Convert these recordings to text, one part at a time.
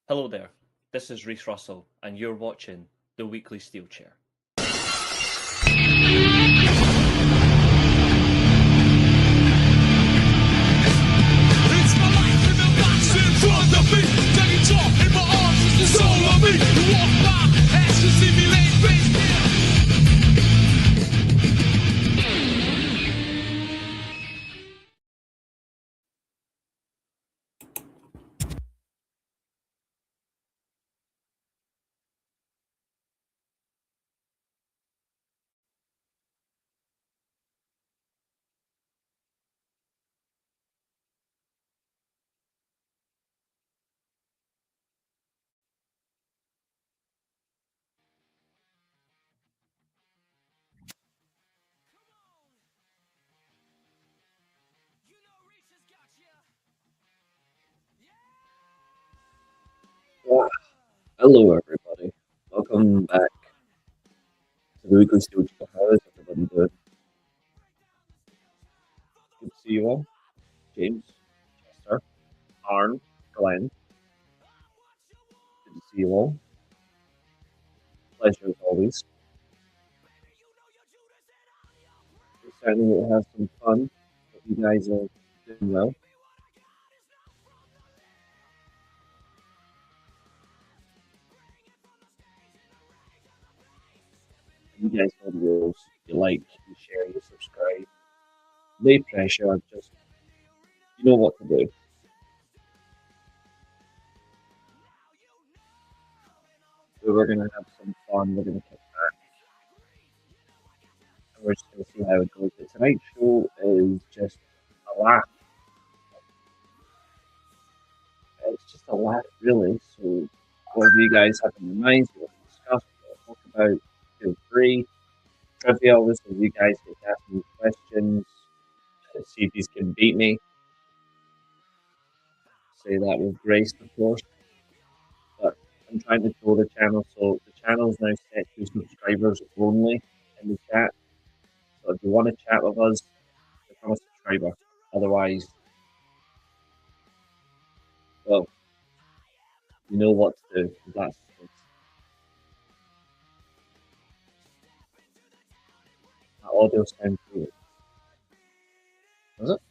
Hello there, this is Reece Russell, and you're watching the weekly Steelchair. It's my life in the box in front of me. Take it off in my arms, it's the soul of me. You walk by, ask to see me laying face down. You know Reece has got you. Hello everybody, welcome back to the weekly Steelchair. How is everybody doing? Good to see you all. James, Chester, Arn, Glenn. Good to see you all. Pleasure as always. We certainly will have some fun. Hope you guys are doing well. You guys know the rules. You like, you share, you subscribe. No pressure, just you know what to do. So we're gonna have some fun. We're gonna kick back. And we're just gonna see how it goes. But tonight's show is just a laugh. It's just a laugh, really. So, whatever you guys have in your minds, what to discuss, what to talk about, feel free. Trivia, obviously, you guys get to ask me questions, see if you can beat me. Say that with grace, of course. But I'm trying to grow the channel, so the channel is now set to subscribers only in the chat. So, if you want to chat with us, become a subscriber. Otherwise, well, you know what to do. That's the case. That audio sounds good. Does it?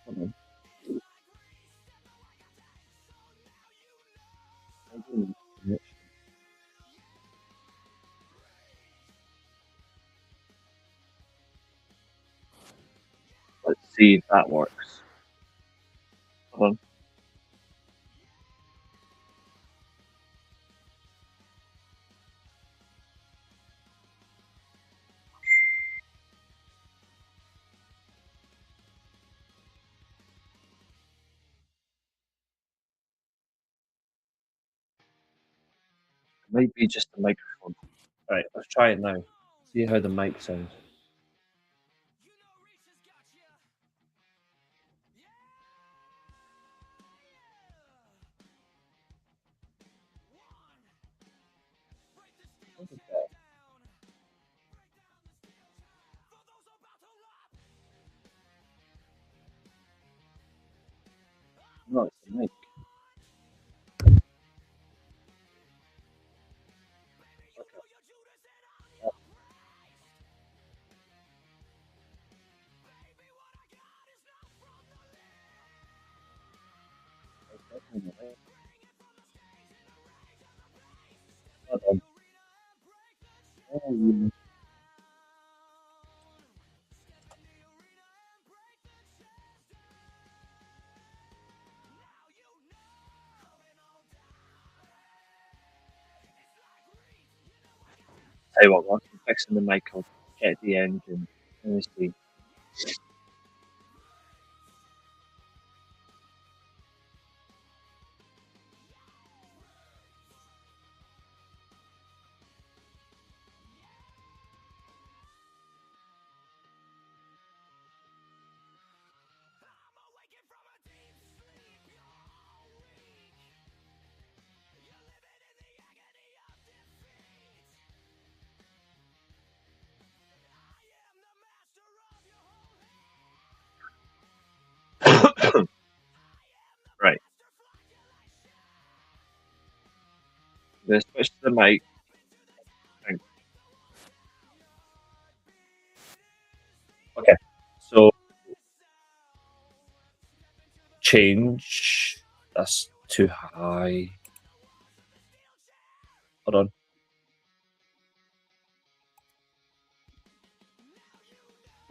Hold on. Let's see if that works. Hold on. It might be just the microphone. Right, let's try it now. See how the mic sounds. No, it's the mic. Hold on. Tell you what, once I'm fixing the mic, I'll get the end and honestly. the mic. Thanks. Okay, so change. That's too high. Hold on.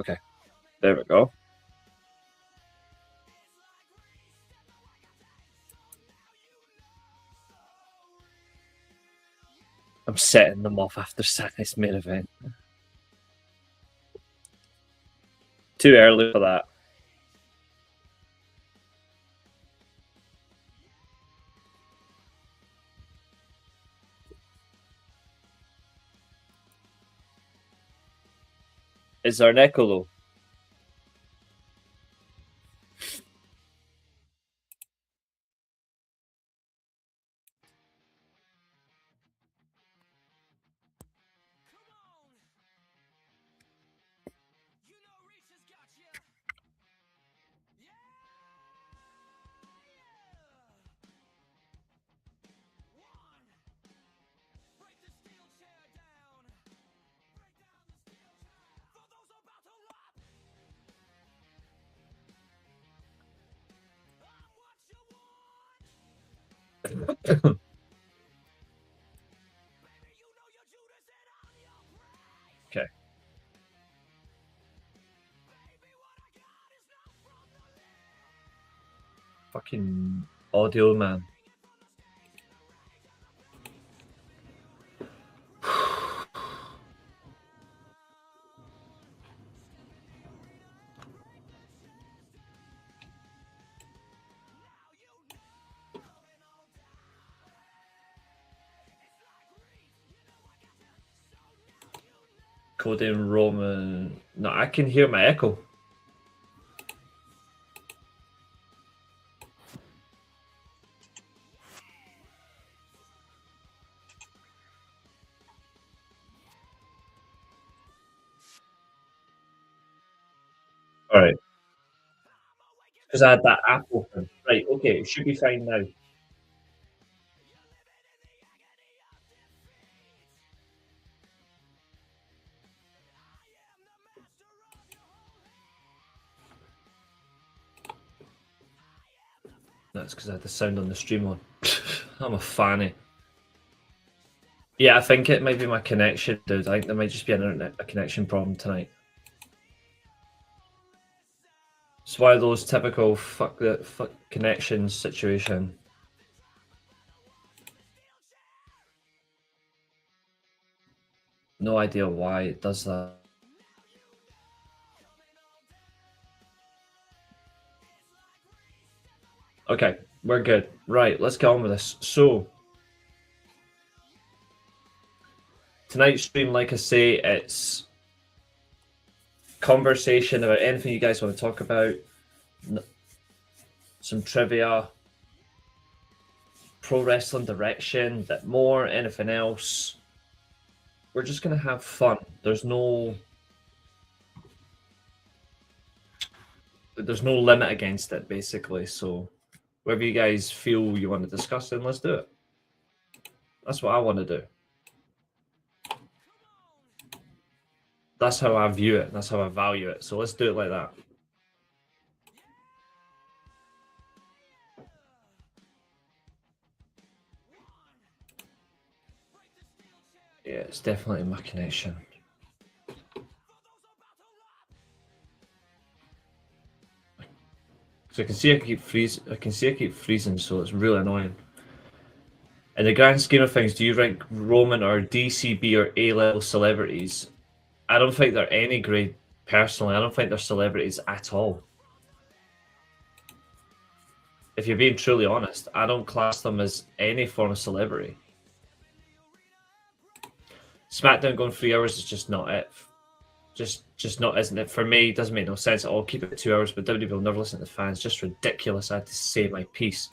Okay, there we go. I'm setting them off after Saturday's main event. Too early for that. Is there an echo though? Okay. Fucking audio, man. Coding Roman. No, I can hear my echo. All right. Because I had that app open. Right, okay, it should be fine now. That's because I had the sound on the stream on. I'm a fanny. Yeah, I think it might be my connection, dude. I think there might just be a connection problem tonight. It's one of those typical fuck connections situation. No idea why it does that. Okay, we're good. Right, let's get on with this. So, tonight's stream, like I say, it's conversation about anything you guys want to talk about. Some trivia, pro wrestling direction, bit more, anything else. We're just going to have fun. There's no limit against it, basically. So, whatever you guys feel you want to discuss, then let's do it. That's what I want to do. That's how I view it. That's how I value it. So let's do it like that. Yeah, it's definitely my connection. So I can see I keep freezing, so it's really annoying. In the grand scheme of things, do you rank Roman or DCB or A-level celebrities? I don't think they're any grade, personally. I don't think they're celebrities at all. If you're being truly honest, I don't class them as any form of celebrity. SmackDown going 3 hours is just not it. Just not, isn't it? For me, it doesn't make no sense at all. Keep it 2 hours, but WWE will never listen to the fans. Just ridiculous. I had to say my piece.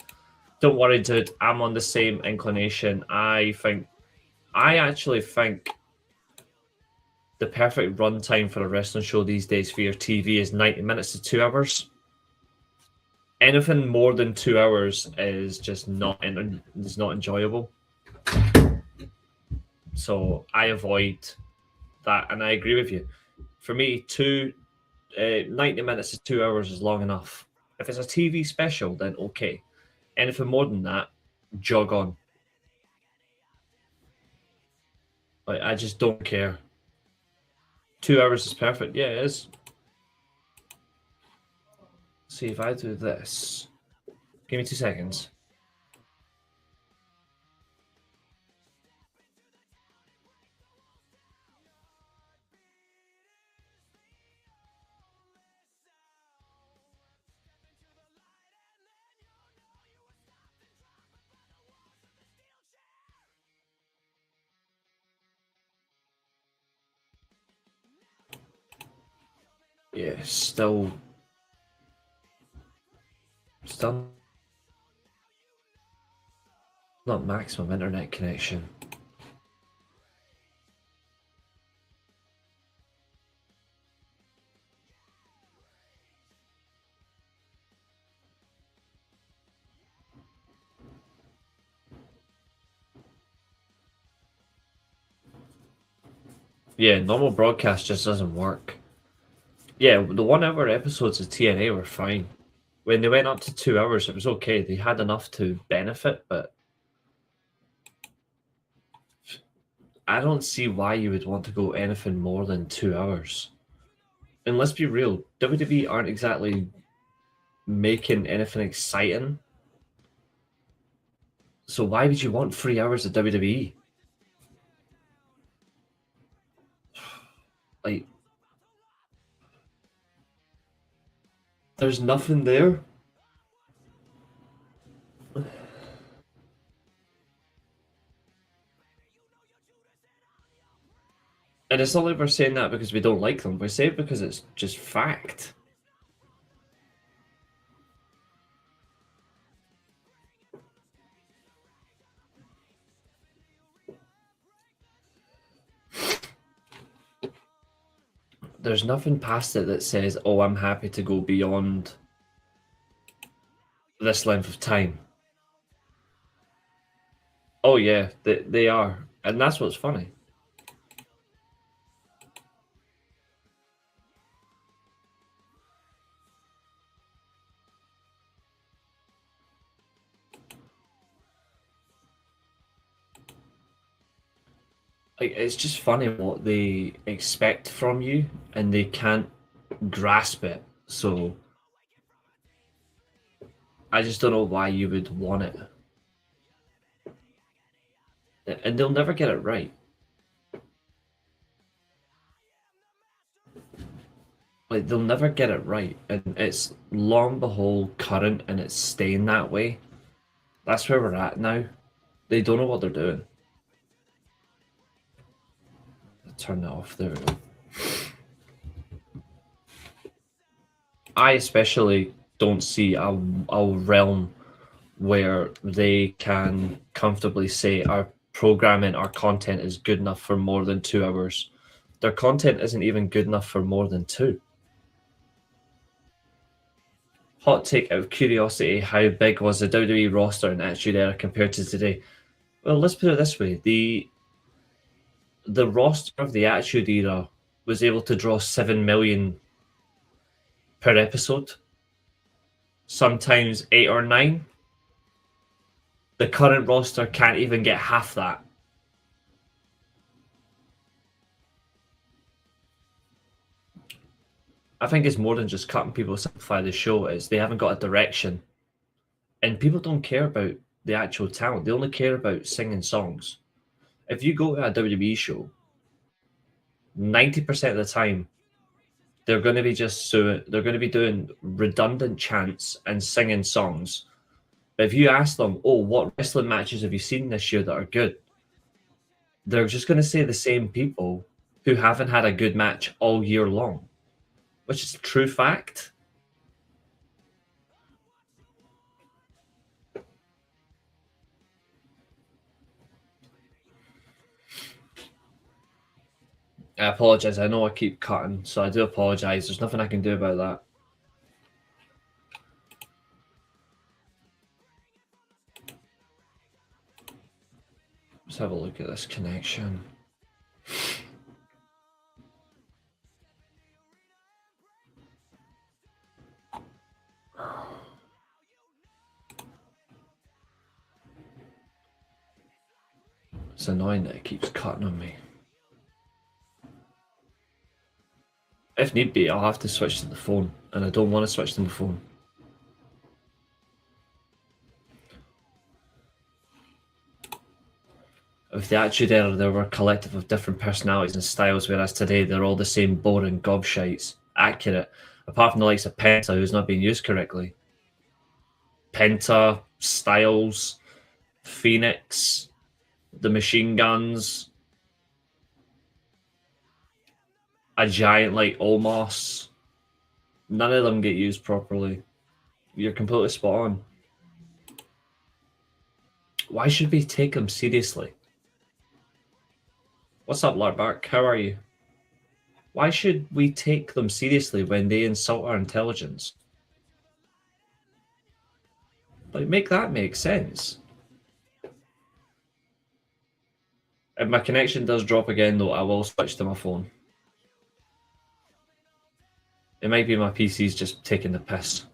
Don't worry, dude. I'm on the same inclination. I actually think the perfect runtime for a wrestling show these days for your TV is 90 minutes to 2 hours. Anything more than 2 hours is just not enjoyable. So I avoid that, and I agree with you. For me, 90 minutes to 2 hours is long enough. If it's a TV special, then okay. Anything more than that, jog on. Like, I just don't care. 2 hours is perfect. Yeah, it is. See, if I do this, give me 2 seconds. Yeah, still not maximum internet connection. Yeah, normal broadcast just doesn't work. Yeah, the 1 hour episodes of TNA were fine. When they went up to 2 hours, it was okay. They had enough to benefit, but I don't see why you would want to go anything more than 2 hours. And let's be real, WWE aren't exactly making anything exciting. So why would you want 3 hours of WWE? Like, there's nothing there. And it's not like we're saying that because we don't like them. We're saying it because it's just fact. There's nothing past it that says, oh, I'm happy to go beyond this length of time. Oh, yeah, they are. And that's what's funny. Like, it's just funny what they expect from you and they can't grasp it. So I just don't know why you would want it. And they'll never get it right. Like, they'll never get it right. And it's long behold current and it's staying that way. That's where we're at now. They don't know what they're doing. Turn that off. There we go. I especially don't see a realm where they can comfortably say our programming, our content is good enough for more than 2 hours. Their content isn't even good enough for more than 2. Hot take out of curiosity, how big was the WWE roster in Attitude Era compared to today? Well, let's put it this way. The roster of the Attitude Era was able to draw 7 million per episode. Sometimes 8 or 9. The current roster can't even get half that. I think it's more than just cutting people to simplify the show. It's they haven't got a direction. And people don't care about the actual talent. They only care about singing songs. If you go to a WWE show, 90% of the time, they're going to be they're going to be doing redundant chants and singing songs. But if you ask them, oh, what wrestling matches have you seen this year that are good? They're just going to say the same people who haven't had a good match all year long, which is a true fact. I apologize. I know I keep cutting, so I do apologize. There's nothing I can do about that. Let's have a look at this connection. It's annoying that it keeps cutting on me. If need be, I'll have to switch to the phone, and I don't want to switch to the phone. If the Attitude Era, there were a collective of different personalities and styles, whereas today they're all the same boring gobshites. Accurate. Apart from the likes of Penta, who's not being used correctly. Penta, Styles, Phoenix, the machine guns, a giant like Omos. None of them get used properly. You're completely spot on. Why should we take them seriously? What's up, Larbark? How are you? Why should we take them seriously when they insult our intelligence? Like, make that make sense. If my connection does drop again, though, I will switch to my phone. It might be my PC's just taking the piss.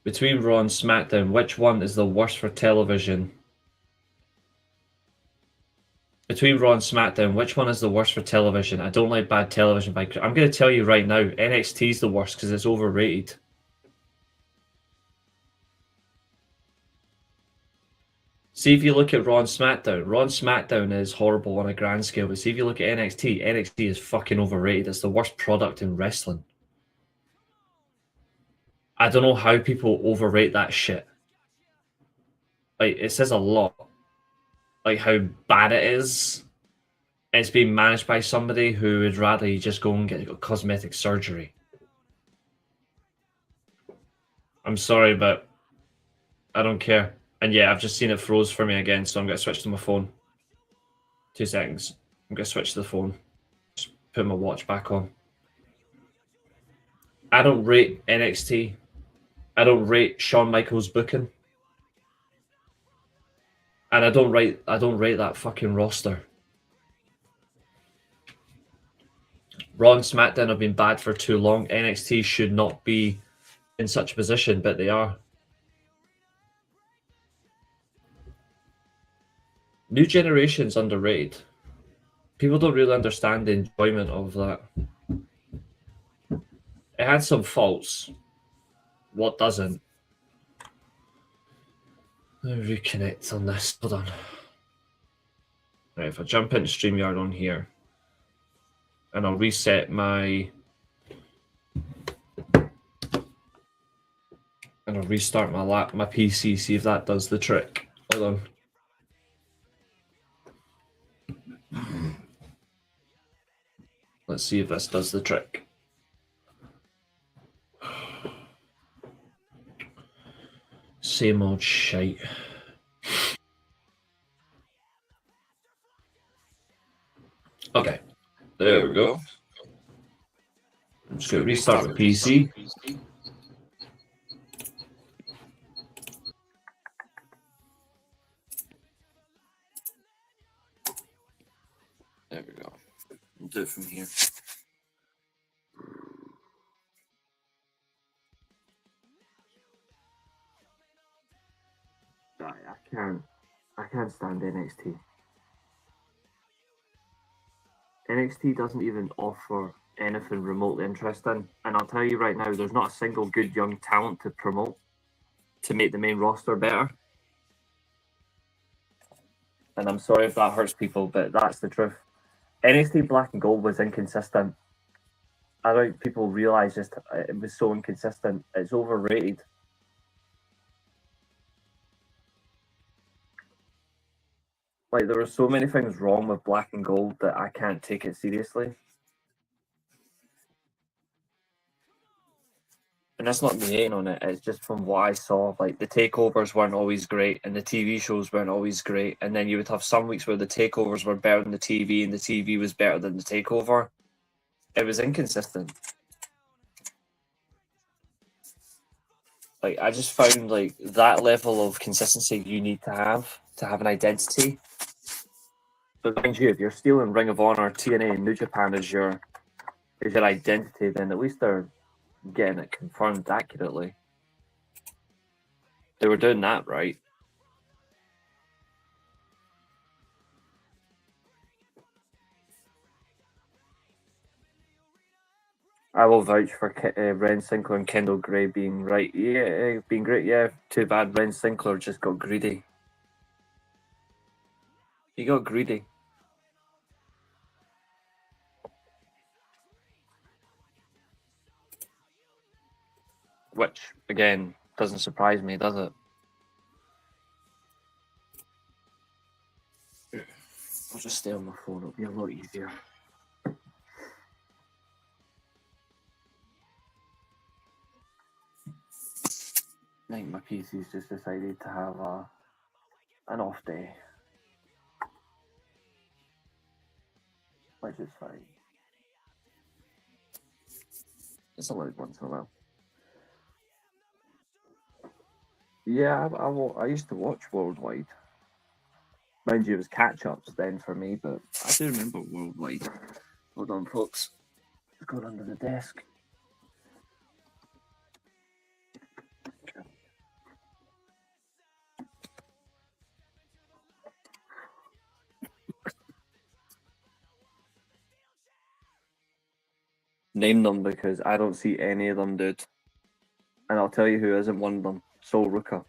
Between Raw and SmackDown, which one is the worst for television? Between Raw and SmackDown, which one is the worst for television? I don't like bad television. I'm going to tell you right now, NXT is the worst because it's overrated. See, if you look at Raw and SmackDown is horrible on a grand scale. But see, if you look at NXT is fucking overrated. It's the worst product in wrestling. I don't know how people overrate that shit. Like, it says a lot. Like, how bad it is. It's being managed by somebody who would rather you just go and get cosmetic surgery. I'm sorry, but I don't care. And yeah, I've just seen it froze for me again, so I'm going to switch to my phone. 2 seconds. I'm going to switch to the phone. Just put my watch back on. I don't rate NXT. I don't rate Shawn Michaels' booking. And I don't rate that fucking roster. Raw and SmackDown have been bad for too long. NXT should not be in such a position, but they are. New Generation's underrated. People don't really understand the enjoyment of that. It had some faults. What doesn't? Let me reconnect on this. Hold on. Right, if I jump into StreamYard on here, and I'll reset my... And I'll restart my PC, see if that does the trick. Hold on. Let's see if this does the trick. Same old shite. Okay, there we go. I'm just going to restart my PC. There we go. We'll do it from here. I can't stand NXT. NXT doesn't even offer anything remotely interesting. And I'll tell you right now, there's not a single good young talent to promote to make the main roster better. And I'm sorry if that hurts people, but that's the truth. NXT Black and Gold was inconsistent. I don't think people realise just it was so inconsistent. It's overrated. Like, there are so many things wrong with Black and Gold that I can't take it seriously. And that's not me hating on it. It's just from what I saw. Like, the takeovers weren't always great, and the TV shows weren't always great. And then you would have some weeks where the takeovers were better than the TV, and the TV was better than the takeover. It was inconsistent. Like, I just found, like, that level of consistency you need to have an identity. But mind you, if you're stealing Ring of Honor, TNA, and New Japan as your is your identity, then at least they're getting it confirmed accurately. They were doing that right. I will vouch for Ren Sinclair and Kendall Gray being right. Yeah, being great. Yeah, too bad Ren Sinclair just got greedy. He got greedy. Which, again, doesn't surprise me, does it? I'll just stay on my phone. It'll be a lot easier. I think my PC's just decided to have an off day. Which is fine. It's allowed once in a while. Yeah, I used to watch Worldwide. Mind you, it was catch-ups then for me, but I do remember Worldwide. Hold on, folks. It's going under the desk. Name them because I don't see any of them, dude. And I'll tell you who isn't one of them. Sol Ruka.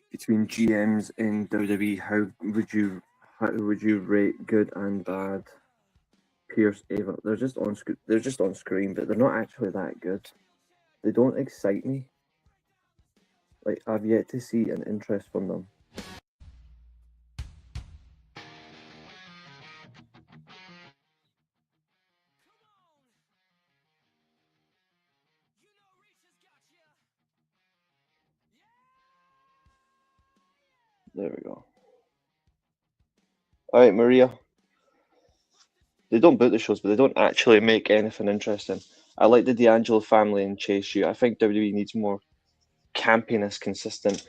Between GMs in WWE, how would you rate good and bad? Pierce, Ava, they're just on screen. They're just on screen, but they're not actually that good. They don't excite me. Like, I've yet to see an interest from them. There we go. All right, Maria. They don't boot the shows, but they don't actually make anything interesting. I like the D'Angelo family and Chase U. I think WWE needs more campiness consistent.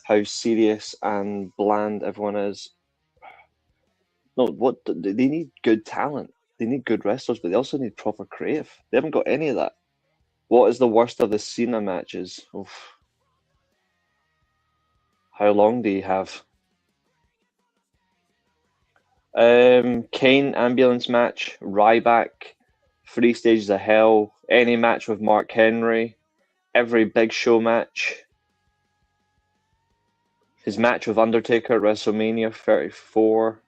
How serious and bland everyone is. No, what they need good talent. They need good wrestlers, but they also need proper creative. They haven't got any of that. What is the worst of the Cena matches? Oof. How long do you have? Kane ambulance match, Ryback, 3 Stages of Hell, any match with Mark Henry, every Big Show match, his match with Undertaker at WrestleMania 34,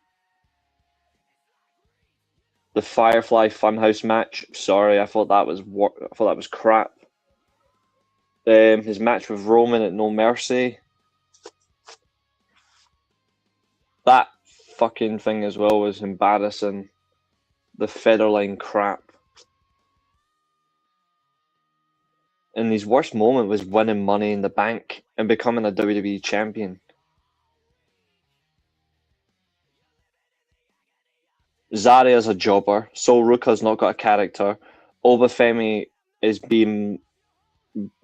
the Firefly Funhouse match. Sorry, I thought that was crap. His match with Roman at No Mercy. That fucking thing as well was embarrassing. The Federline crap. And his worst moment was winning Money in the Bank and becoming a WWE champion. Zaria's a jobber. Sol Ruka's not got a character. Obafemi is being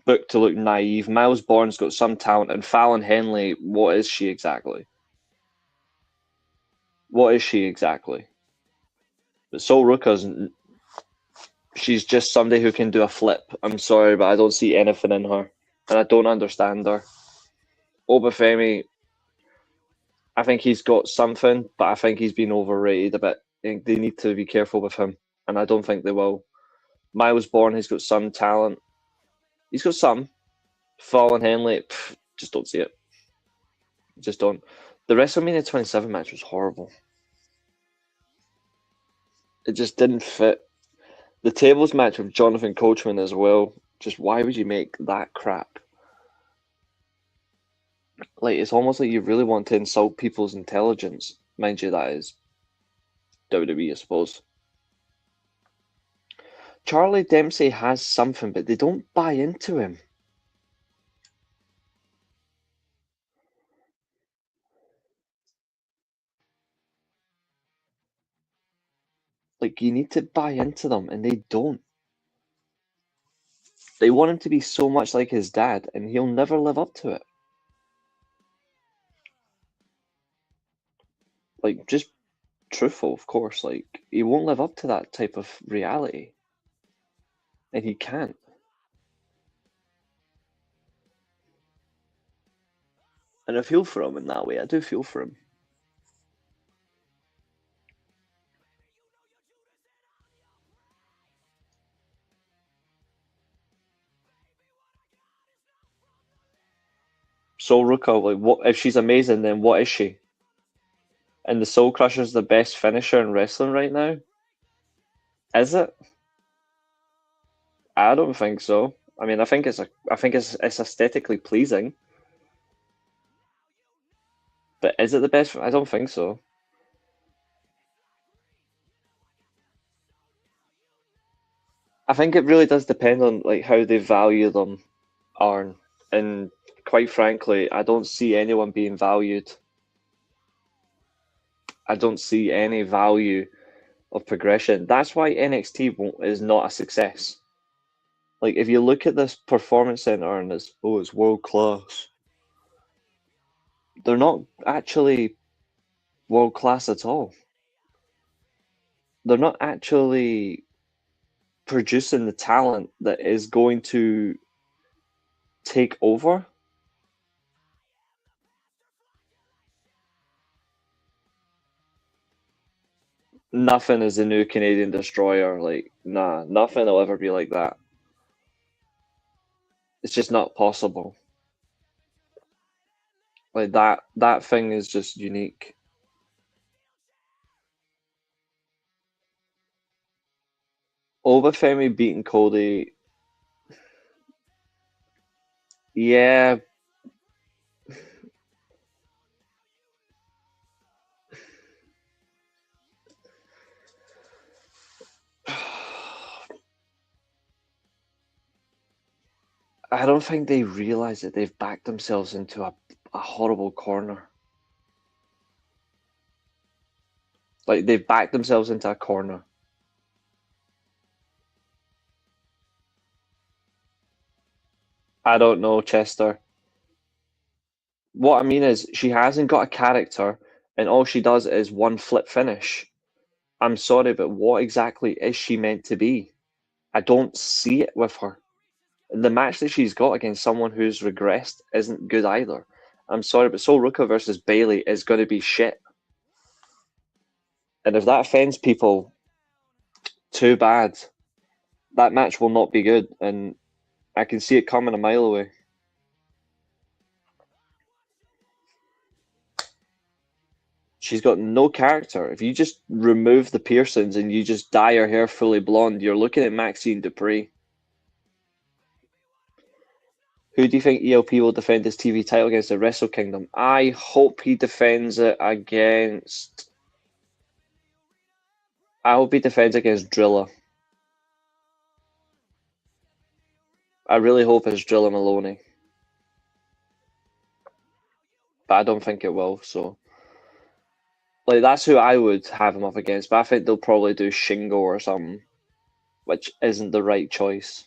booked to look naive. Miles Bourne's got some talent. And Fallon Henley, what is she exactly? What is she exactly? But Sol Ruka's... She's just somebody who can do a flip. I'm sorry, but I don't see anything in her. And I don't understand her. Obafemi, I think he's got something, but I think he's been overrated a bit. I think they need to be careful with him, and I don't think they will. Miles Bourne, he's got some talent. He's got some. Fallon Henley, just don't see it. Just don't. The WrestleMania 27 match was horrible. It just didn't fit. The tables match with Jonathan Coachman as well. Just why would you make that crap? Like, it's almost like you really want to insult people's intelligence. Mind you, that is WWE, I suppose. Charlie Dempsey has something, but they don't buy into him. Like, you need to buy into them, and they don't. They want him to be so much like his dad, and he'll never live up to it. Like, just truthful, of course. Like, he won't live up to that type of reality. And he can't. And I feel for him in that way. I do feel for him. Soul Ruka, like, what if she's amazing? Then what is she? And the Soul Crusher's the best finisher in wrestling right now. Is it? I don't think so. I mean, I think it's aesthetically pleasing. But is it the best? I don't think so. I think it really does depend on like how they value them, Arn. And quite frankly, I don't see anyone being valued. I don't see any value of progression. That's why NXT is not a success. Like, if you look at this performance center and it's world class, they're not actually world class at all. They're not actually producing the talent that is going to take over. Nothing is the new Canadian Destroyer. Like, nah, nothing will ever be like that. It's just not possible. Like that thing is just unique. Obafemi beating Cody. Yeah. I don't think they realize that they've backed themselves into a horrible corner. Like, they've backed themselves into a corner. I don't know, Chester. What I mean is, she hasn't got a character, and all she does is one flip finish. I'm sorry, but what exactly is she meant to be? I don't see it with her. The match that she's got against someone who's regressed isn't good either. I'm sorry, but Sol Ruka versus Bailey is going to be shit. And if that offends people, too bad. That match will not be good, and I can see it coming a mile away. She's got no character. If you just remove the piercings and you just dye her hair fully blonde, you're looking at Maxine Dupree. Who do you think ELP will defend his TV title against the Wrestle Kingdom? I hope he defends it against... I hope he defends against Drilla. I really hope it's Drilla Maloney. But I don't think it will, so... Like, that's who I would have him up against, but I think they'll probably do Shingo or something, which isn't the right choice.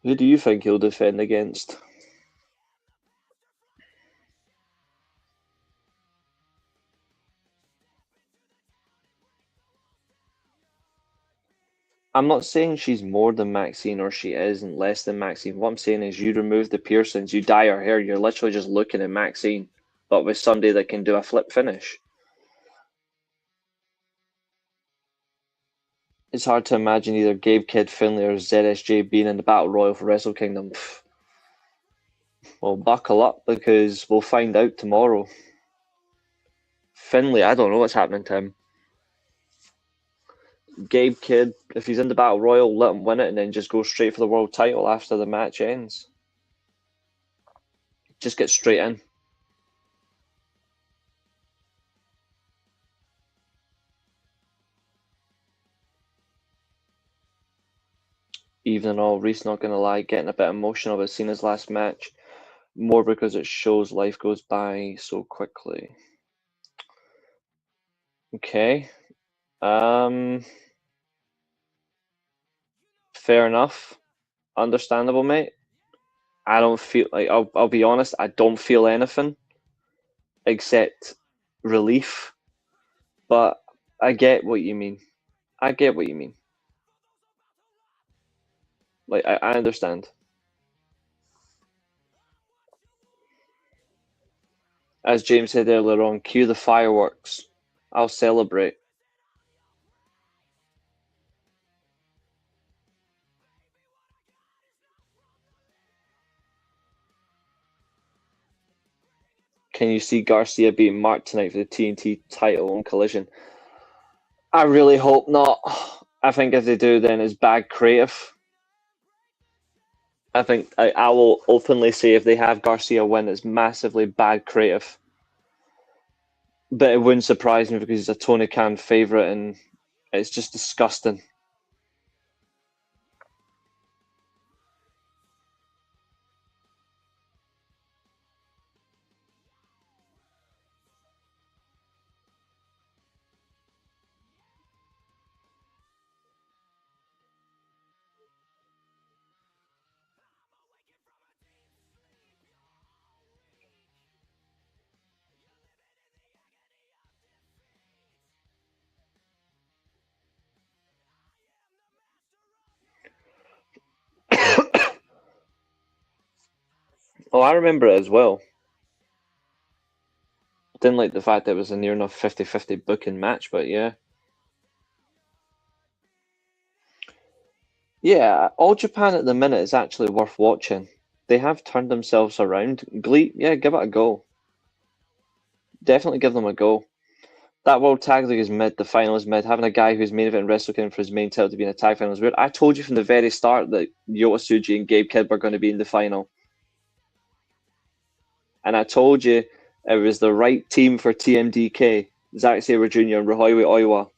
Who do you think he'll defend against? I'm not saying she's more than Maxine or she isn't less than Maxine. What I'm saying is you remove the piercings, you dye her hair, you're literally just looking at Maxine, but with somebody that can do a flip finish. It's hard to imagine either Gabe Kidd, Finlay, or ZSJ being in the Battle Royal for Wrestle Kingdom. Well, buckle up because we'll find out tomorrow. Finlay, I don't know what's happening to him. Gabe Kidd, if he's in the Battle Royal, let him win it and then just go straight for the world title after the match ends. Just get straight in. Even all, Reece, not gonna lie, getting a bit emotional about seeing his last match. More because it shows life goes by so quickly. Okay. Fair enough. Understandable, mate. I don't feel like I'll be honest, I don't feel anything except relief. But I get what you mean. I get what you mean. Like I understand. As James said earlier on, cue the fireworks. I'll celebrate. Can you see Garcia beating Mark tonight for the TNT title on Collision? I really hope not. I think if they do, then it's bad creative. I think I will openly say if they have Garcia win, it's massively bad creative. But it wouldn't surprise me because he's a Tony Khan favourite and it's just disgusting. Oh, I remember it as well. Didn't like the fact that it was a near enough 50-50 booking match, but yeah. Yeah, All Japan at the minute is actually worth watching. They have turned themselves around. Glee, yeah, give it a go. Definitely give them a go. That World Tag League is mid, the final is mid. Having a guy who's main event wrestling for his main title to be in a tag final is weird. I told you from the very start that Yota Tsuji and Gabe Kidd were going to be in the final. And I told you it was the right team for TMDK, Zack Sabre Jr. and Rahoiwe Oiwa.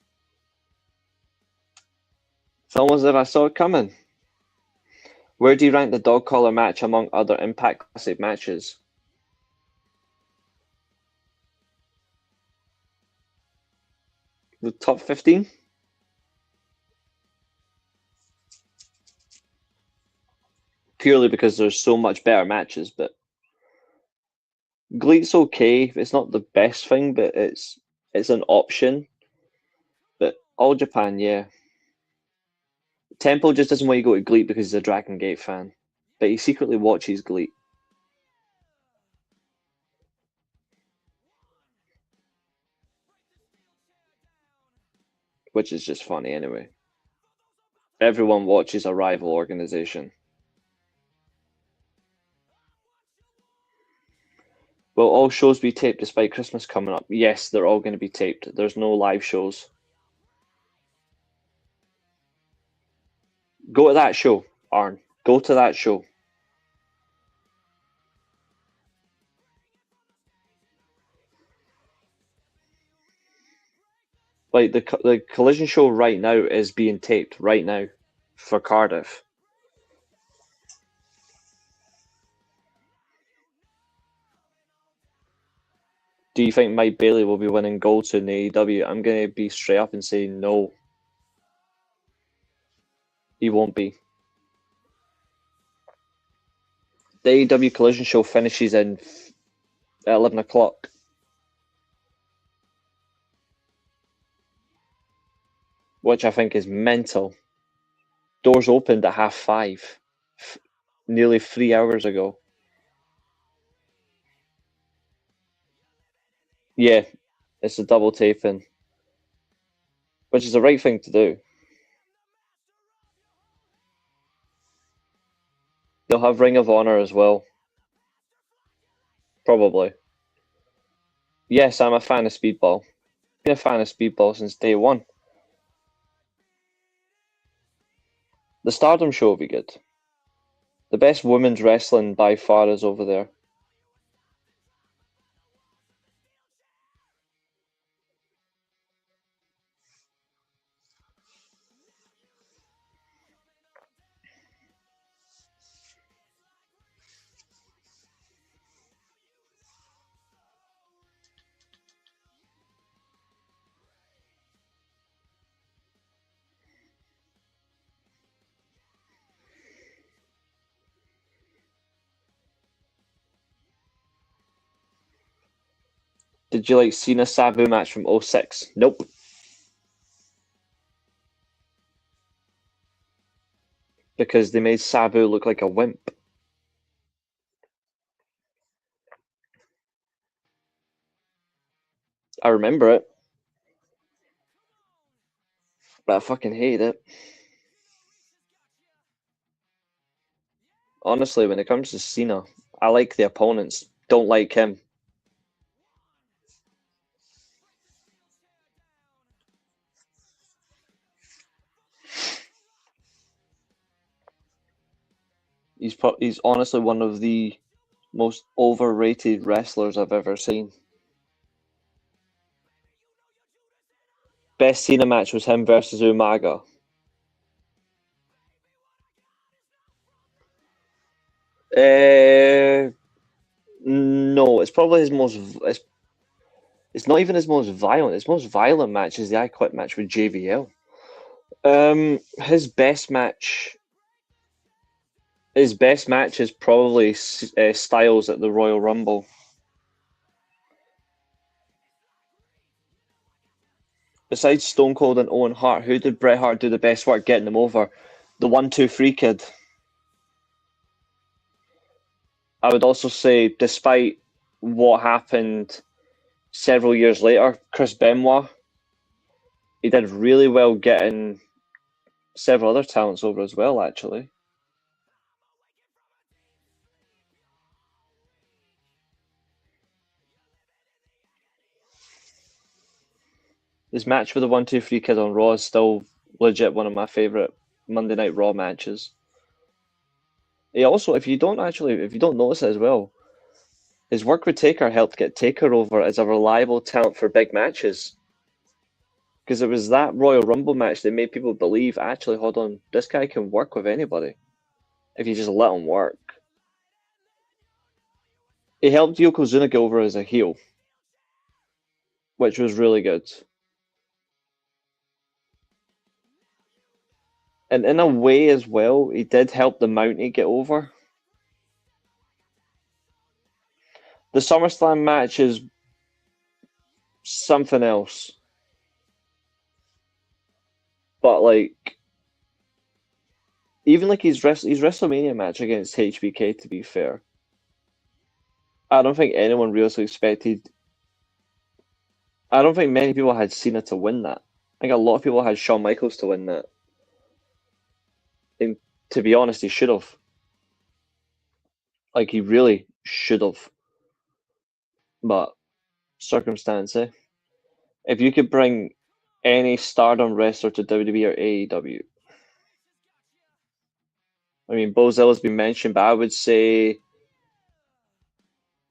It's almost as if I saw it coming. Where do you rank the dog collar match among other Impact Classic matches? The top 15? Purely because there's so much better matches, but Gleet's okay. It's not the best thing, but it's an option. But All Japan, yeah. Temple just doesn't want you to go to Gleet because he's a Dragon Gate fan, but he secretly watches Gleet. Which is just funny anyway. Everyone watches a rival organization. Will all shows be taped despite Christmas coming up? Yes, they're all going to be taped. There's no live shows. Go to that show, Arn. Go to that show. Like the Collision show right now is being taped right now for Cardiff. Do you think Mike Bailey will be winning gold to in AEW? I'm going to be straight up and say no. He won't be. The AEW Collision show finishes at 11 o'clock. Which I think is mental. Doors opened at 5:30, nearly 3 hours ago. Yeah, it's a double taping, which is the right thing to do. They'll have Ring of Honor as well. Probably. Yes, I'm a fan of Speedball. Been a fan of Speedball since day one. The Stardom show will be good. The best women's wrestling by far is over there. Did you like Cena Sabu match from 06? Nope. Because they made Sabu look like a wimp. I remember it. But I fucking hate it. Honestly, when it comes to Cena, I like the opponents. Don't like him. He's honestly one of the most overrated wrestlers I've ever seen. Best Cena match was him versus Umaga. No, it's probably his most. It's not even his most violent. His most violent match is the I Quit match with JVL. His best match. His best match is probably Styles at the Royal Rumble. Besides Stone Cold and Owen Hart, who did Bret Hart do the best work getting him over? The 1-2-3 kid. I would also say, despite what happened several years later, Chris Benoit, he did really well getting several other talents over as well, actually. His match with the 1-2-3 kid on Raw is still legit one of my favourite Monday Night Raw matches. He also, if you don't notice it as well, his work with Taker helped get Taker over as a reliable talent for big matches. Because it was that Royal Rumble match that made people believe, actually, hold on, this guy can work with anybody if you just let him work. He helped Yokozuna get over as a heel, which was really good. And in a way as well, he did help the Mountie get over. The SummerSlam match is something else. But like, even like his WrestleMania match against HBK, to be fair, I don't think anyone really expected. I don't think many people had Cena to win that. I think a lot of people had Shawn Michaels to win that. And to be honest, he should have. Like, he really should have. But circumstance, eh? If you could bring any Stardom wrestler to WWE or AEW, I mean, Bozilla's been mentioned, but I would say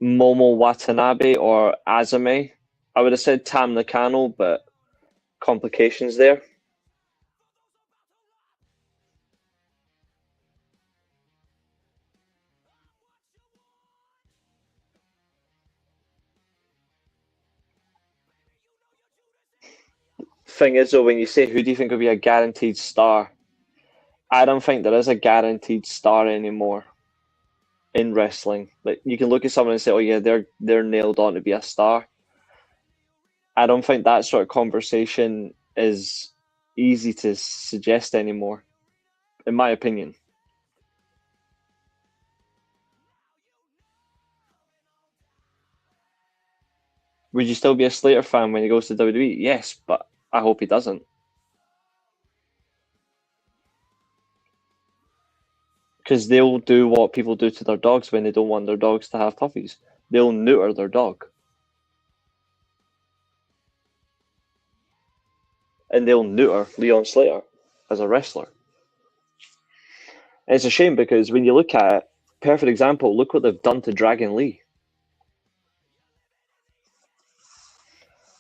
Momo Watanabe or Azumi. I would have said Tam Nakano, but complications there. Thing is, though, when you say who do you think will be a guaranteed star, I don't think there is a guaranteed star anymore in wrestling. Like, you can look at someone and say, "Oh yeah, they're nailed on to be a star." I don't think that sort of conversation is easy to suggest anymore. in my opinion. Would you still be a Slater fan when he goes to WWE? Yes, but I hope he doesn't. Because they'll do what people do to their dogs when they don't want their dogs to have puppies. They'll neuter their dog. And they'll neuter Leon Slater as a wrestler. And it's a shame because when you look at it, perfect example, look what they've done to Dragon Lee.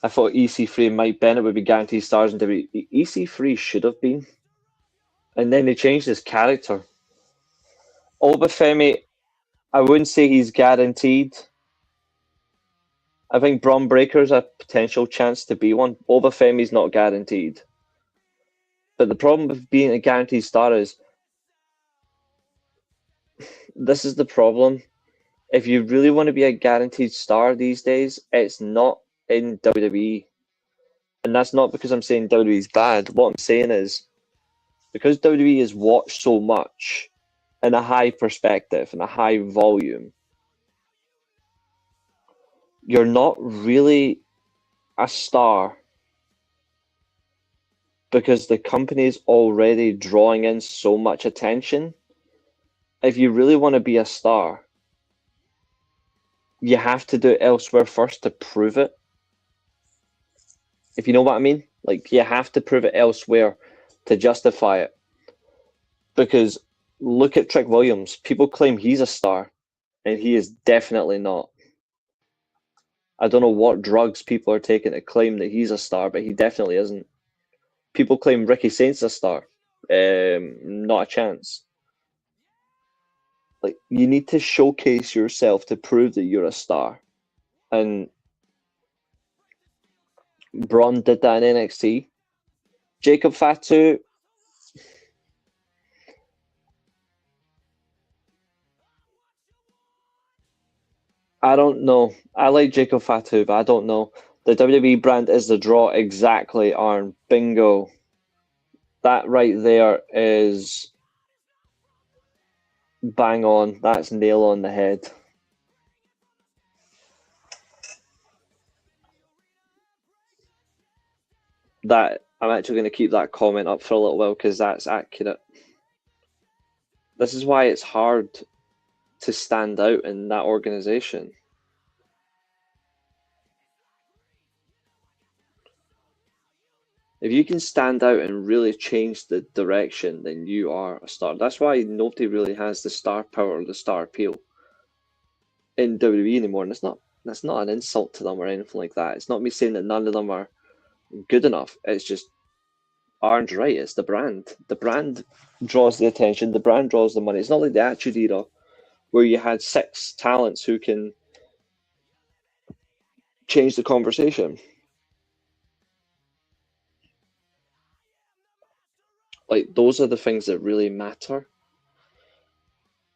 I thought EC3 and Mike Bennett would be guaranteed stars in WWE. EC3 should have been. And then they changed his character. Obafemi, I wouldn't say he's guaranteed. I think Braun Breaker's a potential chance to be one. Obafemi's not guaranteed. But the problem with being a guaranteed star is this is the problem. If you really want to be a guaranteed star these days, it's not in WWE. And that's not because I'm saying WWE is bad. What I'm saying is because WWE is watched so much in a high perspective, in a high volume, you're not really a star because the company is already drawing in so much attention. If you really want to be a star, you have to do it elsewhere first to prove it. If you know what I mean? Like, you have to prove it elsewhere to justify it. Because look at Trick Williams. People claim he's a star, and he is definitely not. I don't know what drugs people are taking to claim that he's a star, but he definitely isn't. People claim Ricky Saint's a star. Not a chance. Like, you need to showcase yourself to prove that you're a star. And Braun did that in NXT. Jacob Fatu, I don't know. I like Jacob Fatu, but I don't know. The WWE brand is the draw. Exactly, Arn. Bingo. That right there is bang on. That's nail on the head. That I'm actually going to keep that comment up for a little while because that's accurate. This is why it's hard to stand out in that organization. If you can stand out and really change the direction, then you are a star. That's why nobody really has the star power or the star appeal in WWE anymore. And that's not an insult to them or anything like that. It's not me saying that none of them are good enough. It's just Arn's right. It's the brand. The brand draws the attention. The brand draws the money. It's not like the Attitude Era where you had 6 talents who can change the conversation. Like, those are the things that really matter.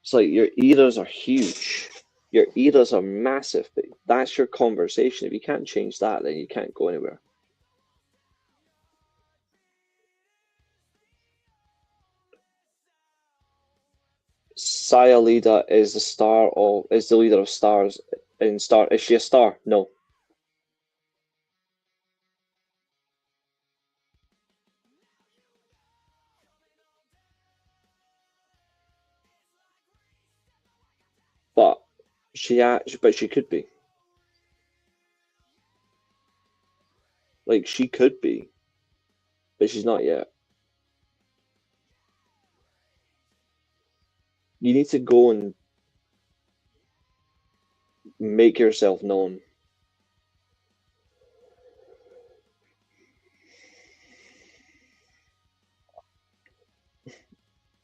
It's like your eras are huge. Your eras are massive, but that's your conversation. If you can't change that, then you can't go anywhere. Saya Lida is the leader of stars in Star. Is she a star? No. But she could be. Like, she could be, but she's not yet. You need to go and make yourself known.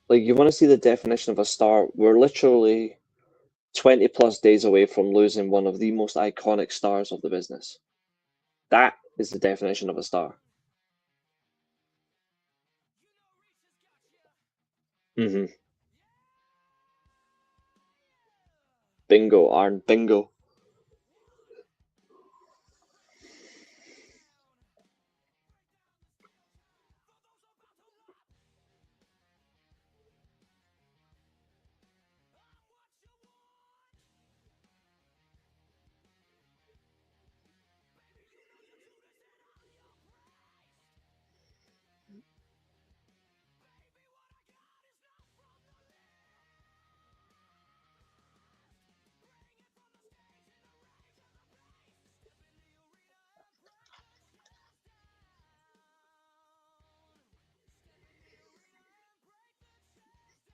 Like, you want to see the definition of a star. We're literally 20 plus days away from losing one of the most iconic stars of the business. That is the definition of a star. Mm-hmm. Bingo, Arn, bingo.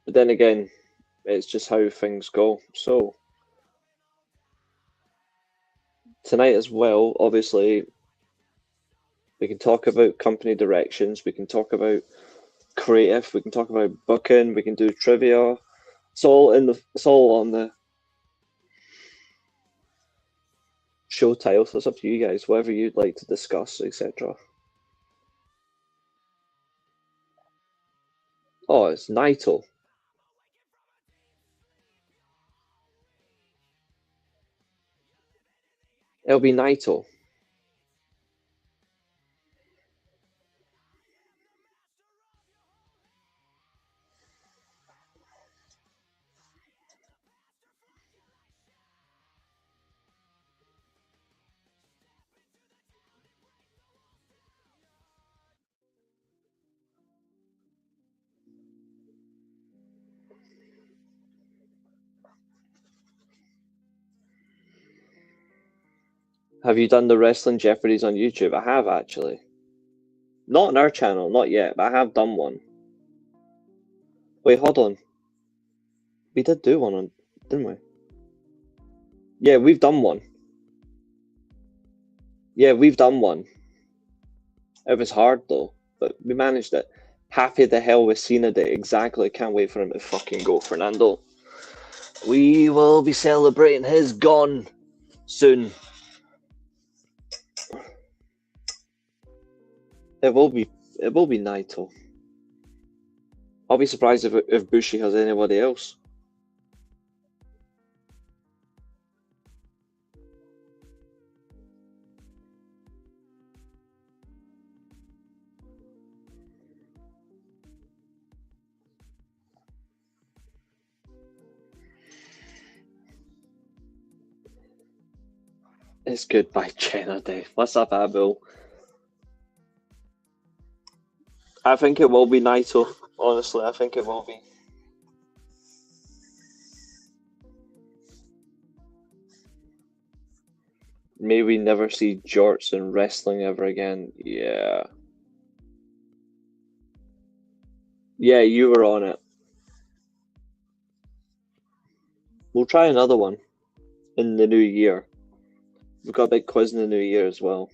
But then again, it's just how things go. So tonight as well, obviously, we can talk about company directions, we can talk about creative, we can talk about booking, we can do trivia. It's all on the show title, so it's up to you guys, whatever you'd like to discuss, etc. Oh, it's Naito. It'll be Naito. Have you done the Wrestling Jeopardies on YouTube? I have, actually. Not on our channel, not yet, but I have done one. Wait, hold on. We did do one, didn't we? Yeah, we've done one. Yeah, we've done one. It was hard, though, but we managed it. Happy the hell with Cena Day. Exactly. Can't wait for him to fucking go, Fernando. We will be celebrating his gone soon. It will be Naito. I'll be surprised if Bushi has anybody else. It's goodbye, Jenna Day. What's up, Abel? I think it will be Naito. Honestly, I think it will be. May we never see jorts in wrestling ever again. Yeah. Yeah, you were on it. We'll try another one in the new year. We've got a big quiz in the new year as well.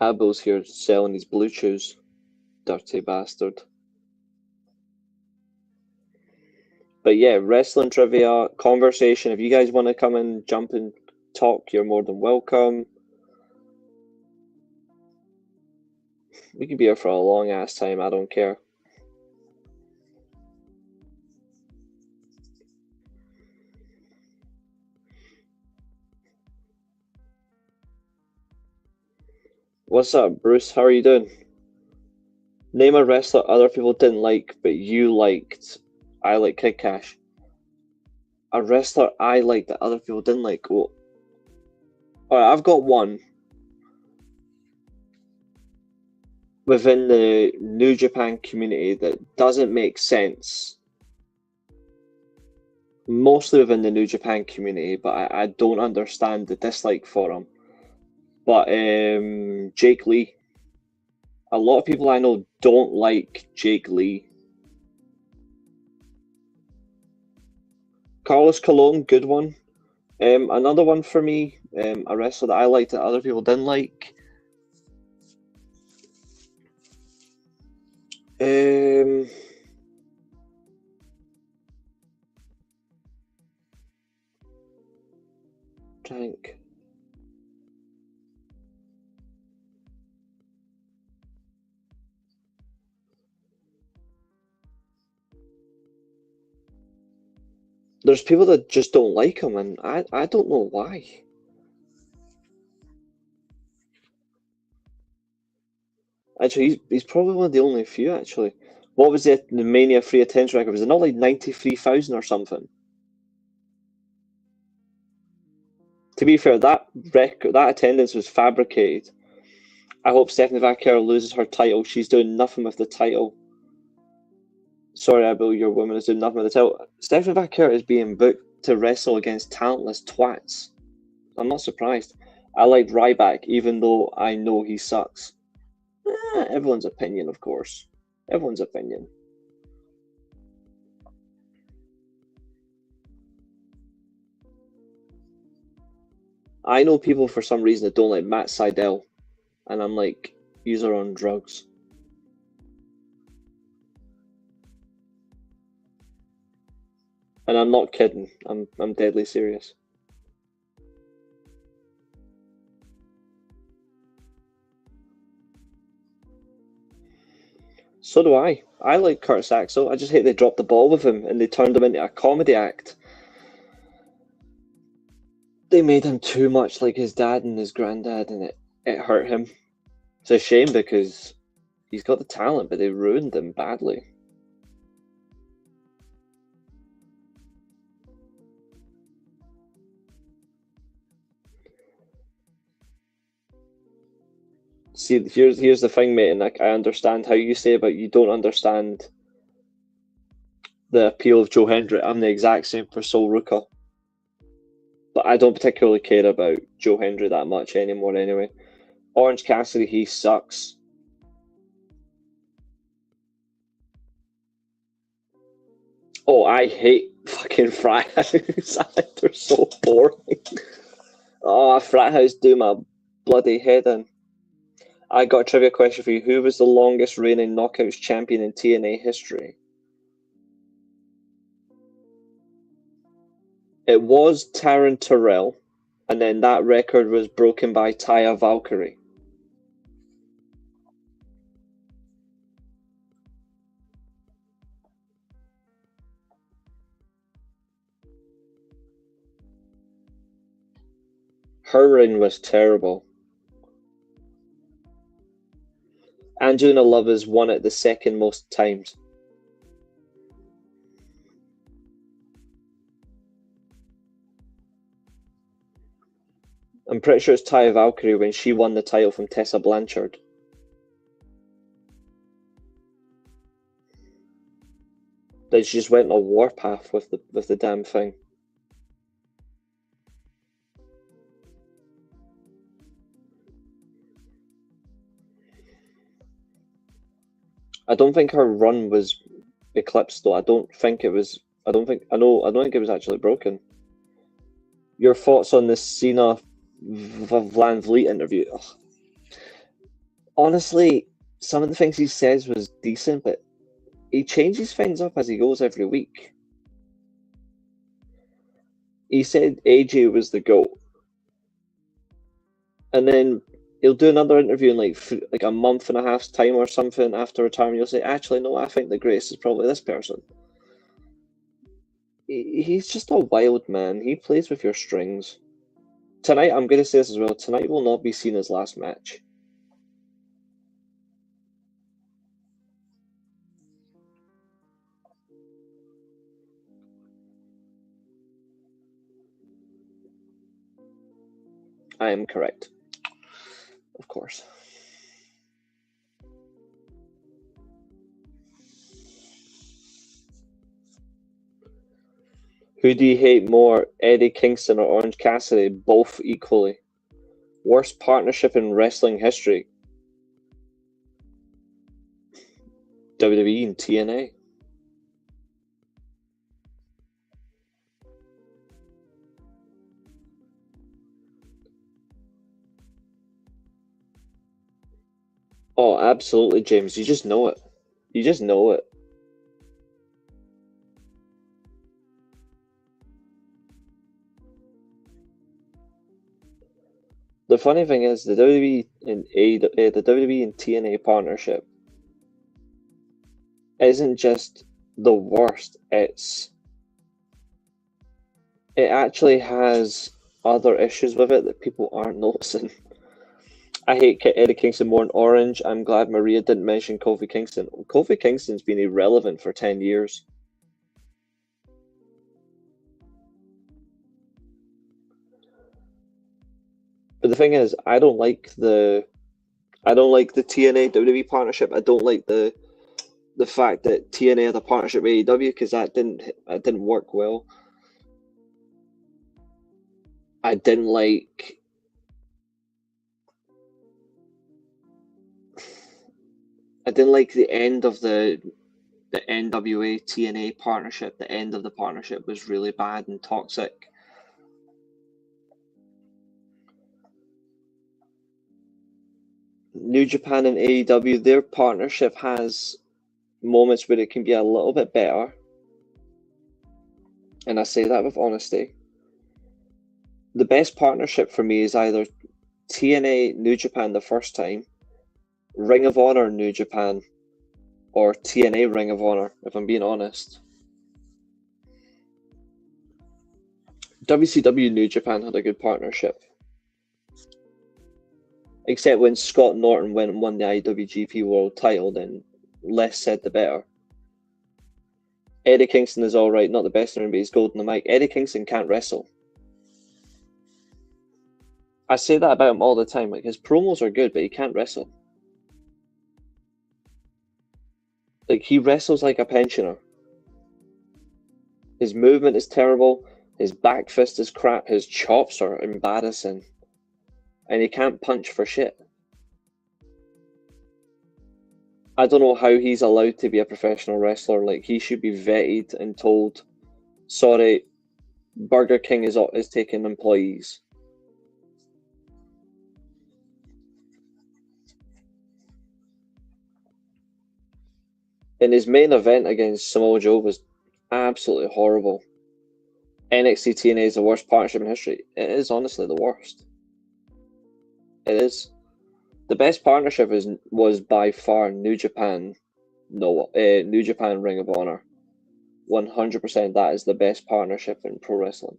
Abel's here selling his blue chews. Dirty bastard. But yeah, wrestling trivia, conversation. If you guys want to come and jump and talk, you're more than welcome. We could be here for a long ass time, I don't care. What's up, Bruce? How are you doing? Name a wrestler other people didn't like, but you liked. I like Kid Cash. A wrestler I liked that other people didn't like. Oh. Alright, I've got one. Within the New Japan community that doesn't make sense. Mostly within the New Japan community, but I don't understand the dislike for him. But Jake Lee. A lot of people I know don't like Jake Lee. Carlos Colon, good one. Another one for me, a wrestler that I liked that other people didn't like. Tank. There's people that just don't like him, and I don't know why. Actually, he's probably one of the only few, actually. What was the Mania free attendance record? Was it not like 93,000 or something? To be fair, that attendance was fabricated. I hope Stephanie Vaquero loses her title. She's doing nothing with the title. Sorry, Abel, your woman is doing nothing with the title. Stephanie Vaquero is being booked to wrestle against talentless twats. I'm not surprised. I liked Ryback, even though I know he sucks. Everyone's opinion, of course. Everyone's opinion. I know people for some reason that don't like Matt Sydal, and I'm like, yous are on drugs. And I'm not kidding. I'm deadly serious. So do I. I like Kurt Saxo. I just hate they dropped the ball with him and they turned him into a comedy act. They made him too much like his dad and his granddad, and it hurt him. It's a shame because he's got the talent, but they ruined him badly. See, here's the thing, mate, and I understand how you say it, but you don't understand the appeal of Joe Hendry. I'm the exact same for Sol Ruka. But I don't particularly care about Joe Hendry that much anymore anyway. Orange Cassidy, he sucks. Oh, I hate fucking Frat House. They're so boring. Oh, Frat House do my bloody head in. I got a trivia question for you. Who was the longest reigning Knockouts champion in TNA history? It was Taryn Terrell, and then that record was broken by Taya Valkyrie. Her reign was terrible. Angelina Love has won it the second most times. I'm pretty sure it's Taya Valkyrie when she won the title from Tessa Blanchard. That she just went on a warpath with the damn thing. I don't think her run was eclipsed though. I don't think it was actually broken. Your thoughts on the Cena Van Vliet interview? Ugh. Honestly, some of the things he says was decent, but he changes things up as he goes every week. He said AJ was the GOAT. And then he'll do another interview in like a month and a half's time or something after retirement. He'll say, actually, no, I think the greatest is probably this person. He's just a wild man. He plays with your strings. Tonight, I'm going to say this as well, tonight will not be Cena's last match. I am correct. Of course. Who do you hate more, Eddie Kingston or Orange Cassidy? Both equally. Worst partnership in wrestling history? WWE and TNA. Oh, absolutely, James. You just know it. You just know it. The funny thing is, the WWE and TNA partnership isn't just the worst. It actually has other issues with it that people aren't noticing. I hate Eddie Kingston more than Orange. I'm glad Maria didn't mention Kofi Kingston. Kofi Kingston's been irrelevant for 10 years. But the thing is, I don't like the TNA WWE partnership. I don't like the fact that TNA had a partnership with AEW because that didn't work well. I didn't like I didn't like the end of the NWA TNA partnership. The end of the partnership was really bad and toxic. New Japan and AEW, their partnership has moments where it can be a little bit better. And I say that with honesty. The best partnership for me is either TNA New Japan the first time, Ring of Honor New Japan, or TNA Ring of Honor, if I'm being honest. WCW New Japan had a good partnership. Except when Scott Norton went and won the IWGP World title, then less said the better. Eddie Kingston is alright, not the best in the ring, but he's gold on the mic. Eddie Kingston can't wrestle. I say that about him all the time. Like, his promos are good, but he can't wrestle. Like, he wrestles like a pensioner. His movement is terrible. His back fist is crap. His chops are embarrassing. And he can't punch for shit. I don't know how he's allowed to be a professional wrestler. Like, he should be vetted and told, sorry, Burger King is taking employees. And his main event against Samoa Joe was absolutely horrible. NXT TNA is the worst partnership in history. It is honestly the worst. It is. The best partnership was by far New Japan. New Japan Ring of Honor. 100% that is the best partnership in pro wrestling.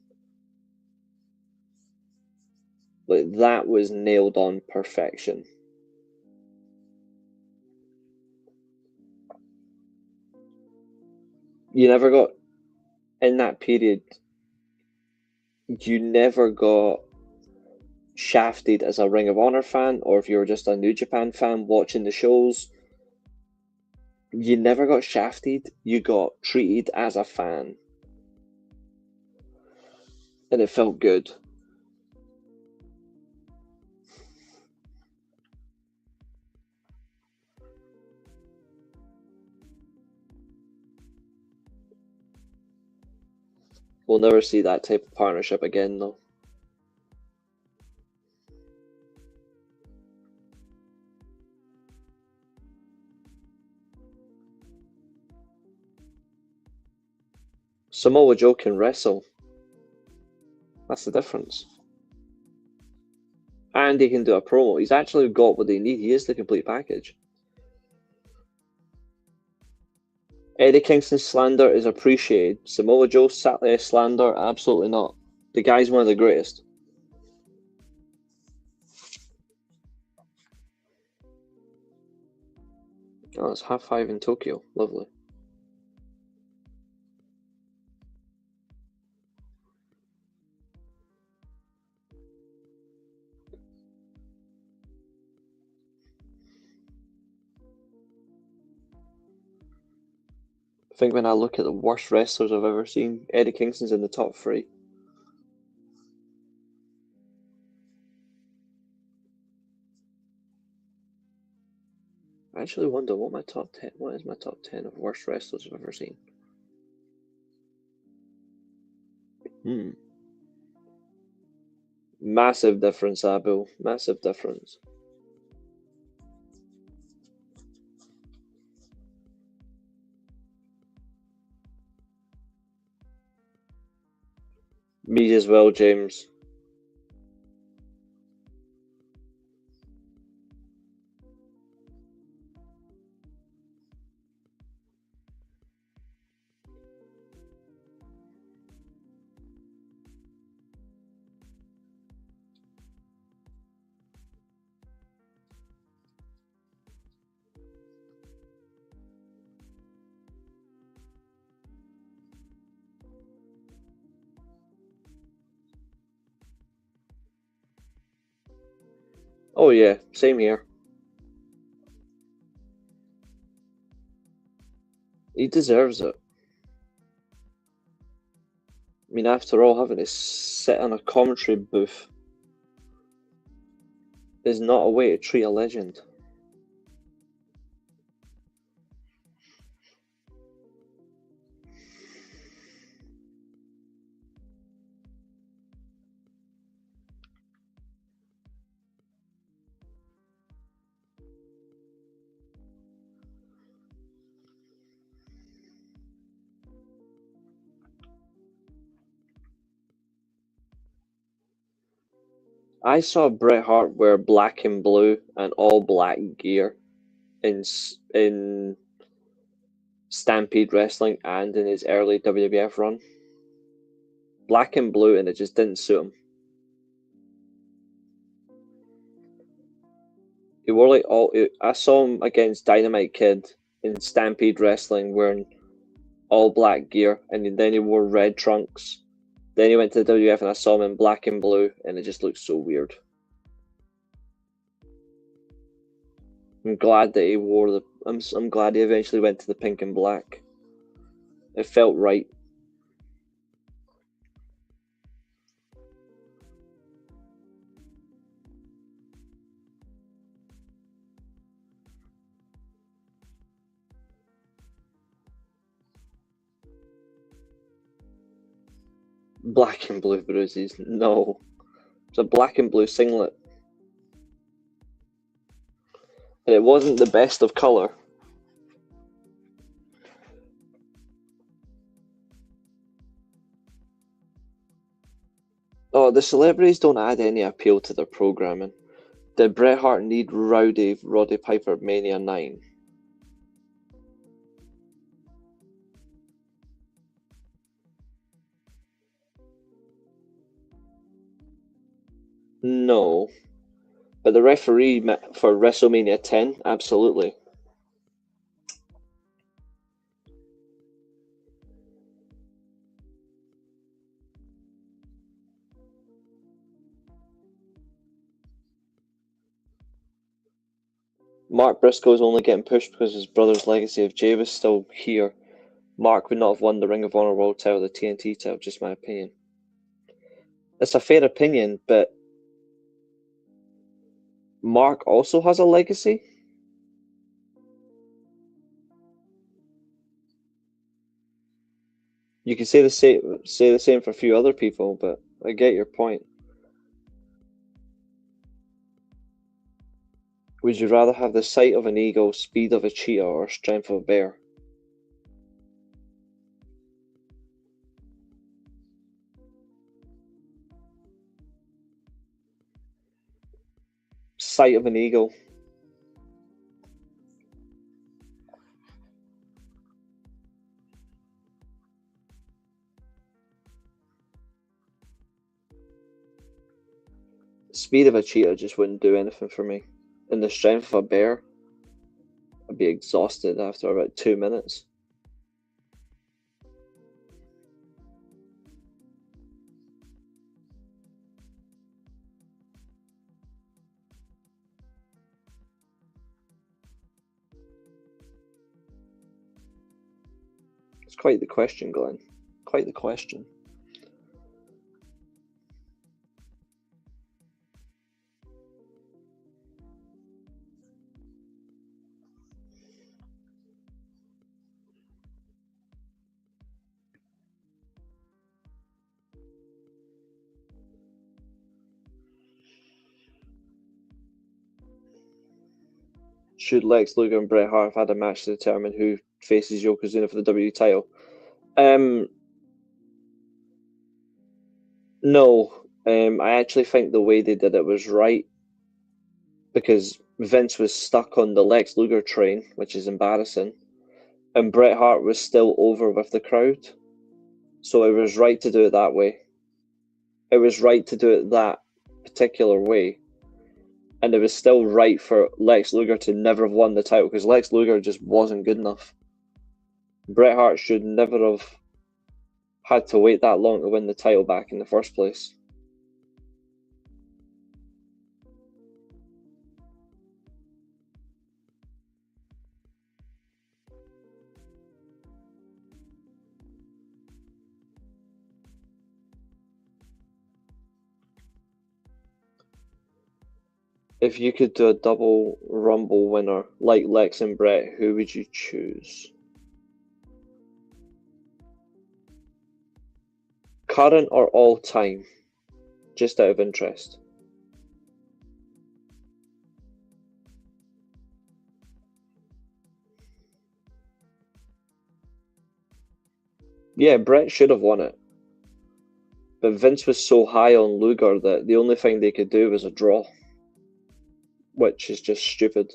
Like, that was nailed on perfection. You never got, in that period, you never got shafted as a Ring of Honor fan, or if you were just a New Japan fan watching the shows, you never got shafted. You got treated as a fan. And it felt good. We'll never see that type of partnership again, though. Samoa Joe can wrestle. That's the difference. And he can do a promo. He's actually got what they need. He is the complete package. Eddie Kingston's slander is appreciated. Samoa Joe's slander, absolutely not. The guy's one of the greatest. Oh, it's 5:30 in Tokyo. Lovely. I think when I look at the worst wrestlers I've ever seen, Eddie Kingston's in the top 3. I actually wonder what is my top 10 of worst wrestlers I've ever seen. Massive difference, Abu. Massive difference. Me as well, James. Oh yeah, same here. He deserves it. I mean, after all, having to sit in a commentary booth is not a way to treat a legend. I saw Bret Hart wear black and blue and all black gear in Stampede Wrestling and in his early WWF run. Black and blue, and it just didn't suit him. He wore like all. I saw him against Dynamite Kid in Stampede Wrestling wearing all black gear, and then he wore red trunks. Then he went to the WWF, and I saw him in black and blue, and it just looked so weird. I'm glad that he wore the. I'm glad he eventually went to the pink and black. It felt right. Black and blue bruises. No. It's a black and blue singlet. And it wasn't the best of colour. Oh, the celebrities don't add any appeal to their programming. Did Bret Hart need Roddy Piper at Mania 9? No. But the referee for WrestleMania 10, absolutely. Mark Briscoe is only getting pushed because his brother's legacy. If Jay was still here, Mark would not have won the Ring of Honor World title, the TNT title, just my opinion. It's a fair opinion, but Mark also has a legacy? You can say the same for a few other people, but I get your point. Would you rather have the sight of an eagle, speed of a cheetah, or strength of a bear? Sight of an eagle. Speed of a cheetah just wouldn't do anything for me. And the strength of a bear, I'd be exhausted after about 2 minutes. It's quite the question, Glenn. Quite the question. Should Lex Luger and Bret Hart have had a match to determine who faces Yokozuna for the WWE title? No. I actually think the way they did it was right, because Vince was stuck on the Lex Luger train, which is embarrassing, and Bret Hart was still over with the crowd. So it was right to do it that way. It was right to do it that particular way. And it was still right for Lex Luger to never have won the title, because Lex Luger just wasn't good enough. Bret Hart should never have had to wait that long to win the title back in the first place. If you could do a double Rumble winner like Lex and Bret, who would you choose? Current or all time? Just out of interest. Yeah, Bret should have won it. But Vince was so high on Luger that the only thing they could do was a draw, which is just stupid.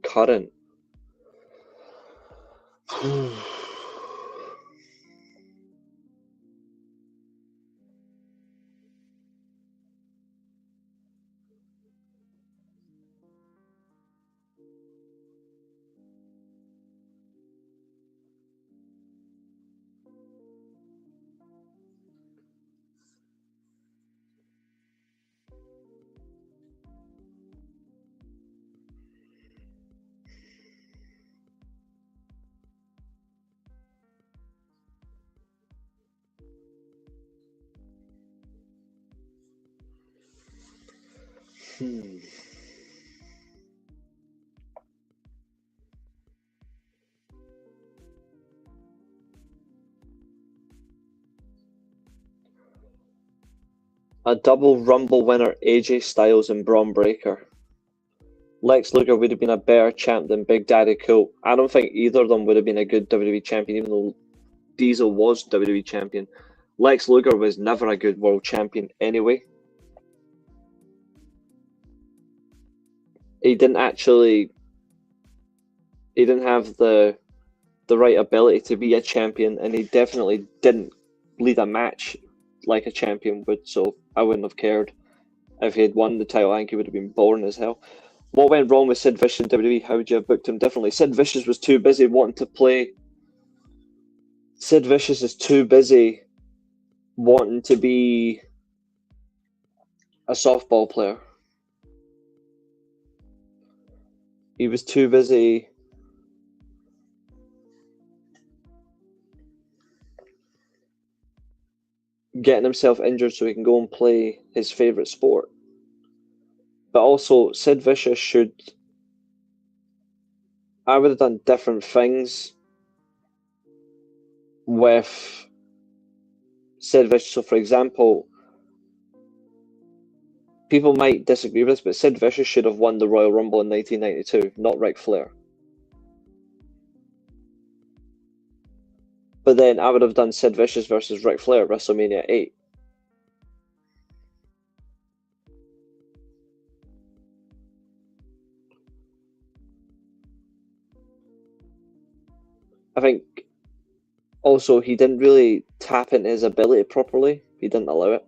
Current. A double Rumble winner, AJ Styles and Braun Breaker. Lex Luger would have been a better champ than Big Daddy Cool. I don't think either of them would have been a good WWE champion, even though Diesel was WWE champion. Lex Luger was never a good world champion anyway. He didn't have the right ability to be a champion, and he definitely didn't lead a match like a champion would, so I wouldn't have cared. If he had won the title, I think he would have been boring as hell. What went wrong with Sid Vicious in WWE? How would you have booked him differently? Sid Vicious was too busy wanting to play. Sid Vicious is too busy wanting to be a softball player. He was too busy getting himself injured so he can go and play his favourite sport. But also, Sid Vicious I would have done different things with Sid Vicious. So, for example, people might disagree with this, but Sid Vicious should have won the Royal Rumble in 1992, not Ric Flair. But then I would have done Sid Vicious versus Ric Flair at WrestleMania 8. I think also he didn't really tap into his ability properly. He didn't allow it.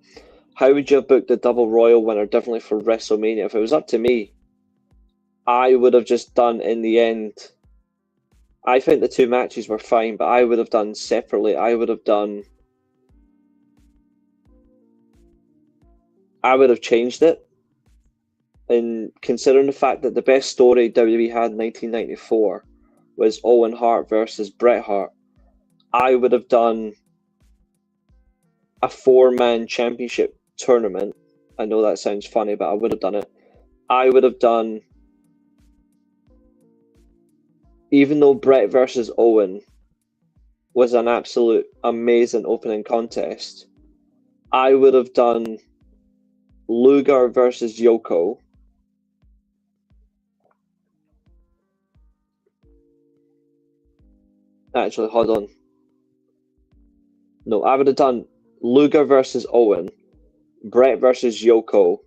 How would you have booked the double Royal winner differently for WrestleMania? If it was up to me, I would have just done in the end. I think the two matches were fine, but I would have done separately. I would have changed it. And considering the fact that the best story WWE had in 1994 was Owen Hart versus Bret Hart, I would have done a 4-man championship tournament. I know that sounds funny, but I would have done it. I would have done, even though Bret versus Owen was an absolute amazing opening contest, I would have done Luger versus Yoko. Actually, hold on. No, I would have done Luger versus Owen, Bret versus Yoko,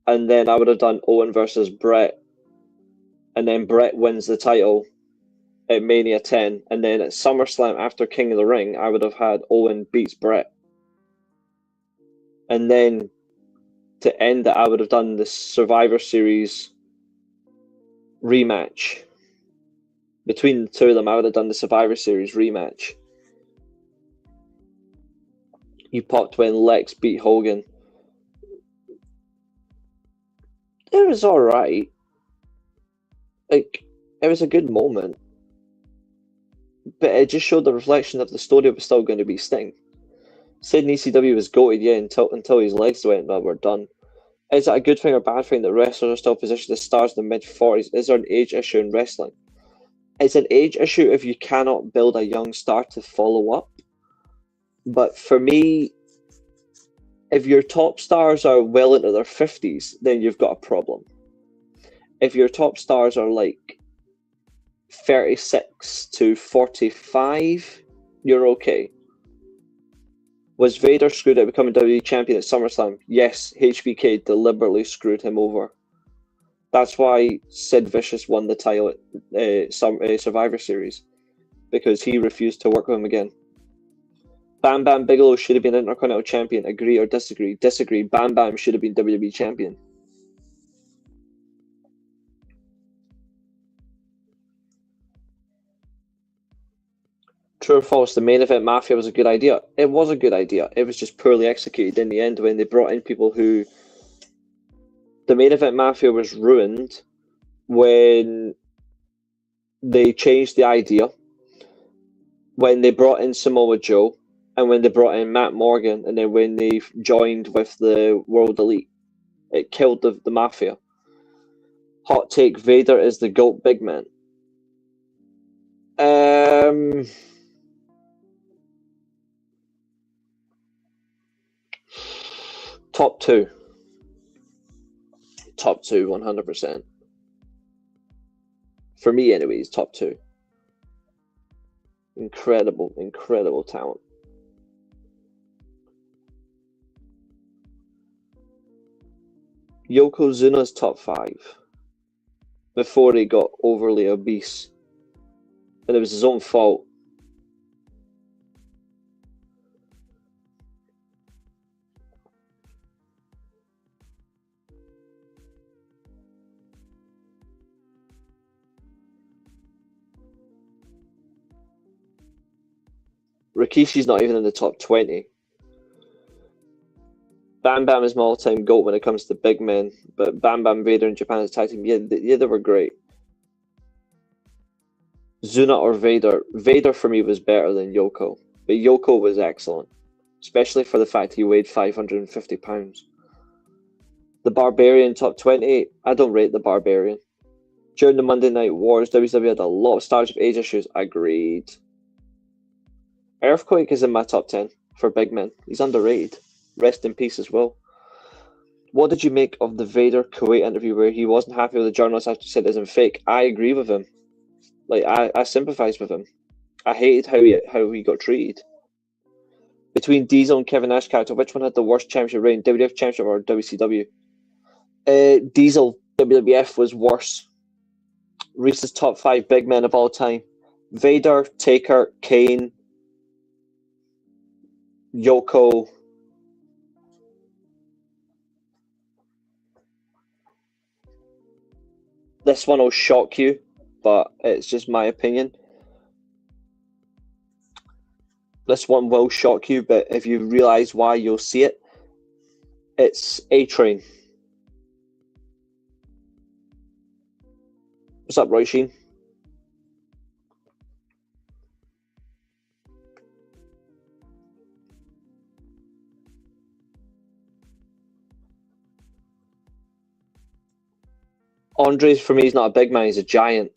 and then I would have done Owen versus Bret, and then Bret wins the title at Mania 10, and then at SummerSlam after King of the Ring, I would have had Owen beats Bret. And then to end it, I would have done the Survivor Series rematch. Between the two of them, I would have done the Survivor Series rematch. You popped when Lex beat Hogan. It was alright. Like, it was a good moment. But it just showed the reflection of the story was still going to be Sting. Sid in ECW was goated, yeah, until his legs went, but we're done. Is it a good thing or bad thing that wrestlers are still positioned as stars in the mid-40s? Is there an age issue in wrestling? it's an age issue if you cannot build a young star to follow up. But for me, if your top stars are well into their 50s, then you've got a problem. If your top stars are like 36 to 45, you're okay. Was Vader screwed out of becoming WWE champion at SummerSlam? Yes, HBK deliberately screwed him over. That's why Sid Vicious won the title at Survivor Series, because he refused to work with him again. Bam Bam Bigelow should have been Intercontinental Champion. Agree or disagree? Disagree. Bam Bam should have been WWE Champion. True or false? The main event Mafia was a good idea. It was a good idea. It was just poorly executed in the end when they brought in people who... The main event Mafia was ruined when they changed the idea, when they brought in Samoa Joe, and when they brought in Matt Morgan, and then when they joined with the World Elite. It killed the Mafia. Hot take, Vader is the GOAT big man. Top two. Top two, 100%. For me, anyways, top two. Incredible, incredible talent. Yokozuna's top five before he got overly obese. And it was his own fault. Rikishi's not even in the top 20. Bam Bam is my all-time GOAT when it comes to big men, but Bam Bam Vader in Japan as tag team, yeah, they were great. Zuna or Vader? Vader for me was better than Yoko, but Yoko was excellent, especially for the fact he weighed 550 pounds. The Barbarian top 20, I don't rate the Barbarian. During the Monday Night Wars, WWE had a lot of stars with age issues. Agreed. Earthquake is in my top 10 for big men. He's underrated. Rest in peace as well. What did you make of the Vader Kuwait interview where he wasn't happy with the journalist after he said it isn't fake? I agree with him. Like, I sympathise with him. I hated how he got treated. Between Diesel and Kevin Nash character, which one had the worst championship reign? WWF championship or WCW? Diesel, WWF was worse. Reese's top 5 big men of all time. Vader, Taker, Kane, Yoko. This one will shock you, but it's just my opinion. This one will shock you, but if you realise why, you'll see it. It's A-Train. What's up, Roy Sheen? Andres, for me, is not a big man, he's a giant.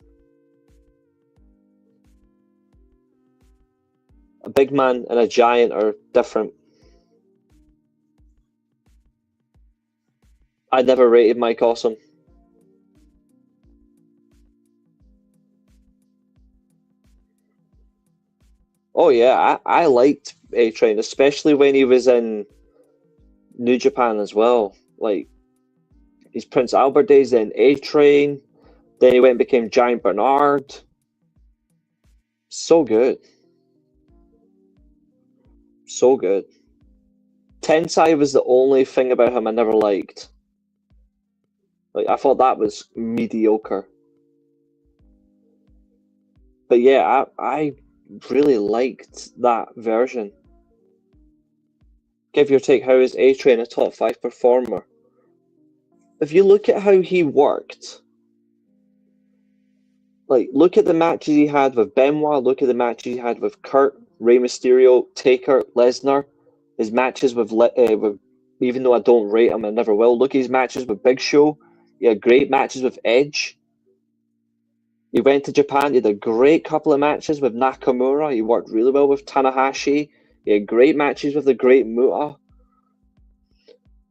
A big man and a giant are different. I never rated Mike Awesome. Oh yeah, I liked A-Train, especially when he was in New Japan as well. Like, his Prince Albert days, then A-Train, then he went and became Giant Bernard. So good. So good. Tensai was the only thing about him I never liked. Like, I thought that was mediocre. But yeah, I really liked that version. Give your take, how is A-Train a top 5 performer? If you look at how he worked, like, look at the matches he had with Benoit, look at the matches he had with Kurt, Rey Mysterio, Taker, Lesnar, his matches with even though I don't rate him, I never will, look at his matches with Big Show, he had great matches with Edge. He went to Japan. He had a great couple of matches with Nakamura. He worked really well with Tanahashi. He had great matches with the Great Muta.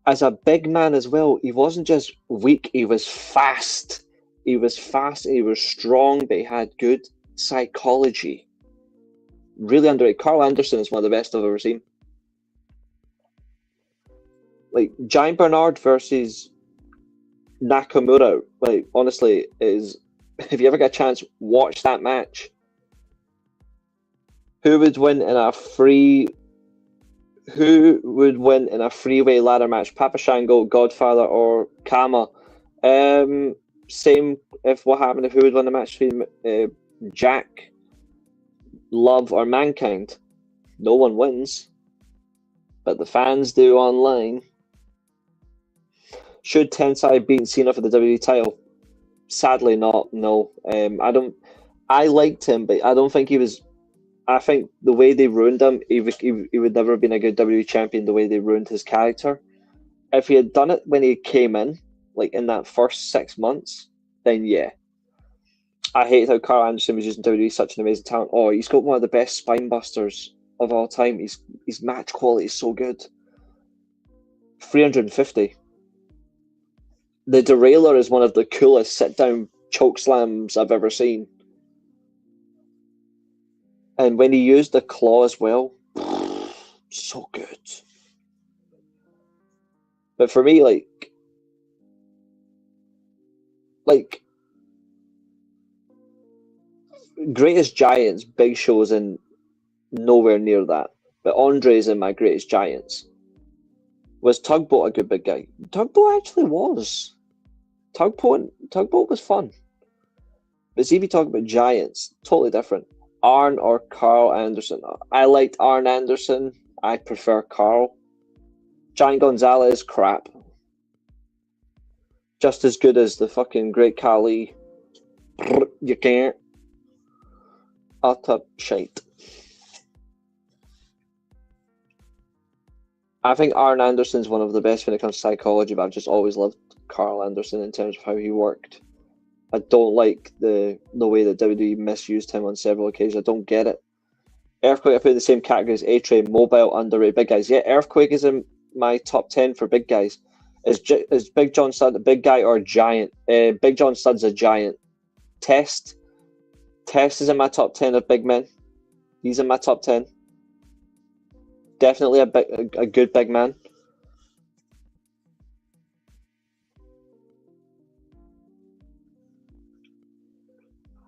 As a big man as well, he wasn't just weak. He was fast. He was fast. He was strong, but he had good psychology. Really underrated. Carl Anderson is one of the best I've ever seen. Like Giant Bernard versus Nakamura. Like honestly, is if you ever get a chance, watch that match. Who would win in a freeway ladder match? Papa Shango, Godfather, or Kama? Same if what happened if who would win the match between Jack, Love, or Mankind? No one wins, but the fans do online. Should Tensai beat Cena for the WWE title? Sadly not, no. I liked him, but I don't think he was. I think the way they ruined him, he would never have been a good WWE champion the way they ruined his character. If he had done it when he came in, like in that first 6 months, then yeah. I hate how Carl Anderson was using WWE, such an amazing talent. Oh, he's got one of the best spine busters of all time. His match quality is so good. 350. The Derailer is one of the coolest sit-down choke slams I've ever seen. And when he used the claw as well, so good. But for me, like Greatest Giants, Big Show's in nowhere near that. But Andre's in my Greatest Giants. Was Tugboat a good big guy? Tugboat actually was. Tugboat was fun. But see if you talk about Giants, totally different. Arn or Carl Anderson? I liked Arn Anderson. I prefer Carl. Giant Gonzalez, crap. Just as good as the fucking Great Khali. You can't. Utter shite. I think Arn Anderson's one of the best when it comes to psychology, but I've just always loved Carl Anderson in terms of how he worked. I don't like the way that WWE misused him on several occasions. I don't get it. Earthquake I put in the same category as A-Train, mobile, underrated, big guys. Yeah, Earthquake is in my top 10 for big guys. Is Big John Studd a big guy or a giant? Big John Studd's a giant. Test is in my top 10 of big men. He's in my top 10. Definitely a good big man.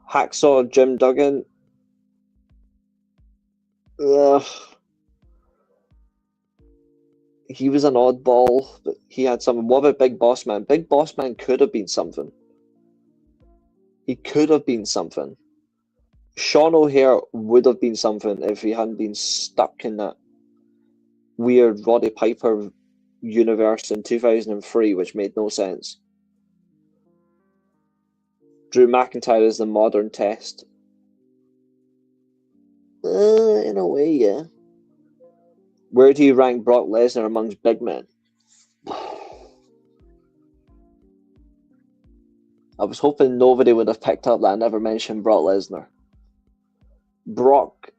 Hacksaw Jim Duggan. Ugh. He was an oddball, but he had something. What about Big Boss Man? Big Boss Man could have been something. He could have been something. Sean O'Hare would have been something if he hadn't been stuck in that weird Roddy Piper universe in 2003, which made no sense. Drew McIntyre is the modern Test. In a way, yeah. Where do you rank Brock Lesnar amongst big men? I was hoping nobody would have picked up that I never mentioned Brock Lesnar. Brock,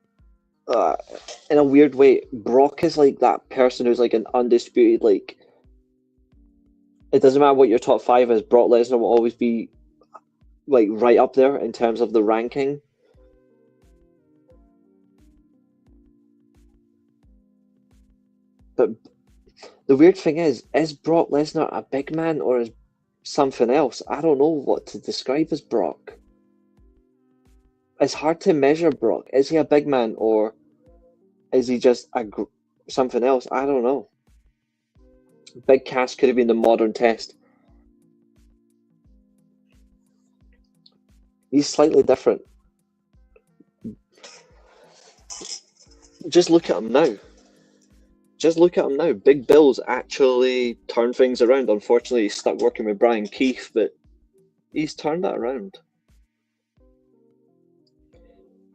in a weird way, Brock is like that person who's like an undisputed, like, it doesn't matter what your top 5 is, Brock Lesnar will always be like right up there in terms of the ranking. But the weird thing is Brock Lesnar a big man or is something else? I don't know what to describe as Brock. It's hard to measure Brock. Is he a big man or is he just something else? I don't know. Big Cass could have been the modern Test. He's slightly different. Just look at him now. Big Bill's actually turned things around. Unfortunately, he's stuck working with Brian Keith, but he's turned that around.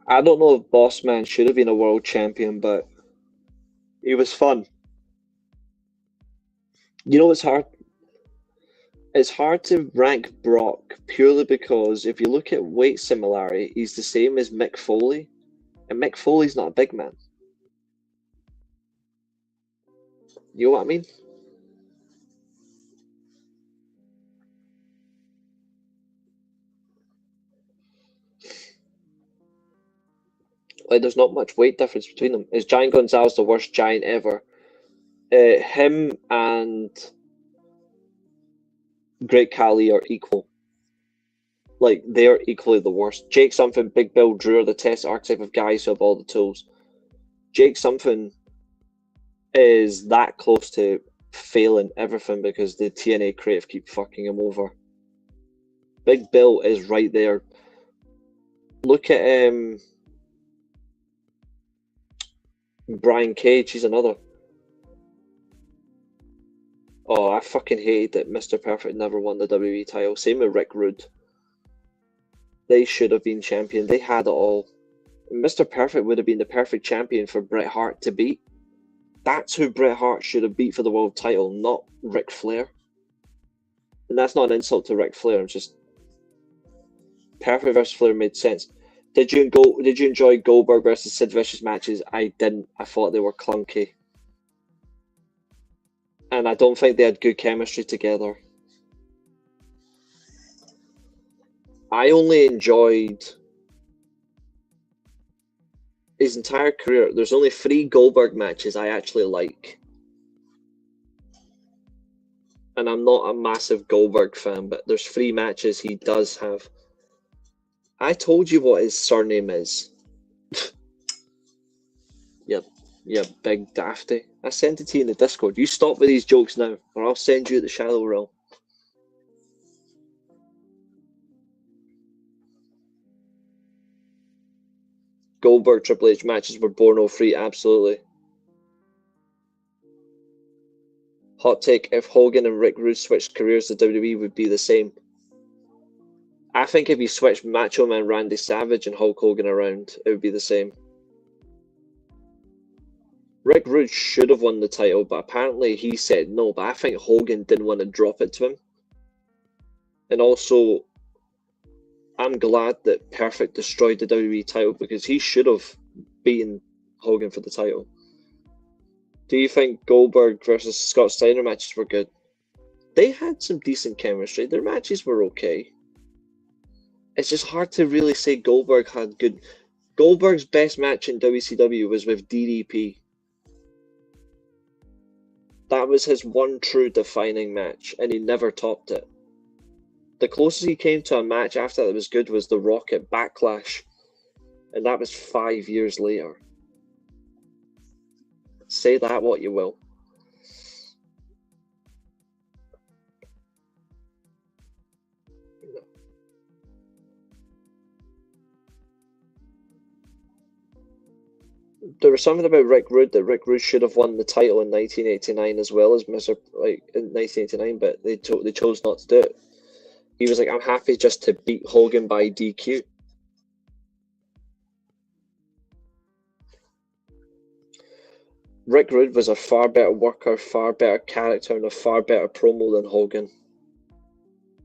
I don't know if Boss Man should have been a world champion, but he was fun. You know what's hard? It's hard to rank Brock purely because if you look at weight similarity, he's the same as Mick Foley, and Mick Foley's not a big man. You know what I mean? Like, there's not much weight difference between them. Is Giant Gonzalez the worst giant ever? Him and Great Khali are equal. Like, they're equally the worst. Jake Something, Big Bill, Drew are the test archetype of guys who have all the tools. Jake Something is that close to failing everything because the TNA creative keep fucking him over. Big Bill is right there. Look at Brian Cage, he's another. Oh, I fucking hated that Mr. Perfect never won the WWE title. Same with Rick Rude. They should have been champion. They had it all. Mr. Perfect would have been the perfect champion for Bret Hart to beat. That's who Bret Hart should have beat for the world title, not Ric Flair. And that's not an insult to Ric Flair. It's just Perfect versus Flair made sense. Did you enjoy Goldberg versus Sid Vicious matches? I didn't. I thought they were clunky. And I don't think they had good chemistry together. I only enjoyed his entire career. There's only 3 Goldberg matches I actually like. And I'm not a massive Goldberg fan, but there's 3 matches he does have. I told you what his surname is. Yep, big dafty. I sent it to you in the Discord. You stop with these jokes now, or I'll send you the shallow realm. Goldberg Triple H matches were Borno free, absolutely. Hot take, if Hogan and Rick Rude switched careers, the WWE would be the same. I think if you switched Macho Man Randy Savage and Hulk Hogan around, it would be the same. Rick Rude should have won the title, but apparently he said no, but I think Hogan didn't want to drop it to him. And also, I'm glad that Perfect destroyed the WWE title because he should have beaten Hogan for the title. Do you think Goldberg versus Scott Steiner matches were good? They had some decent chemistry. Their matches were okay. It's just hard to really say Goldberg had good. Goldberg's best match in WCW was with DDP. That was his one true defining match, and he never topped it. The closest he came to a match after that was good was The Rock at Backlash, and that was 5 years later. Say that what you will. There was something about Rick Rude that Rick Rude should have won the title in 1989 as well as Mr. in 1989, but they chose not to do it. He was like, I'm happy just to beat Hogan by DQ. Rick Rude was a far better worker, far better character, and a far better promo than Hogan.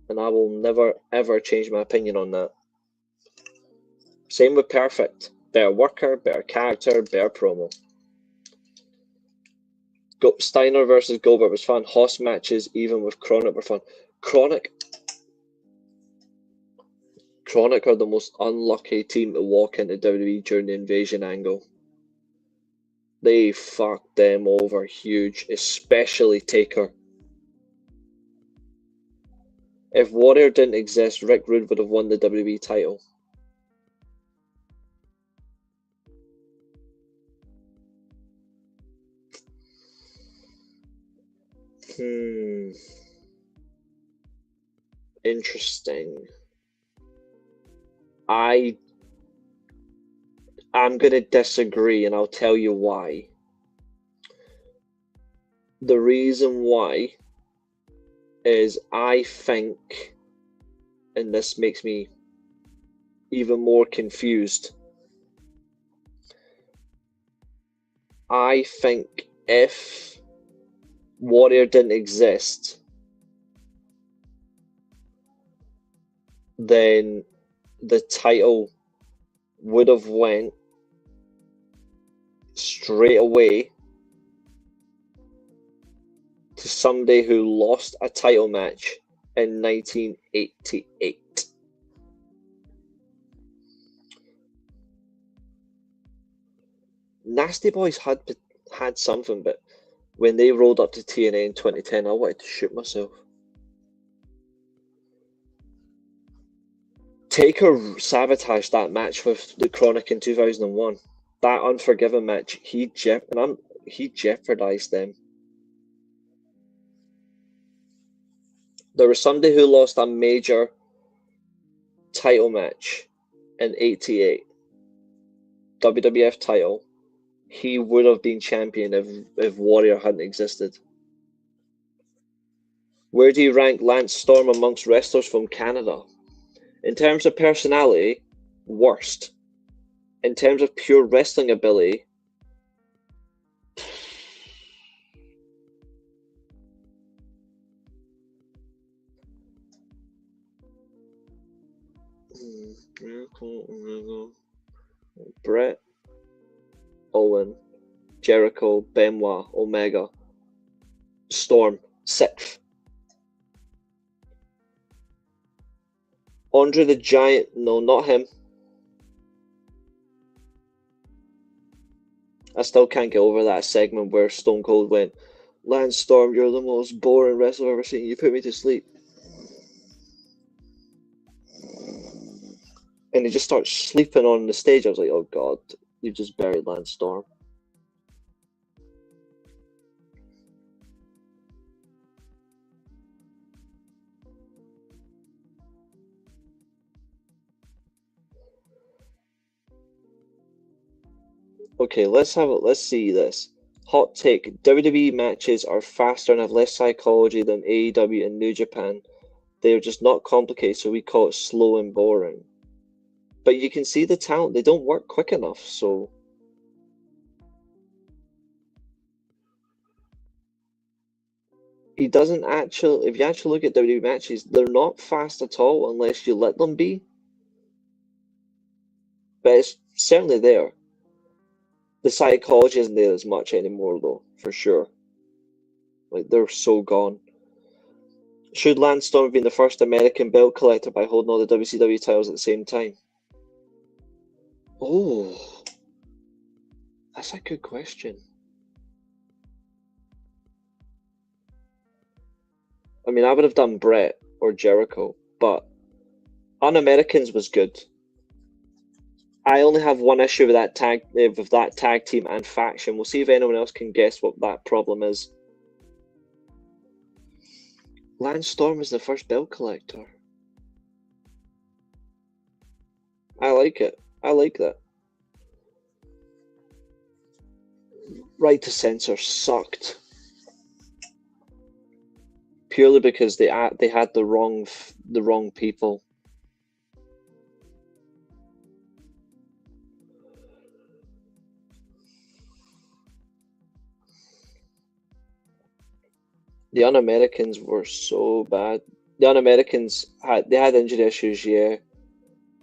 And I will never, ever change my opinion on that. Same with Perfect. Better worker, better character, better promo. Steiner versus Goldberg was fun. Hoss matches, even with Chronic, were fun. Chronic are the most unlucky team to walk into WWE during the invasion angle. They fucked them over huge, especially Taker. If Warrior didn't exist, Rick Rude would have won the WWE title. Interesting. I'm going to disagree, and I'll tell you why. The reason why is I think, and this makes me even more confused, I think if Warrior didn't exist, then the title would have went straight away to somebody who lost a title match in 1988. Nasty Boys had something, but when they rolled up to TNA in 2010, I wanted to shoot myself. Taker sabotaged that match with the Chronic in 2001. That Unforgiven match, he jeopardized them. There was somebody who lost a major title match in '88, WWF title. He would have been champion if Warrior hadn't existed. Where do you rank Lance Storm amongst wrestlers from Canada? In terms of personality, worst. In terms of pure wrestling ability, Brett, Owen, Jericho, Benoit, Omega, Storm, 6th. Andre the Giant, no, not him. I still can't get over that segment where Stone Cold went, Lance Storm, you're the most boring wrestler I've ever seen. You put me to sleep. And he just starts sleeping on the stage. I was like, oh God, you just buried Lance Storm. Okay, let's see this. Hot take. WWE matches are faster and have less psychology than AEW and New Japan. They are just not complicated, so we call it slow and boring. But you can see the talent. They don't work quick enough, so... He doesn't actually... If you actually look at WWE matches, they're not fast at all unless you let them be. But it's certainly there. The psychology isn't there as much anymore, though, for sure. Like, they're so gone. Should Lance Storm have been the first American belt collector by holding all the WCW titles at the same time? Oh, that's a good question. I mean, I would have done Brett or Jericho, but Un-Americans was good. I only have one issue with that tag team and faction. We'll see if anyone else can guess what that problem is. Lance Storm is the first belt collector. I like it. I like that. Right to Censor sucked. Purely because they had the wrong people. The Un-Americans were so bad. The Un-Americans had injury issues, yeah,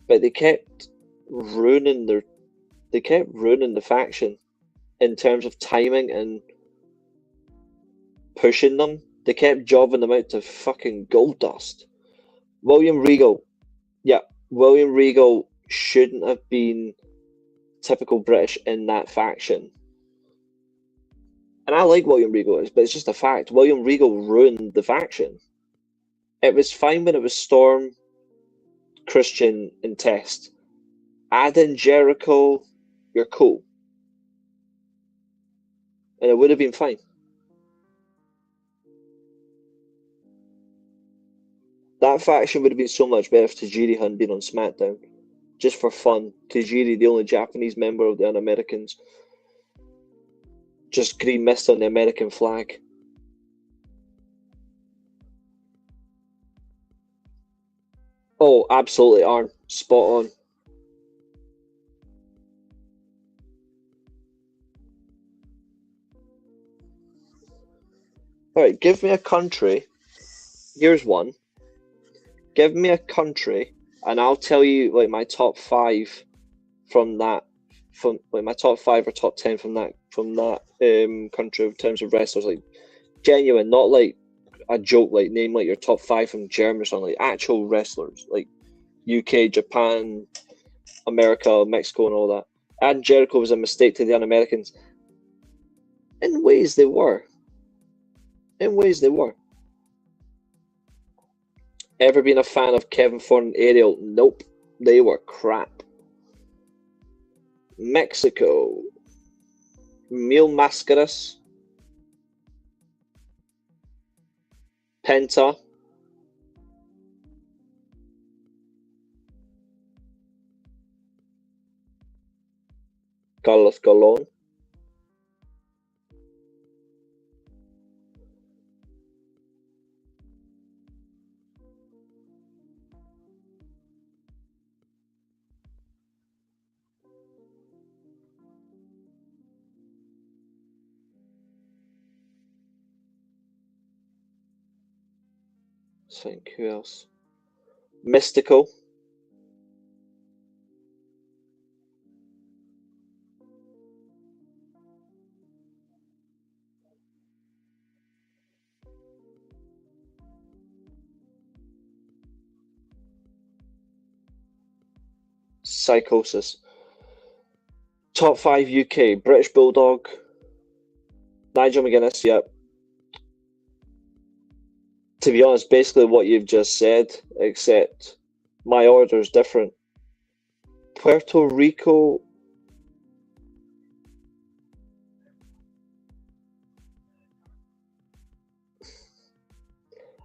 but they kept ruining the faction in terms of timing and pushing them. They kept jobbing them out to fucking gold dust. William Regal shouldn't have been typical British in that faction. And I like William Regal, but it's just a fact. William Regal ruined the faction. It was fine when it was Storm, Christian, and Test. Add in Jericho, you're cool. And it would have been fine. That faction would have been so much better if Tajiri hadn't been on SmackDown. Just for fun. Tajiri, the only Japanese member of the Un-Americans. Just green mist on the American flag. Oh, absolutely, Arn. Spot on. Alright, give me a country. Here's one. Give me a country and I'll tell you like my top 5 from that, from like my top 5 or top 10 from that country in terms of wrestlers, like genuine, not like a joke, like name like your top 5 from Germany or something, like actual wrestlers, like UK, Japan, America, Mexico, and all that. And Jericho was a mistake to the un-Americans. In ways they were. In ways they were. Ever been a fan of Kevin Thorne and Ariel? Nope. They were crap. Mexico. Mil Mascaras. Penta. Carlos Colon. I think who else? Mystical. Psychosis. Top 5 UK. British Bulldog. Nigel McGuinness, yep. To be honest, basically what you've just said, except my order is different. Puerto Rico.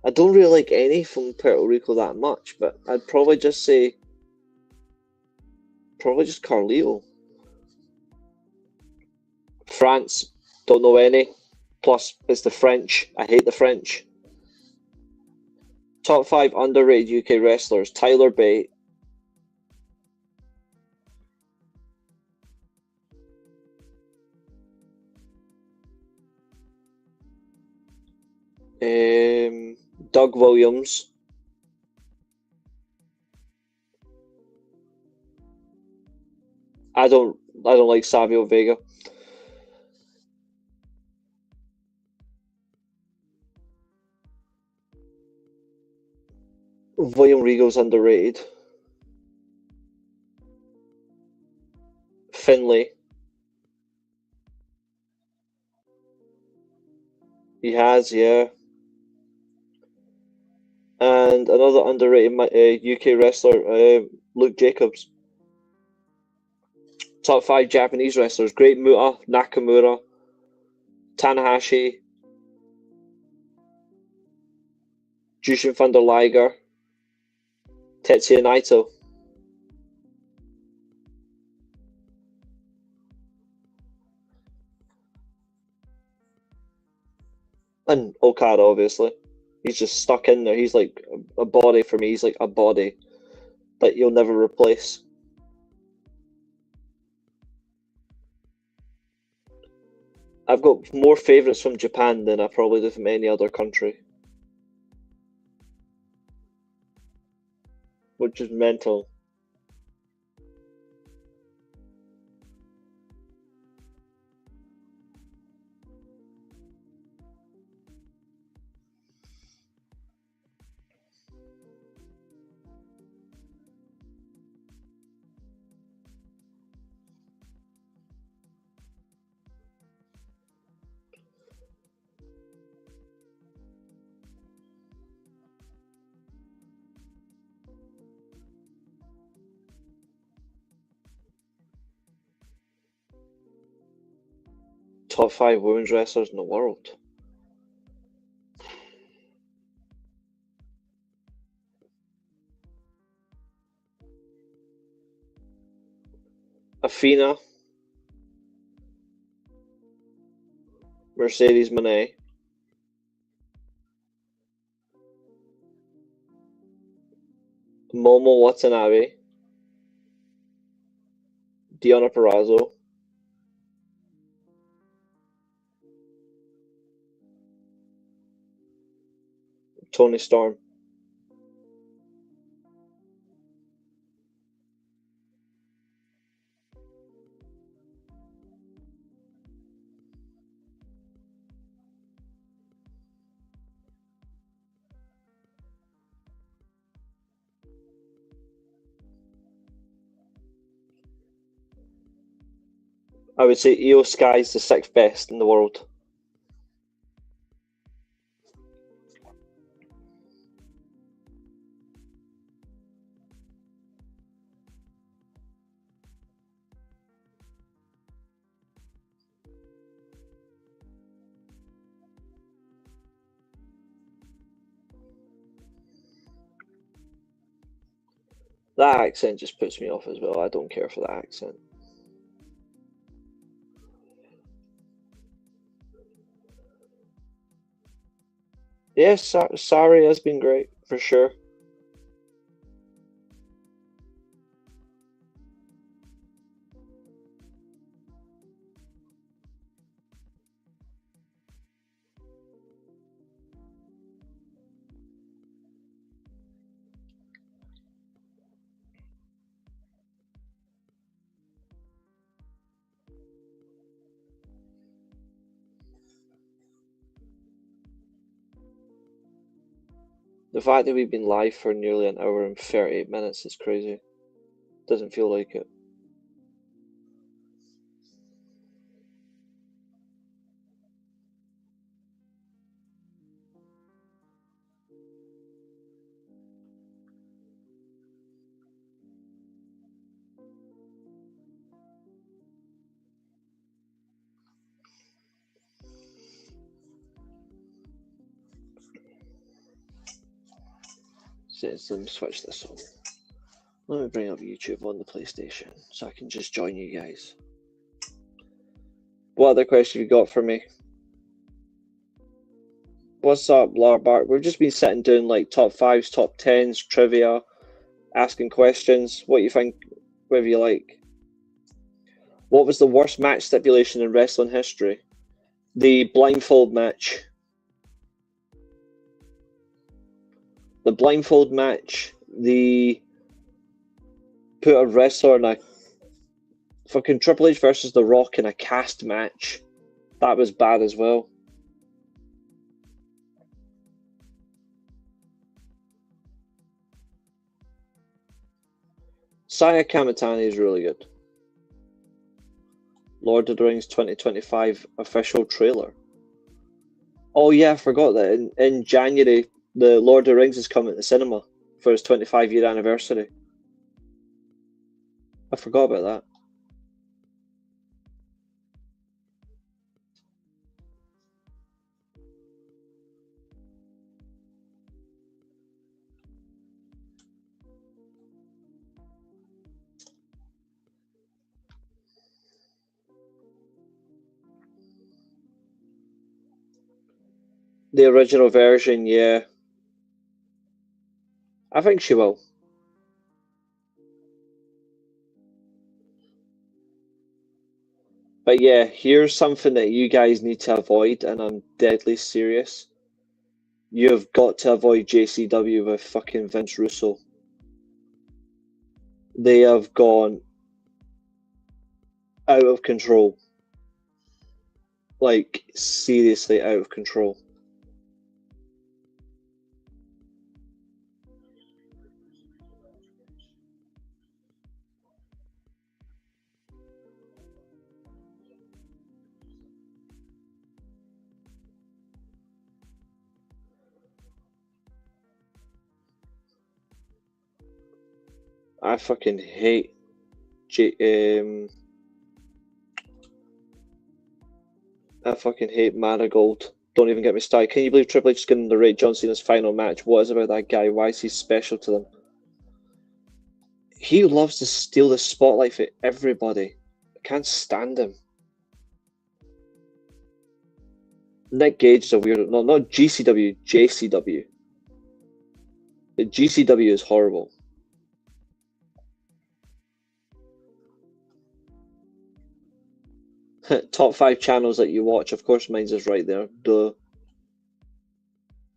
I don't really like any from Puerto Rico that much, but I'd probably just say, probably just Carlito. France, don't know any. Plus, it's the French. I hate the French. Top 5 underrated UK wrestlers. Tyler Bate. Doug Williams. I don't like Savio Vega. William Regal's underrated. Finlay. He has, yeah. And another underrated UK wrestler, Luke Jacobs. Top 5 Japanese wrestlers. Great Muta, Nakamura, Tanahashi, Jushin Thunder Liger, Tetsuya Naito. And Okada, obviously. He's just stuck in there. He's like a body for me. He's like a body that you'll never replace. I've got more favourites from Japan than I probably do from any other country. Which is mental. Top 5 women's wrestlers in the world. Athena, Mercedes Moné, Momo Watanabe, Deonna Purrazzo, Toni Storm. I would say Io Sky's the 6th best in the world. That accent just puts me off as well. I don't care for that accent. Yes, Sari has been great, for sure. The fact that we've been live for nearly an hour and 38 minutes is crazy. Doesn't feel like it. So let me switch this on. Let me bring up YouTube on the PlayStation so I can just join you guys. What other question have you got for me? What's up, Larbart? We've just been sitting doing like top 5s, top 10s, trivia, asking questions. What you think, whatever you like. What was the worst match stipulation in wrestling history? The blindfold match. The blindfold match. The put a wrestler in a fucking Triple H versus The Rock in a cast match. That was bad as well. Saya Kamatani is really good. Lord of the Rings 2025 official trailer. Oh yeah, I forgot that in January the Lord of the Rings is coming to the cinema for its 25-year anniversary. I forgot about that. The original version, yeah. I think she will. But yeah, here's something that you guys need to avoid, and I'm deadly serious. You've got to avoid JCW with fucking Vince Russo. They have gone out of control. Like, seriously out of control. I fucking hate I fucking hate Marigold. Don't even get me started. Can you believe Triple H is going to narrate John Cena's final match? What is about that guy? Why is he special to them? He loves to steal the spotlight for everybody. I can't stand him. Nick Gage is a weirdo. No, not GCW, JCW. The GCW is horrible. Top 5 channels that you watch. Of course, mine's is right there. Duh.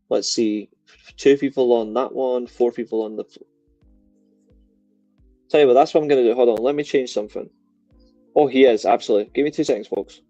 Let's see. 2 people on that one, 4 people on the... Tell you what, that's what I'm going to do. Hold on, let me change something. Oh, he is, absolutely. Give me 2 seconds, folks.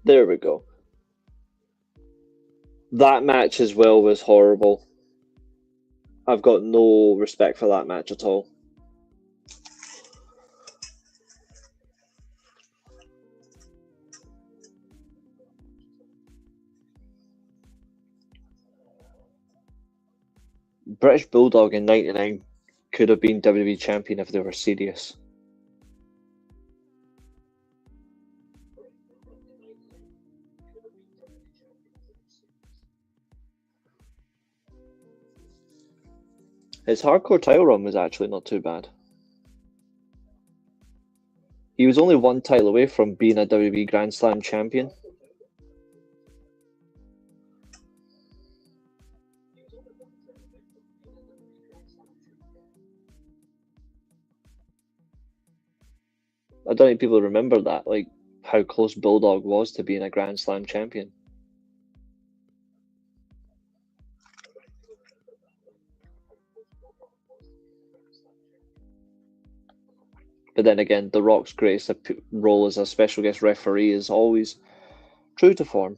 There we go. That match as well was horrible. I've got no respect for that match at all. British Bulldog in '99 could have been WWE champion if they were serious. His hardcore title run was actually not too bad. He was only one title away from being a WWE Grand Slam champion. I don't think people remember that, like how close Bulldog was to being a Grand Slam champion. But then again, The Rock's greatest role as a special guest referee is always true to form.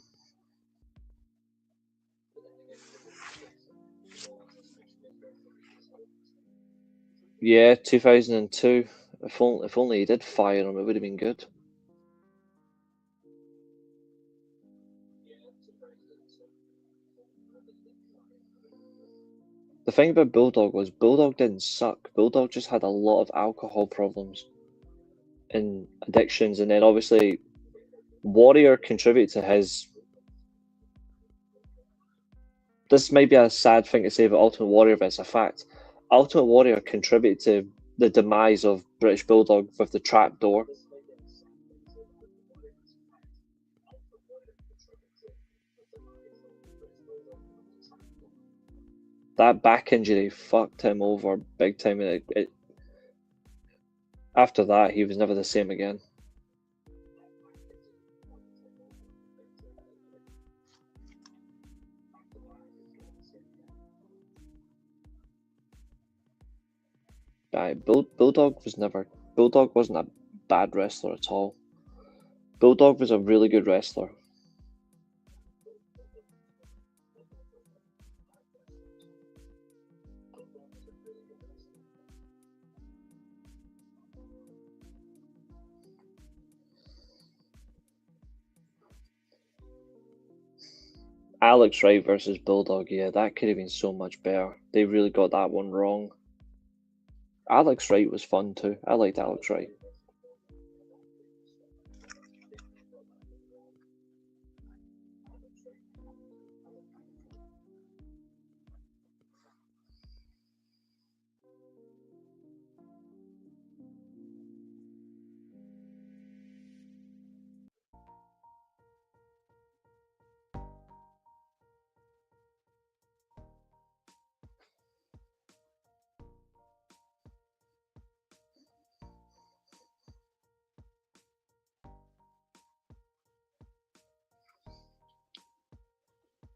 Yeah, 2002. If only he did fire him, it would have been good. The thing about Bulldog was Bulldog didn't suck. Bulldog just had a lot of alcohol problems and addictions, and then obviously Warrior contributed to his. This might be a sad thing to say about Ultimate Warrior, but it's a fact. Ultimate Warrior contributed to the demise of British Bulldog with the trapdoor. That back injury fucked him over big time. After that, he was never the same again. Bulldog wasn't a bad wrestler at all. Bulldog was a really good wrestler. Alex Wright versus Bulldog, yeah, that could have been so much better. They really got that one wrong. Alex Wright was fun too. I liked Alex Wright.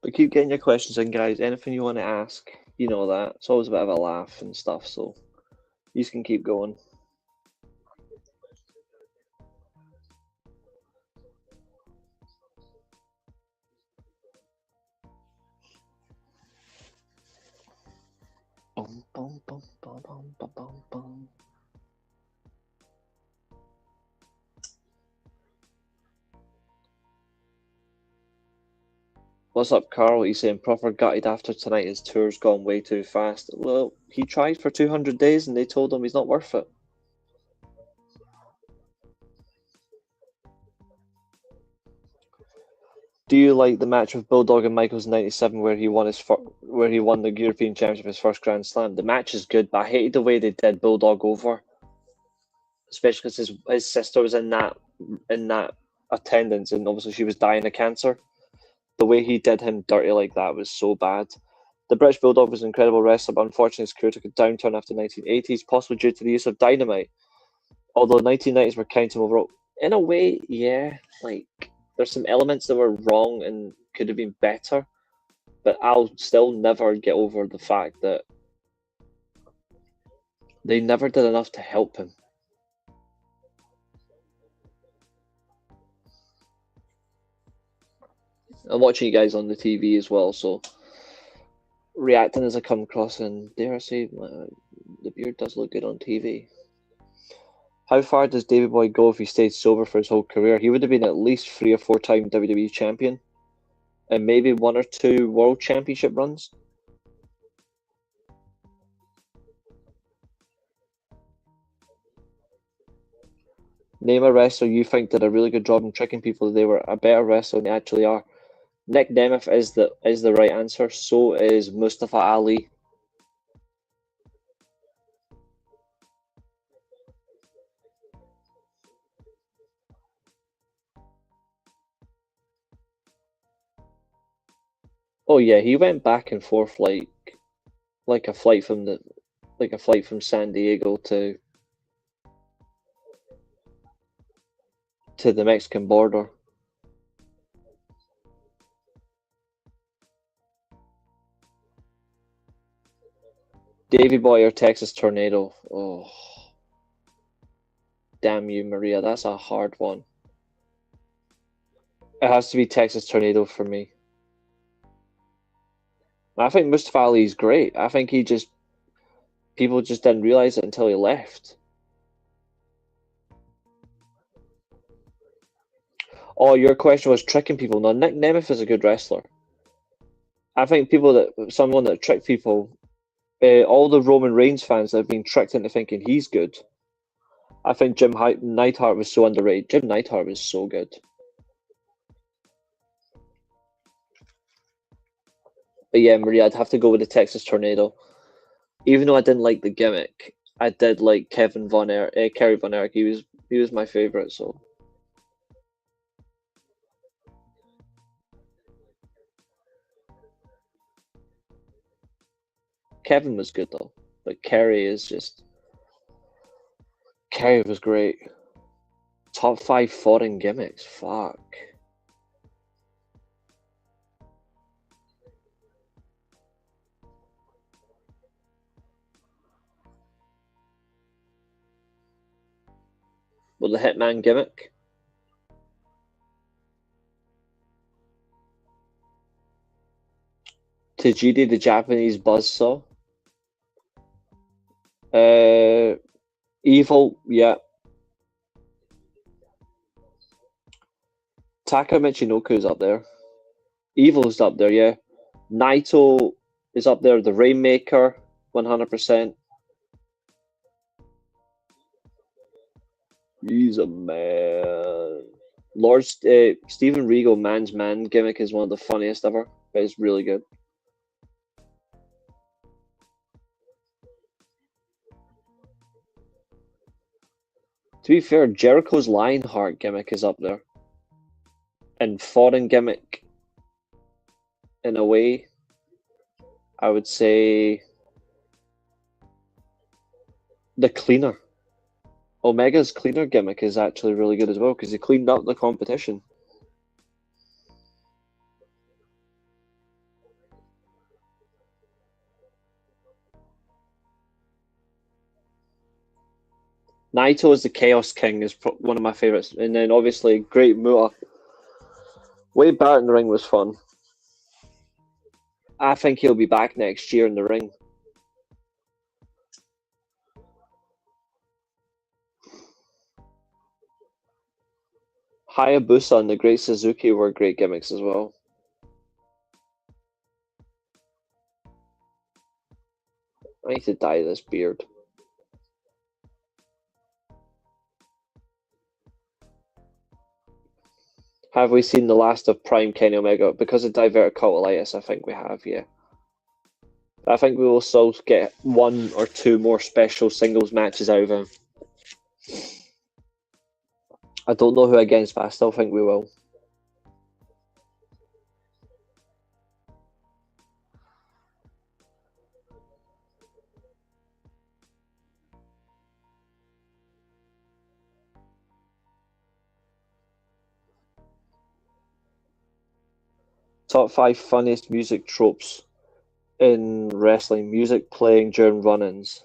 But keep getting your questions in, guys. Anything you want to ask, you know that. It's always a bit of a laugh and stuff, so you can keep going. Bum, bum, bum, bum, bum, bum, bum, bum. What's up, Carl? He's saying proper gutted after tonight. His tour's gone way too fast. Well, he tried for 200 days and they told him he's not worth it. Do you like the match with Bulldog and Michaels in '97 where he won the European Championship, his first Grand Slam? The match is good, but I hated the way they did Bulldog over, especially because his sister was in that attendance, and obviously she was dying of cancer. The way he did him dirty like that was so bad. The British Bulldog was an incredible wrestler, but unfortunately his career took a downturn after the 1980s, possibly due to the use of dynamite. Although 1990s were kind to him overall. In a way, yeah, like there's some elements that were wrong and could have been better, but I'll still never get over the fact that they never did enough to help him. I'm watching you guys on the TV as well, so reacting as I come across, and dare I say, the beard does look good on TV. How far does Davey Boy go if he stayed sober for his whole career? He would have been at least 3 or 4 time WWE champion, and maybe 1 or 2 World Championship runs. Name a wrestler you think did a really good job in tricking people they were a better wrestler than they actually are. Nick Nemeth is the right answer. So is Mustafa Ali. Oh yeah, he went back and forth like a flight from San Diego to the Mexican border. Davy Boy or Texas Tornado? Oh, damn you, Maria. That's a hard one. It has to be Texas Tornado for me. I think Mustafa Ali is great. I think people just didn't realize it until he left. Oh, your question was tricking people. No, Nick Nemeth is a good wrestler. I think someone that tricked people, all the Roman Reigns fans that have been tricked into thinking he's good. I think Jim Neidhart was so underrated. Jim Neidhart was so good. But yeah, Maria, I'd have to go with the Texas Tornado. Even though I didn't like the gimmick, I did like Kerry Von Erich. He was my favorite. So Kevin was good though, but Kerry was great. Top 5 foreign gimmicks. Fuck. Well, the Hitman gimmick. Tajiri, the Japanese buzzsaw. Evil, yeah. Taka Michinoku's up there. Evil's up there, yeah. Naito is up there. The Rainmaker, 100%. He's a man. Steven Regal man's man gimmick is one of the funniest ever, but it's really good. To be fair, Jericho's Lionheart gimmick is up there. And foreign gimmick, in a way, I would say the Cleaner. Omega's Cleaner gimmick is actually really good as well because he cleaned up the competition. Naito as the Chaos King is one of my favorites, and then obviously Great Muta. Wade Barrett in the ring was fun. I think he'll be back next year in the ring. Hayabusa and the Great Suzuki were great gimmicks as well. I need to dye this beard. Have we seen the last of Prime Kenny Omega? Because of diverticulitis, I think we have, yeah. I think we will still get 1 or 2 more special singles matches out of him. I don't know who against, but I still think we will. Top 5 funniest music tropes in wrestling. Music playing during run-ins.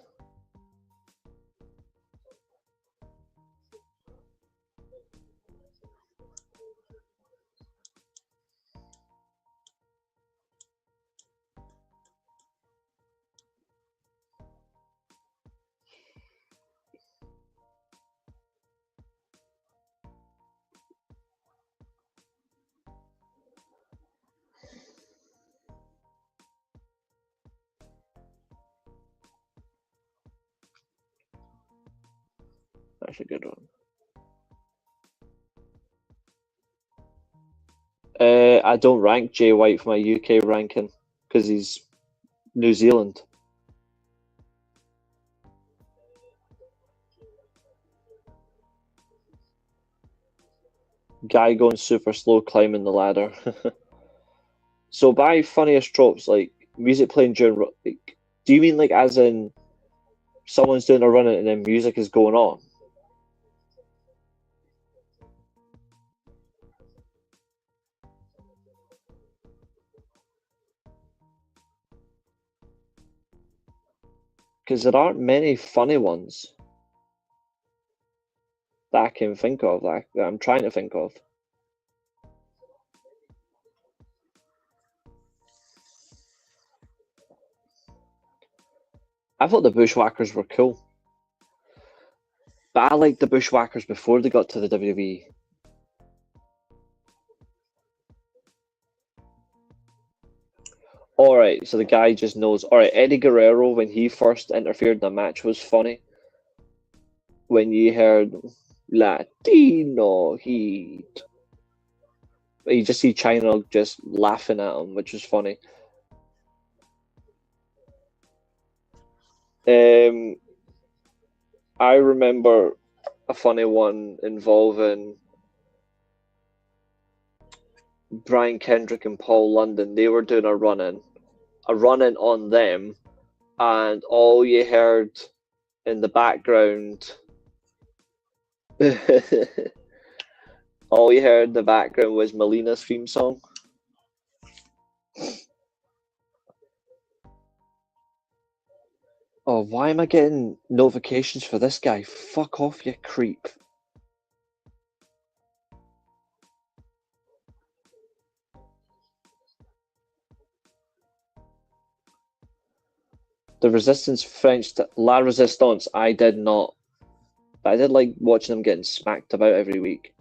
That's a good one. I don't rank Jay White for my UK ranking because he's New Zealand. Guy going super slow climbing the ladder. So by funniest tropes, like music playing during, like, do you mean like as in someone's doing a run and then music is going on? Because there aren't many funny ones that I can think of, that I'm trying to think of. I thought the Bushwhackers were cool. But I liked the Bushwhackers before they got to the WWE. Alright, so the guy just knows. Alright, Eddie Guerrero, when he first interfered in a match, was funny. When you heard Latino Heat. But you just see China just laughing at him, which was funny. I remember a funny one involving Brian Kendrick and Paul London. They were doing a run-in on them, and all you heard in the background all you heard in the background was Melina's theme song. Oh, why am I getting notifications for this guy? Fuck off, you creep. The Resistance French La Resistance, I did not. But I did like watching them getting smacked about every week.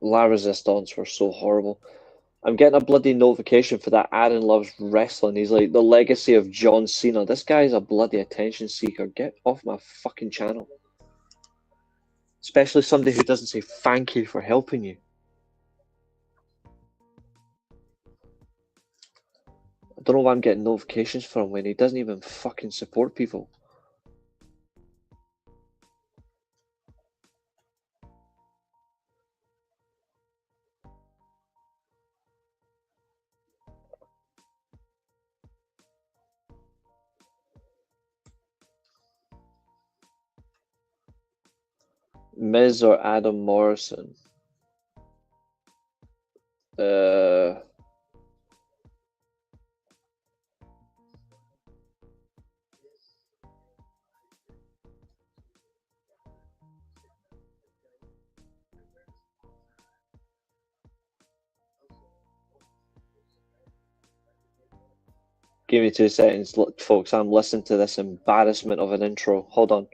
La Resistance were so horrible. I'm getting a bloody notification for that Aaron loves wrestling. He's like, the legacy of John Cena. This guy's a bloody attention seeker. Get off my fucking channel. Especially somebody who doesn't say thank you for helping you. I don't know why I'm getting notifications from when he doesn't even fucking support people. Miz or Adam Morrison? Give me 2 seconds, look, folks. I'm listening to this embarrassment of an intro. Hold on.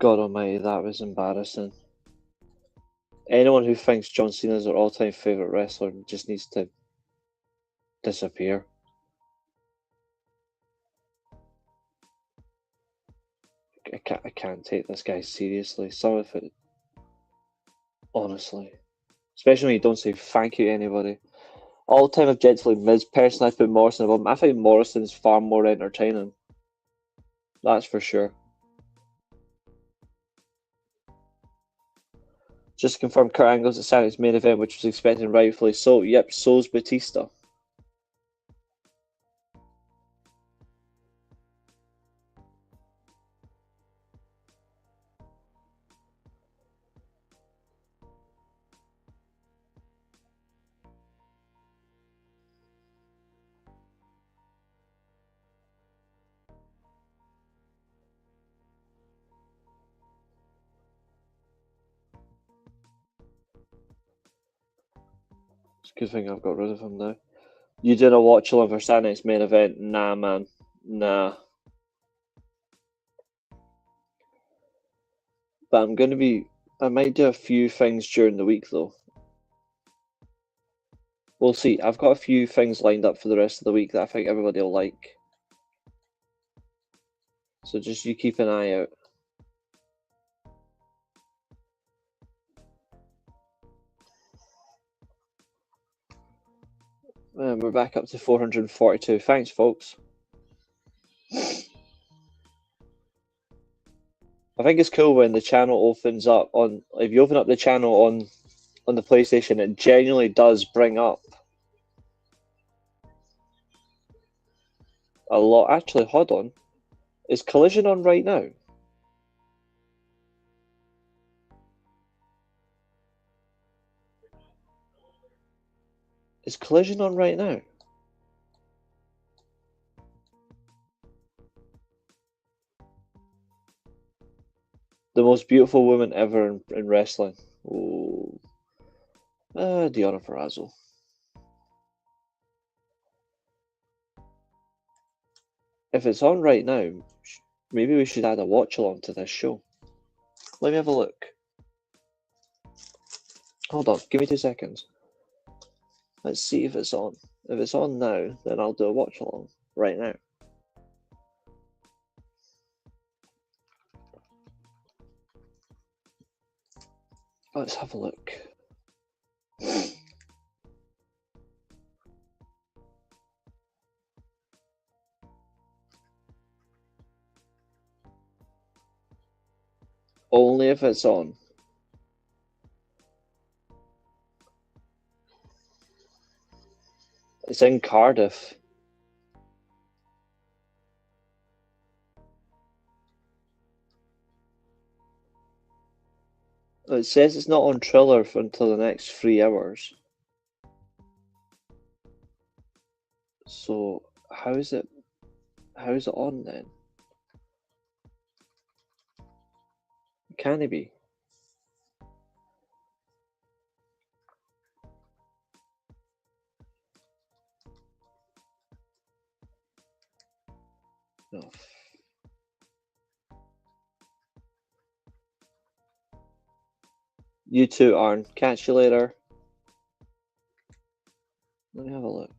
God almighty, that was embarrassing. Anyone who thinks John Cena is their all-time favourite wrestler just needs to disappear. I can't take this guy seriously. Some of it, honestly. Especially when you don't say thank you to anybody. All-time objectively, Miz. Personally, I put Morrison above him. I think Morrison's far more entertaining. That's for sure. Just to confirm, Kurt Angle's at Saturday's main event, which was expected rightfully so. Yep, so's Batista. It's a good thing I've got rid of him now. You did a watch-along for Saturday's main event? Nah, man. Nah. But I might do a few things during the week, though. We'll see. I've got a few things lined up for the rest of the week that I think everybody will like. So just you keep an eye out. And we're back up to 442. Thanks, folks. I think it's cool when the channel opens up on. If you open up the channel on the PlayStation, it genuinely does bring up a lot. Actually, hold on. Is Collision on right now? Is Collision on right now? The most beautiful woman ever in wrestling. Oh, Deonna Purrazzo. If it's on right now, maybe we should add a watch along to this show. Let me have a look. Hold on, give me 2 seconds. Let's see if it's on. If it's on now, then I'll do a watch along right now. Let's have a look. Only if it's on. It's in Cardiff. It says it's not on Triller for until the next 3 hours. So how is it on then? Can it be? No. You too, Arn. Catch you later. Let me have a look.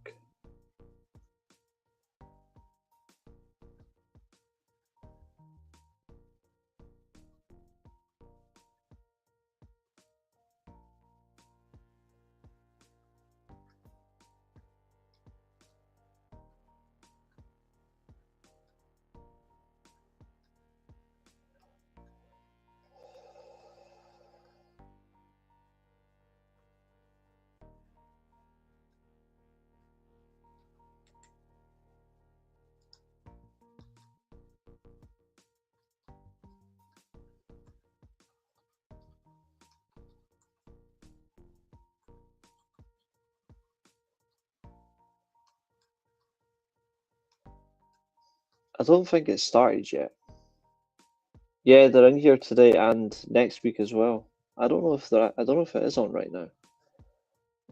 I don't think it's started yet. Yeah, they're in here today and next week as well. I don't know if it is on right now.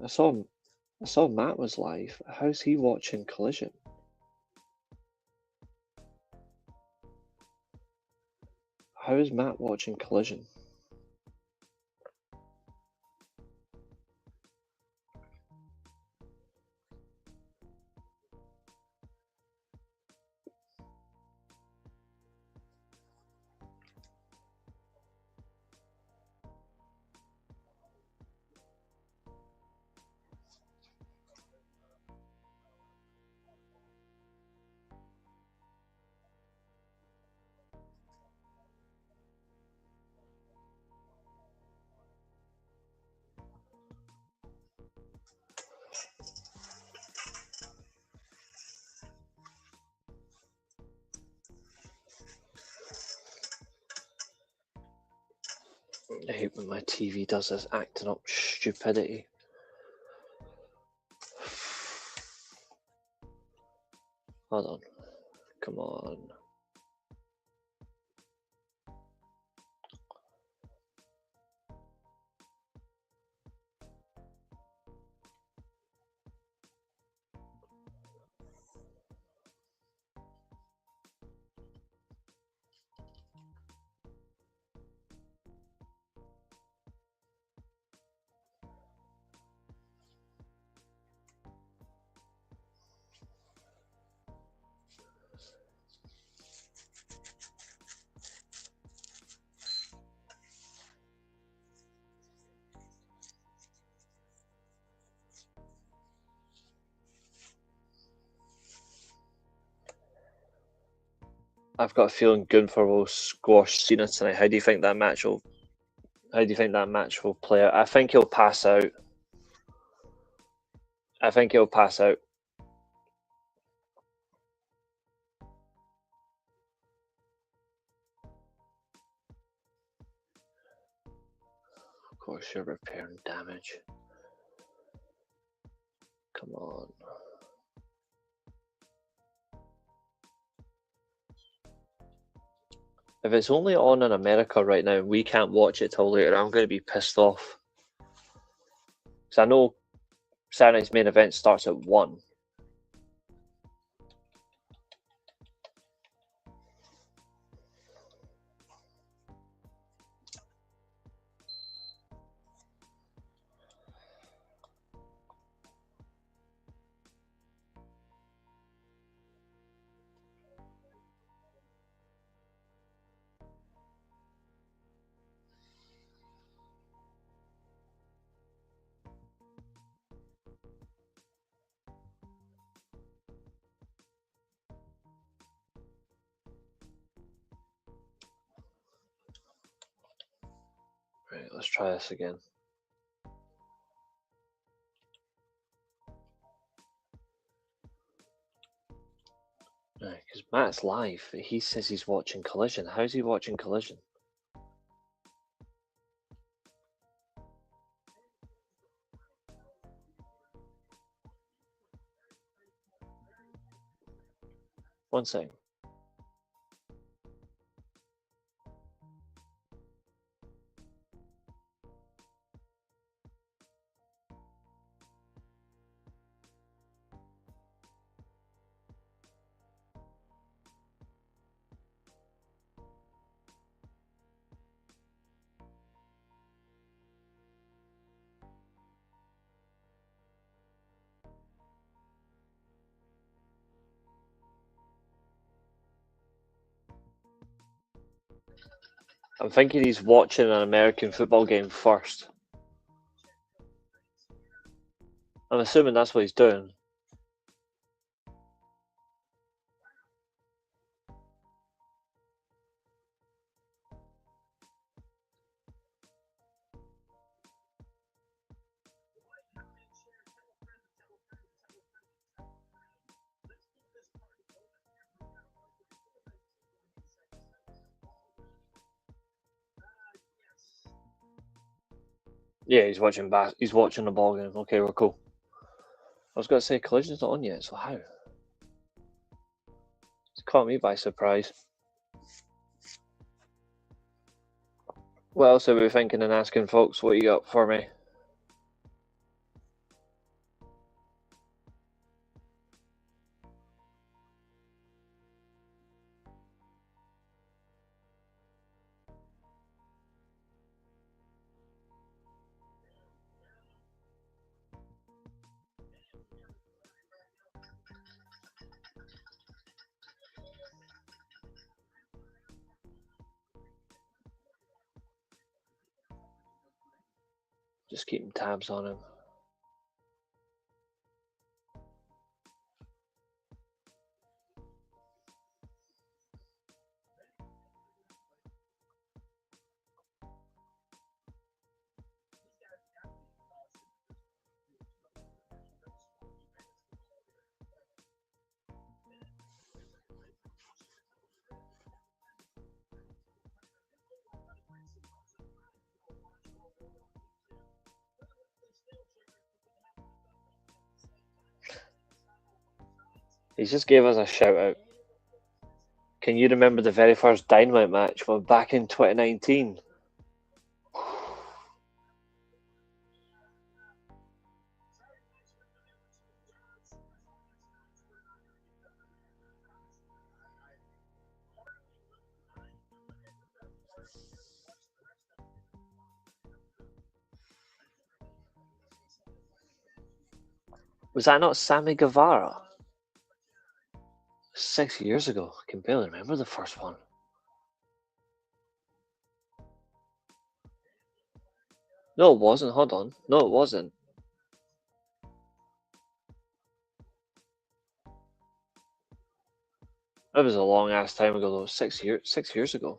I saw Matt was live. How's he watching Collision? How is Matt watching Collision? I hate when my TV does this acting up stupidity. Hold on. Come on. I've got a feeling Gunther will squash Cena tonight. How do you think that match will? How do you think that match will play out? I think he'll pass out. I think he'll pass out. Of course, you're repairing damage. Come on. If it's only on in America right now and we can't watch it till later, I'm going to be pissed off. Because I know Saturday's main event starts at 1. Right, let's try this again. Because Matt's live. He says he's watching Collision. How's he watching Collision? One second. I'm thinking he's watching an American football game first. I'm assuming that's what he's doing. Yeah, he's watching the ball game. Okay, we're cool. I was going to say Collision's not on yet, so how? It's caught me by surprise. What else are we thinking and asking, folks? What you got for me? Just keeping tabs on him. He just gave us a shout out. Can you remember the very first Dynamite match from back in 2019? Was that not Sammy Guevara? 6 years ago. I can barely remember the first one. No, it wasn't. Hold on. No, it wasn't. That was a long ass time ago, though. 6 years ago.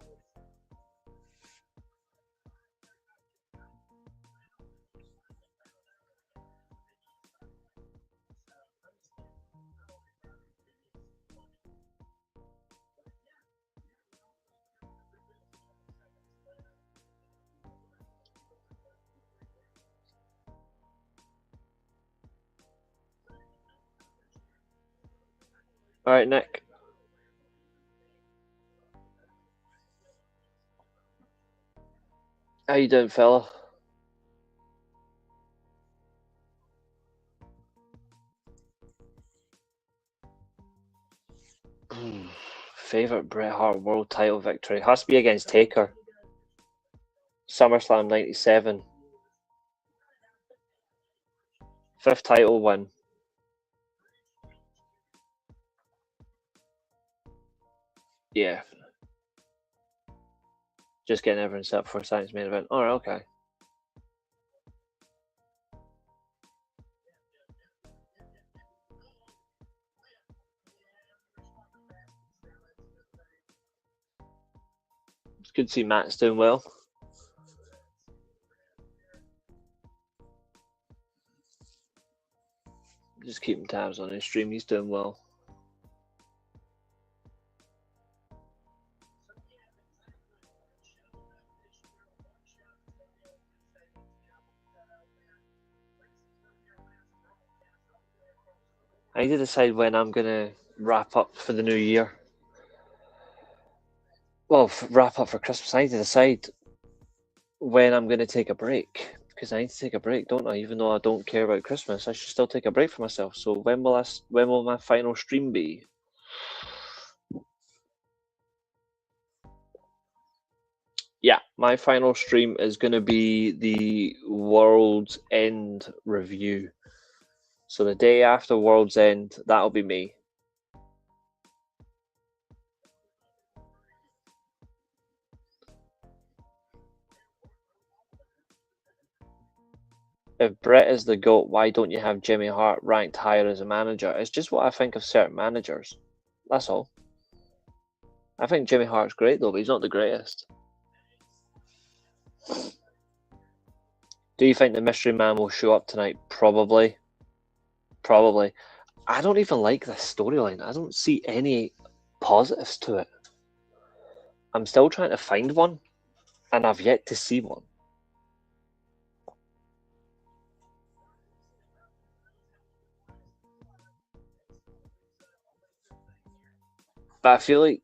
All right, Nick. How you doing, fella? Favorite Bret Hart World Title victory has to be against Taker. SummerSlam '97. 5th title win. Yeah. Just getting everyone set up for Science main event. Alright, okay. It's good to see Matt's doing well. Just keeping tabs on his stream. He's doing well. I need to decide when I'm going to wrap up for the new year. Well, wrap up for Christmas. I need to decide when I'm going to take a break. Because I need to take a break, don't I? Even though I don't care about Christmas, I should still take a break for myself. So when will my final stream be? Yeah, my final stream is going to be the World's End review. So the day after World's End, that'll be me. If Brett is the GOAT, why don't you have Jimmy Hart ranked higher as a manager? It's just what I think of certain managers. That's all. I think Jimmy Hart's great, though, but he's not the greatest. Do you think the Mystery Man will show up tonight? Probably. Probably. I don't even like this storyline. I don't see any positives to it. I'm still trying to find one, and I've yet to see one. But I feel like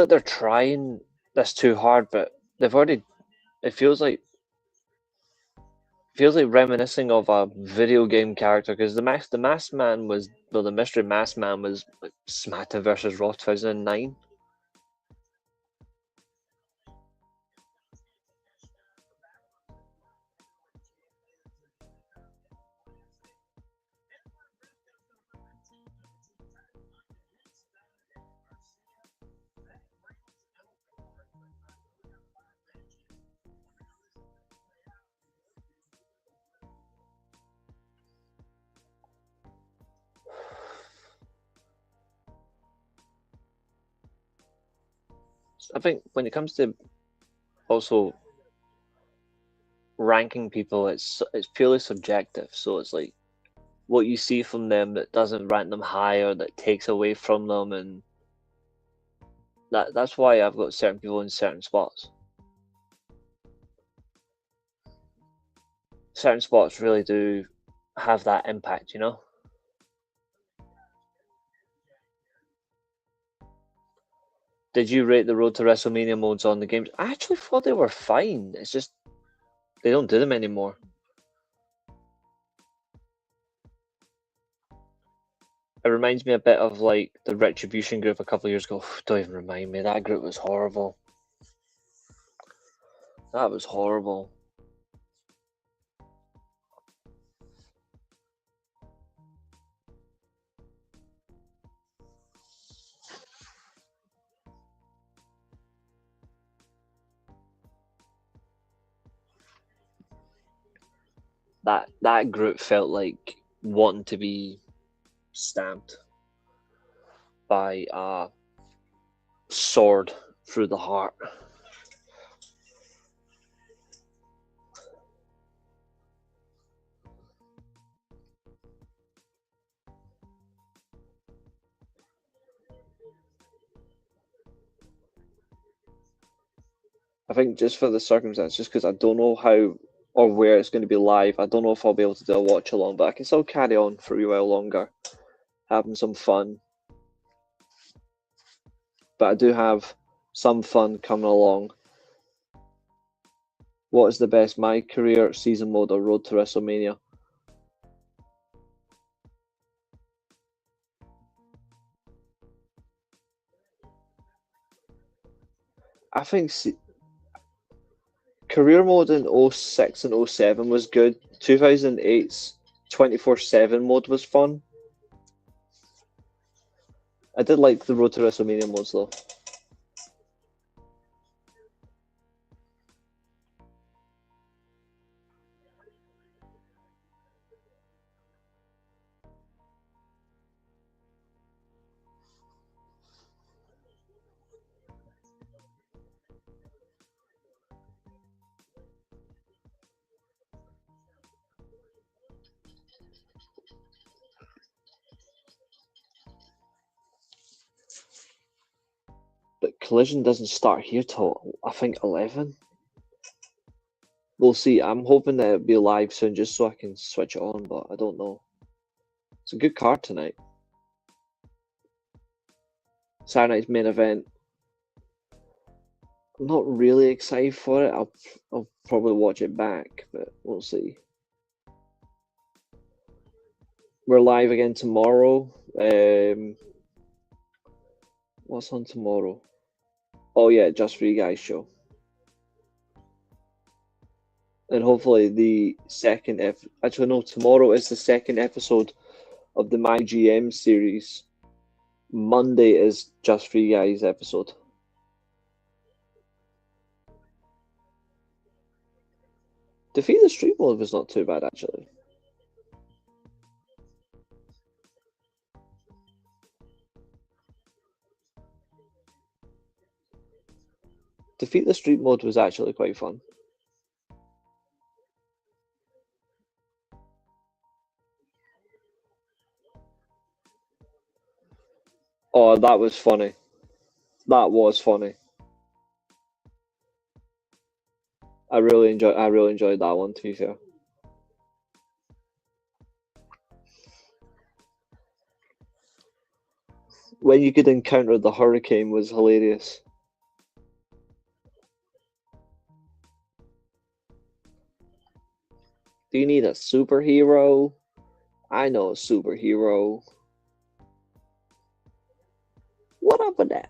they're trying this too hard, but they've already. It feels like reminiscing of a video game character, because the Masked Man was, well, the Mystery Masked Man was like SmackDown versus Raw 2009. I think when it comes to also ranking people, it's purely subjective. So it's like what you see from them that doesn't rank them higher, that takes away from them, and that's why I've got certain people in certain spots. Certain spots really do have that impact, you know? Did you rate the Road to WrestleMania modes on the games? I actually thought they were fine. It's just they don't do them anymore. It reminds me a bit of like the Retribution group a couple of years ago. Don't even remind me. That group was horrible. That was horrible. That group felt like wanting to be stamped by a sword through the heart. I think just for the circumstance, just because I don't know how or where it's going to be live, I don't know if I'll be able to do a watch along, but I can still carry on for a wee while longer, having some fun. But I do have some fun coming along. What is the best, my career, season mode, or Road to WrestleMania? I think career mode in 06 and 07 was good. 2008's 24/7 mode was fun. I did like the Road to WrestleMania modes though. But Collision doesn't start here till I think 11. We'll see. I'm hoping that it'll be live soon just so I can switch it on, but I don't know. It's a good card tonight. Saturday night's main event. I'm not really excited for it. I'll probably watch it back, but we'll see. We're live again tomorrow. What's on tomorrow? Oh yeah, Just For You Guys show. And hopefully the second actually no, tomorrow is the second episode of the My GM series. Monday is Just For You Guys episode. Defeat the Street mode was not too bad actually. Defeat the Street mode was actually quite fun. Oh, that was funny. That was funny. I really enjoyed that one, to be fair. When you could encounter the hurricane was hilarious. Do you need a superhero? I know a superhero. What up with that?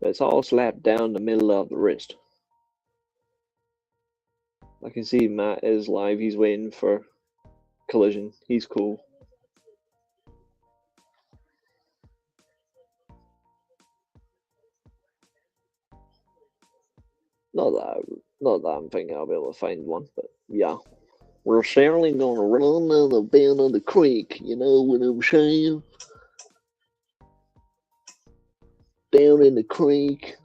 It's all slapped down the middle of the wrist. I can see Matt is live. He's waiting for Collision. He's cool. Not that I'm thinking I'll be able to find one, but yeah. We're certainly gonna run down the bend of the creek, you know what I'm saying? Down in the creek.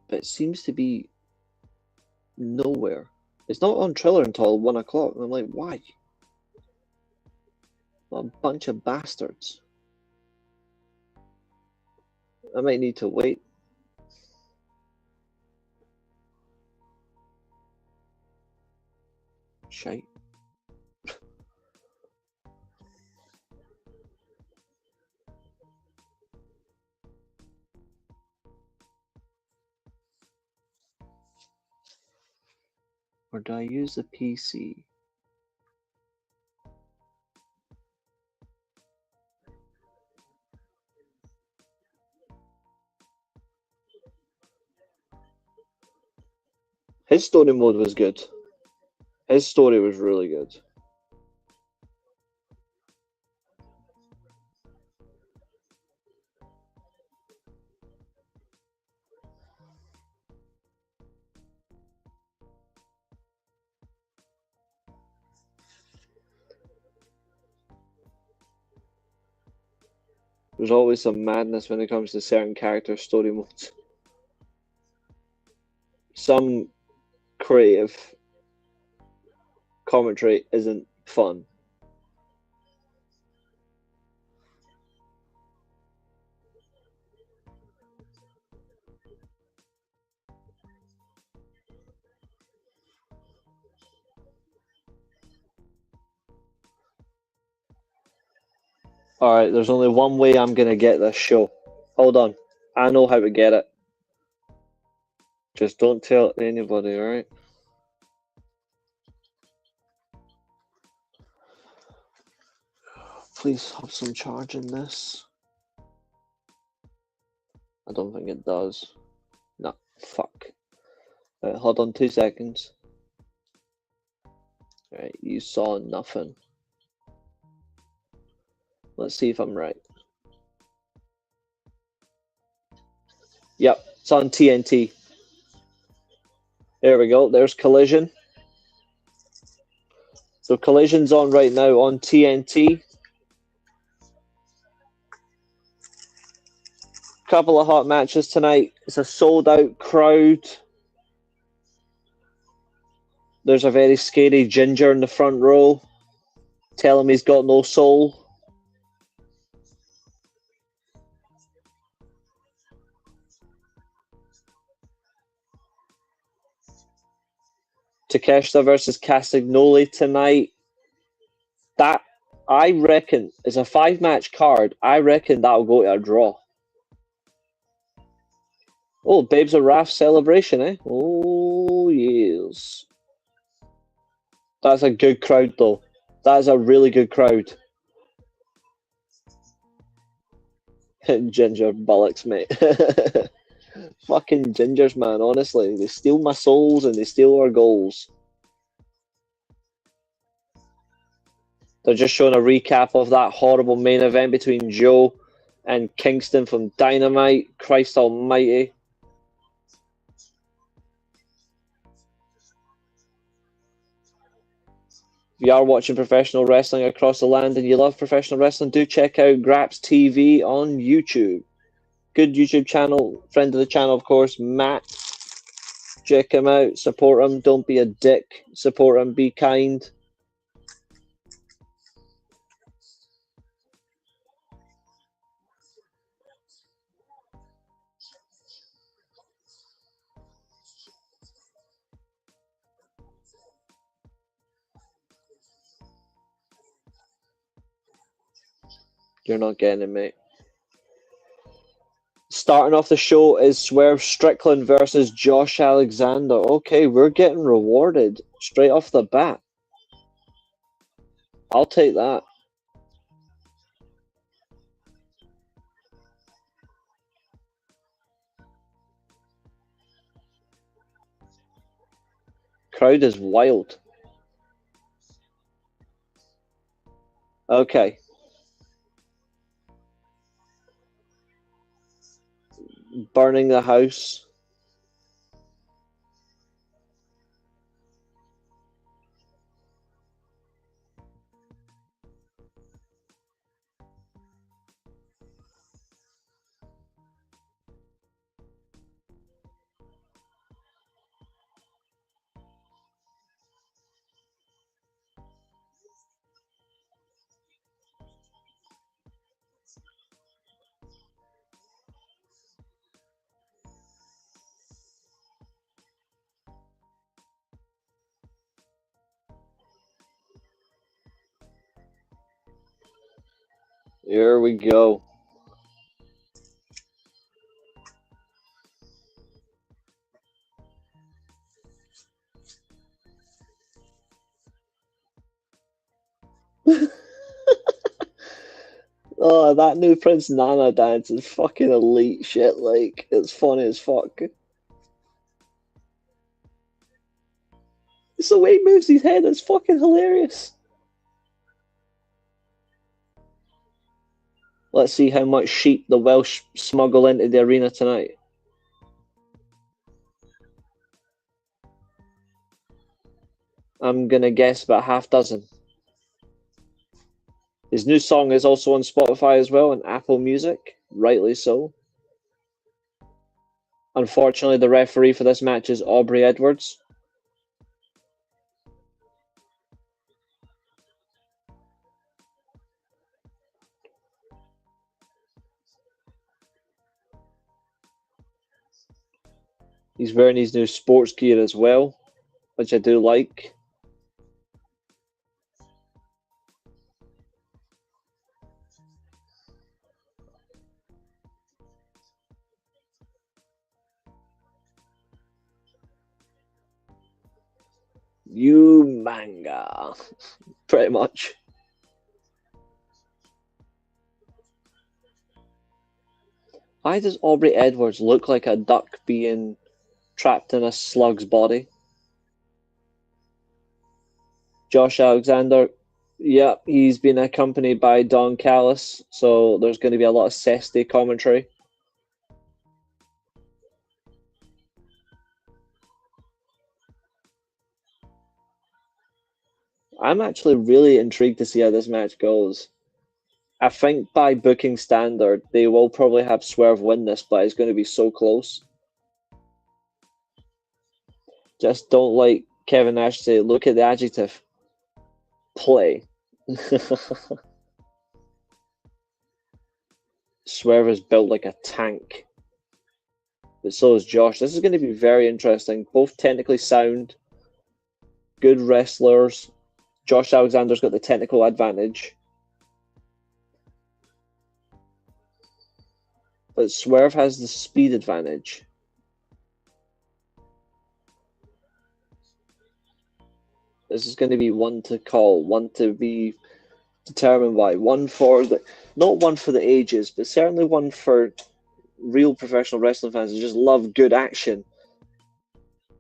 But it seems to be nowhere. It's not on Triller until 1 o'clock, and I'm like, why? What a bunch of bastards. I might need to wait. Shite. Or do I use the PC? His story mode was good. His story was really good. There's always some madness when it comes to certain character story modes. Some creative commentary isn't fun. Alright, there's only one way I'm gonna get this show. Hold on. I know how to get it. Just don't tell anybody, alright? Please have some charge in this. I don't think it does. No, fuck. Right, hold on 2 seconds. Right, you saw nothing. Let's see if I'm right. Yep, it's on TNT. There we go, there's Collision. So Collision's on right now on TNT. Couple of hot matches tonight. It's a sold out crowd. There's a very scary ginger in the front row. Tell him he's got no soul. Takeshita versus Castagnoli tonight. That, I reckon, is a 5-match card. I reckon that'll go to a draw. Oh, Babes of Wrath celebration, eh? Oh, yes. That's a good crowd, though. That's a really good crowd. Ginger bollocks, mate. Fucking gingers, man, honestly. They steal my souls and they steal our goals. They're just showing a recap of that horrible main event between Joe and Kingston from Dynamite. Christ almighty. If you are watching professional wrestling across the land and you love professional wrestling, do check out GrapsTV on YouTube. Good YouTube channel, friend of the channel, of course, Matt. Check him out, support him, don't be a dick, support him, be kind. You're not getting it, mate. Starting off the show is Swerve Strickland versus Josh Alexander. Okay, we're getting rewarded straight off the bat. I'll take that. Crowd is wild. Okay. Burning the house. Here we go. Oh, that new Prince Nana dance is fucking elite shit. Like, it's funny as fuck. It's the way he moves his head. It's fucking hilarious. Let's see how much sheep the Welsh smuggle into the arena tonight. I'm gonna guess about half dozen. His new song is also on Spotify as well and Apple Music, rightly so. Unfortunately, the referee for this match is Aubrey Edwards. He's wearing his new sports gear as well, which I do like. You manga, pretty much. Why does Aubrey Edwards look like a duck being trapped in a slug's body? Josh Alexander, yep, he's been accompanied by Don Callis, so there's going to be a lot of Cesty commentary. I'm actually really intrigued to see how this match goes. I think by booking standard, they will probably have Swerve win this, but it's going to be so close. Just don't like Kevin Nash say, look at the adjective. Play. Swerve is built like a tank. But so is Josh. This is going to be very interesting. Both technically sound, good wrestlers. Josh Alexander's got the technical advantage. But Swerve has the speed advantage. This is going to be one to call, one to be determined by, one for the, not one for the ages, but certainly one for real professional wrestling fans who just love good action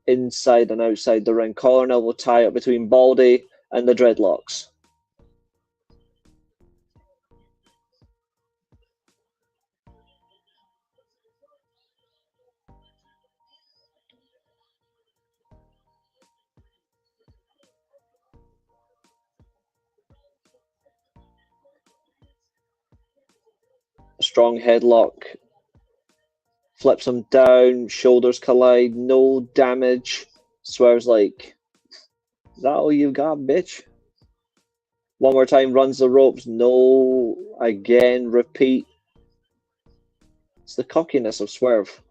inside and outside the ring. Collar and elbow tie up between Baldy and the Dreadlocks. A strong headlock. Flips him down, shoulders collide, no damage. Swerve's like, is that all you got, bitch? One more time, runs the ropes, no, again, repeat. It's the cockiness of Swerve.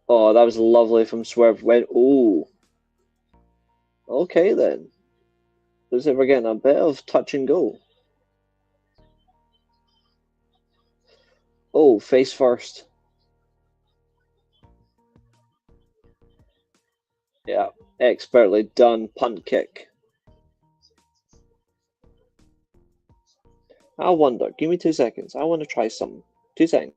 Oh, that was lovely from Swerve. Went, oh. Okay then. Looks like we're getting a bit of touch and go. Oh, face first. Yeah, expertly done punt kick. I wonder. Give me 2 seconds. I want to try something. 2 seconds.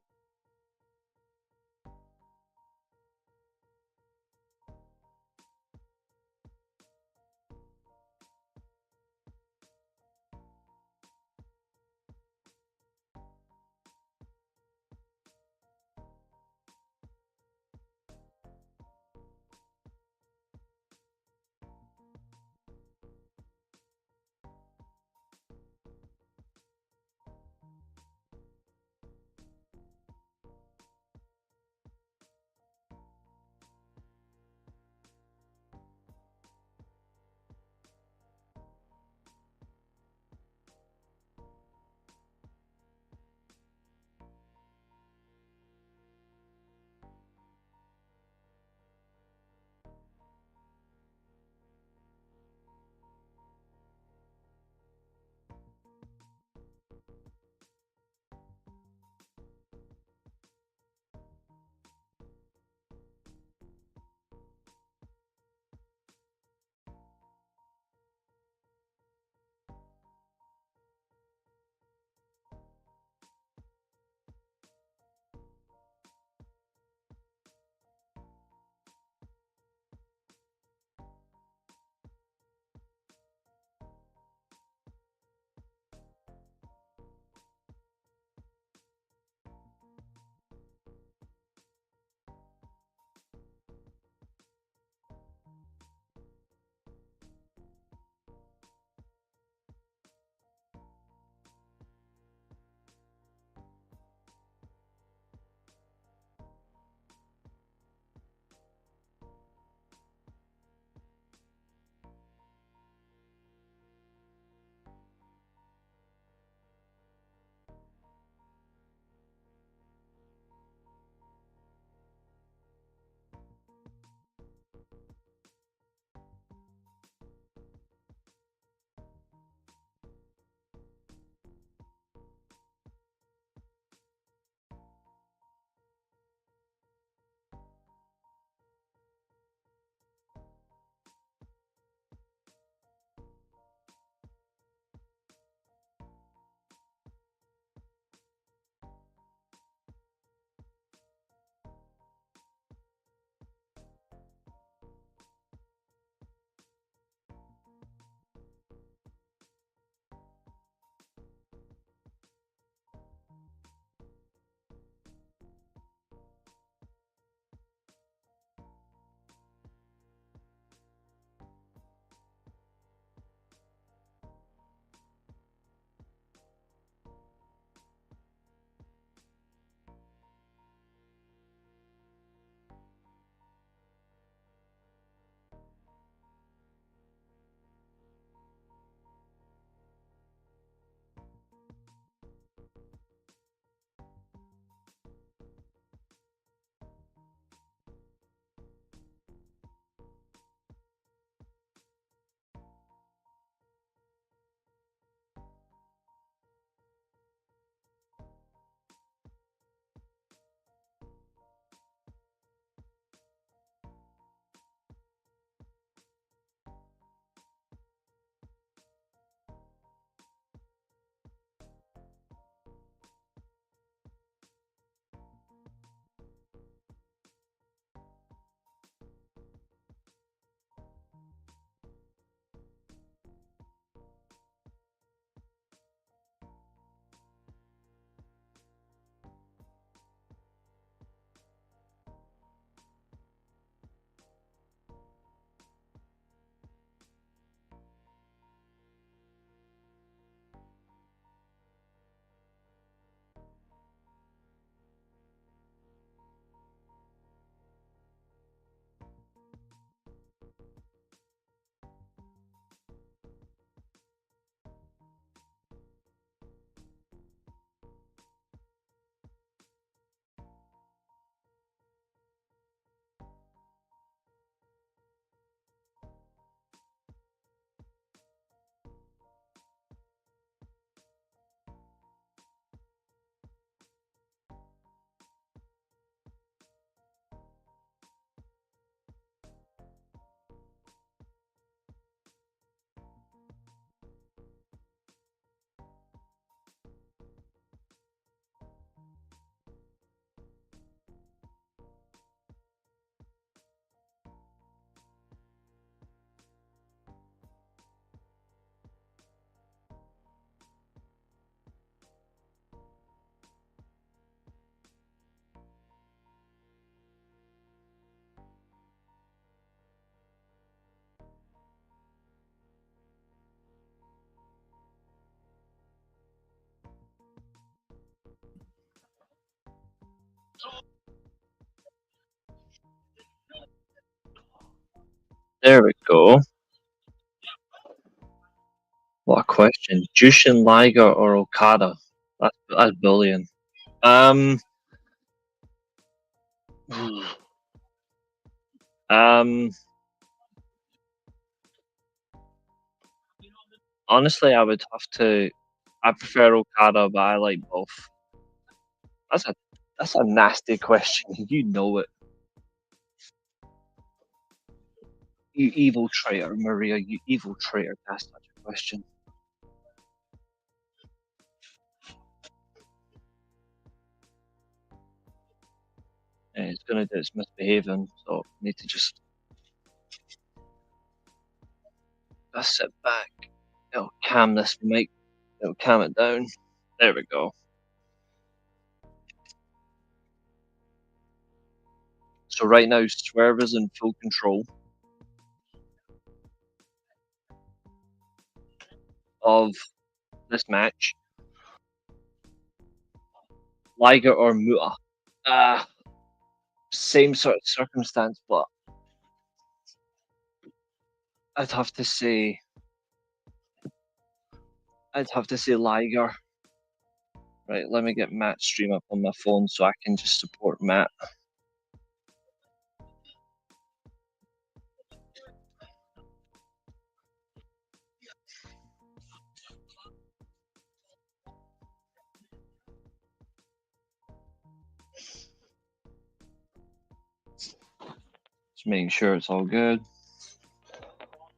There we go. What a question. Jushin Liger or Okada? That's brilliant. Um, honestly, I would have to. I prefer Okada, but I like both. That's a nasty question. You know it. You evil traitor, Maria. You evil traitor. That's such a question. And it's gonna do its misbehaving, so I need to just sit back. It'll calm this mic. It'll calm it down. There we go. So right now, Swerve is in full control of this match. Liger or Muta? Same sort of circumstance, but I'd have to say Liger. Right, let me get Matt's stream up on my phone so I can just support Matt. Just making sure it's all good.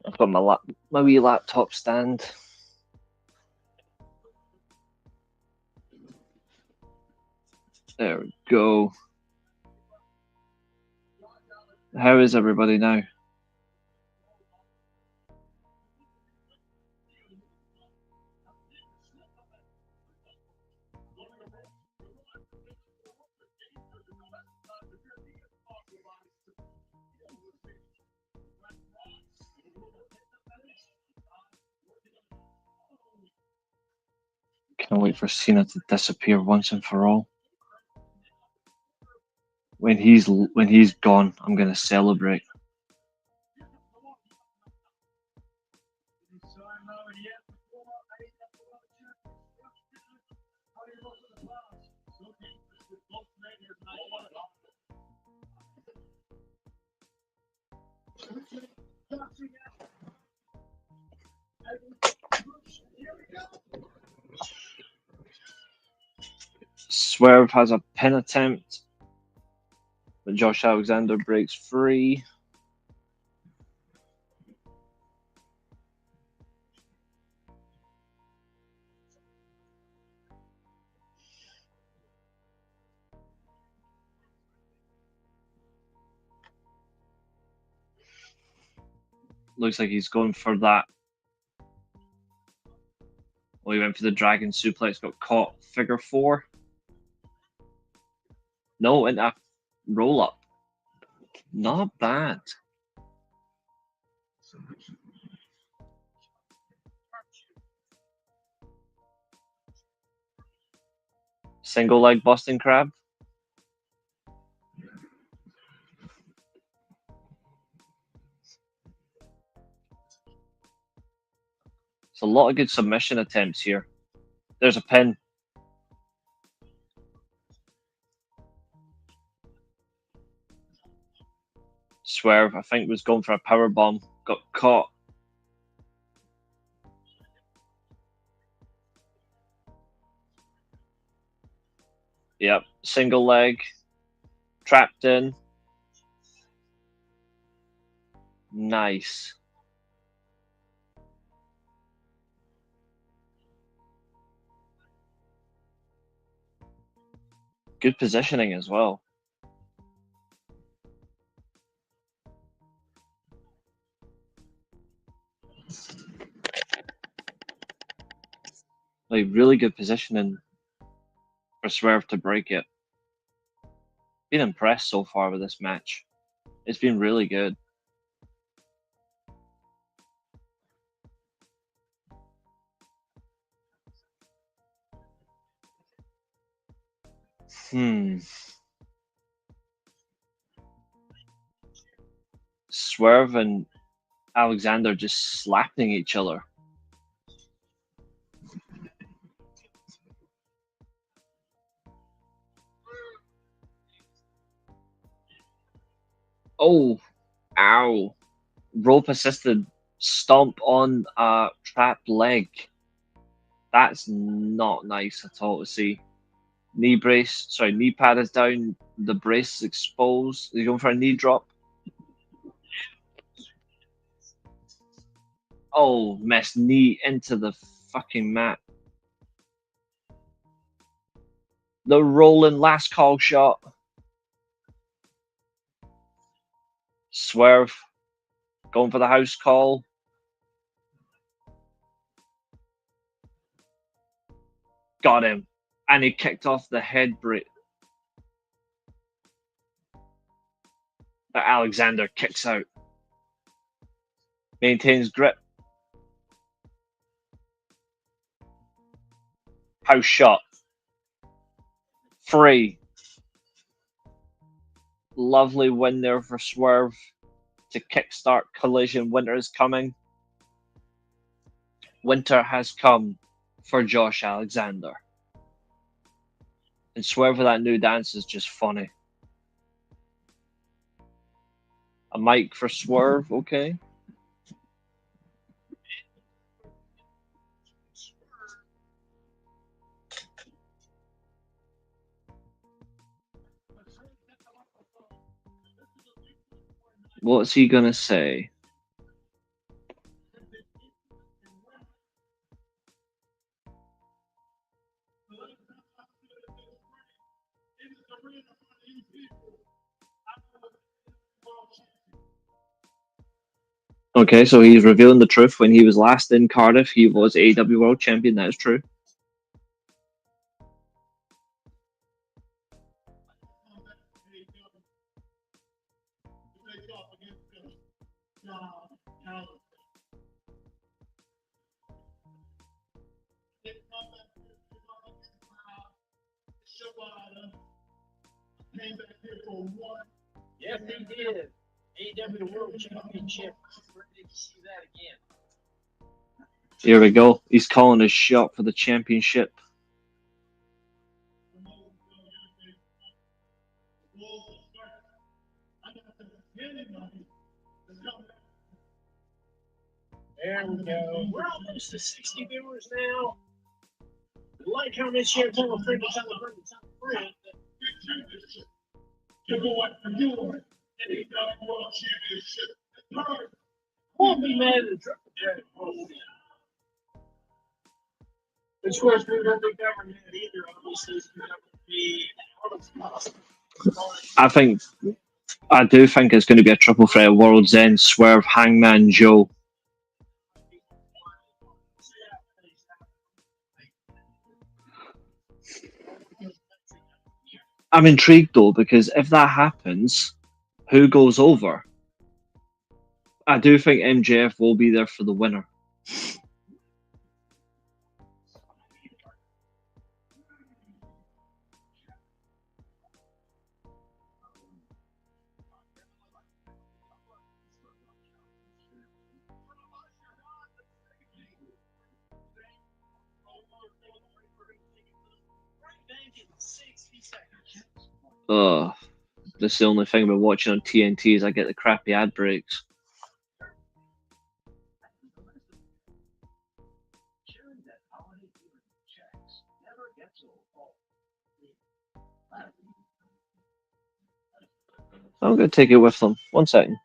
I've got my wee laptop stand. There we go. How is everybody now? Can't wait for Cena to disappear once and for all. When he's gone, I'm gonna celebrate. Swerve has a pin attempt, but Josh Alexander breaks free. Looks like he's going for that. Well, he went for the dragon suplex, got caught. Figure four. No, and a roll up. Not bad. Single leg Boston Crab. It's a lot of good submission attempts here. There's a pin. Swerve, I think, was going for a power bomb. Got caught. Yep, single leg. Trapped in. Nice. Good positioning as well. Like, really good positioning for Swerve to break it. Been impressed so far with this match. It's been really good. Swerve and Alexander just slapping each other. Oh, ow. Rope assisted stomp on a trapped leg. That's not nice at all to see. Knee pad is down. The brace is exposed. He's going for a knee drop. Oh, missed knee into the fucking mat. The rolling last call shot. Swerve. Going for the house call. Got him. And he kicked off the head break. But Alexander kicks out. Maintains grip. House shot. 3. Lovely win there for Swerve to kickstart Collision. Winter is coming. Winter has come for Josh Alexander. And Swerve with that new dance is just funny. A mic for Swerve, okay. What's he gonna say? Okay, so he's revealing the truth. When he was last in Cardiff, he was AEW World Champion. That is true. Yes, he did. AEW World Championship. Where did you see that again? Here we go. He's calling his shot for the championship. There we go. We're almost to 60 viewers now. Like, comment, share, tell a friend, tell a friend, tell a friend. To go up for your AEW World Championship. Won't be mad at the Triple J. Of course, we don't think government either. Obviously, it's going to be. I do think it's going to be a triple threat: World's End, Swerve, Hangman Joe. I'm intrigued though, because if that happens, who goes over? I do think MJF will be there for the winner. This is the only thing about watching on TNT is I get the crappy ad breaks. I'm going to take it with them. 1 second.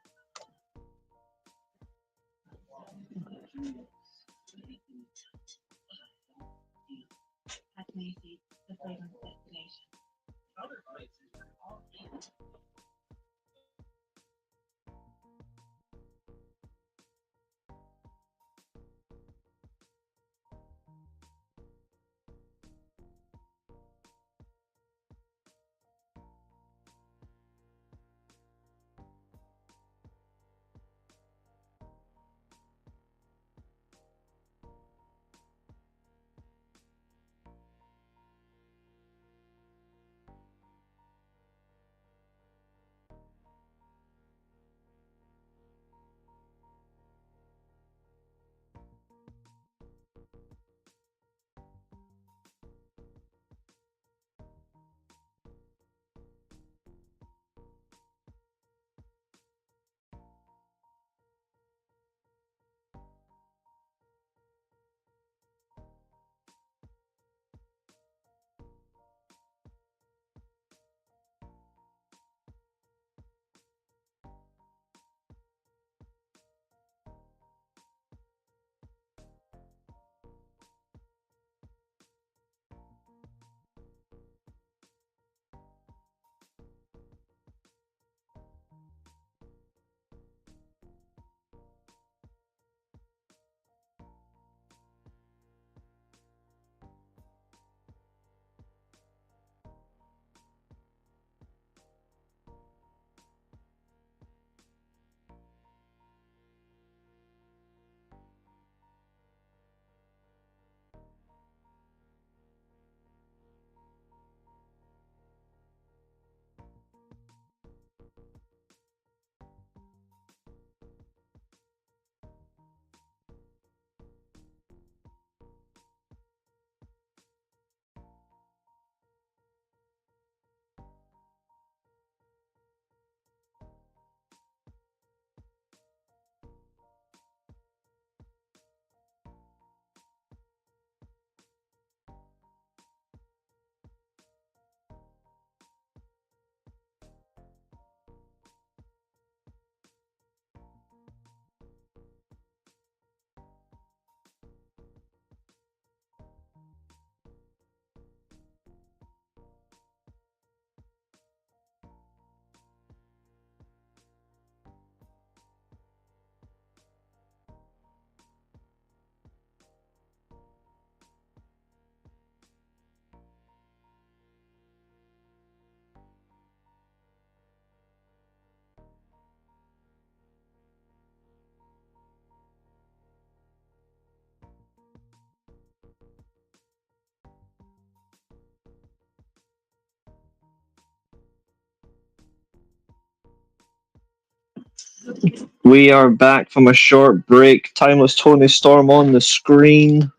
We are back from a short break. Timeless Tony Storm on the screen.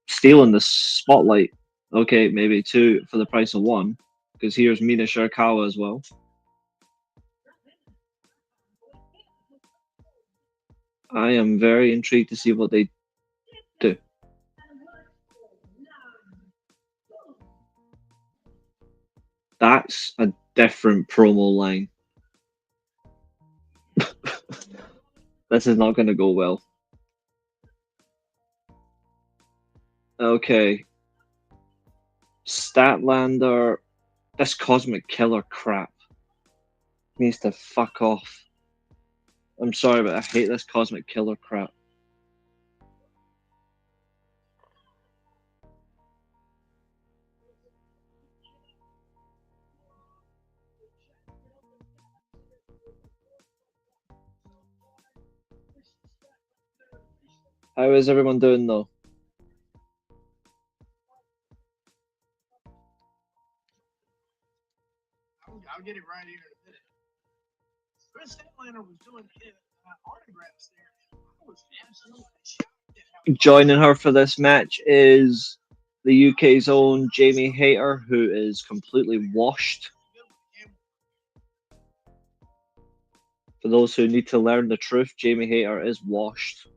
Stealing the spotlight. Okay, maybe two for the price of one. Because here's Mina Shirakawa as well. I am very intrigued to see what they do. That's a different promo line. This is not going to go well. Okay. Statlander. This Cosmic Killer crap needs to fuck off. I'm sorry, but I hate this Cosmic Killer crap. How is everyone doing though? I'll get it right here in a minute. Chris Statlander was doing autographs there. I was absolutely shocked at how Joining her for this match is the UK's own Jamie Hayter, who is completely washed. For those who need to learn the truth, Jamie Hayter is washed.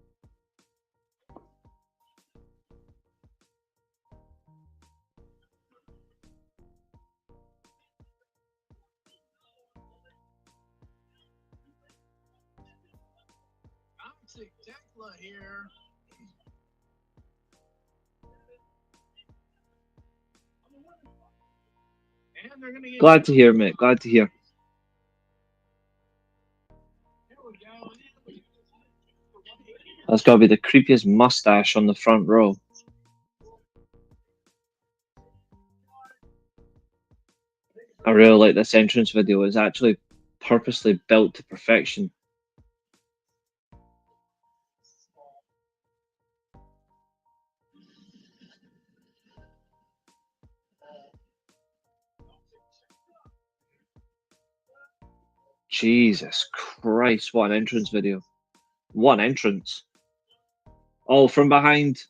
Toxic Tekla here. And they're gonna get Glad to hear, mate. Glad to hear. Here we go. That's got to be the creepiest mustache on the front row. I really like this entrance video. It's actually purposely built to perfection. Jesus Christ, what an entrance video. What an entrance. Oh, from behind.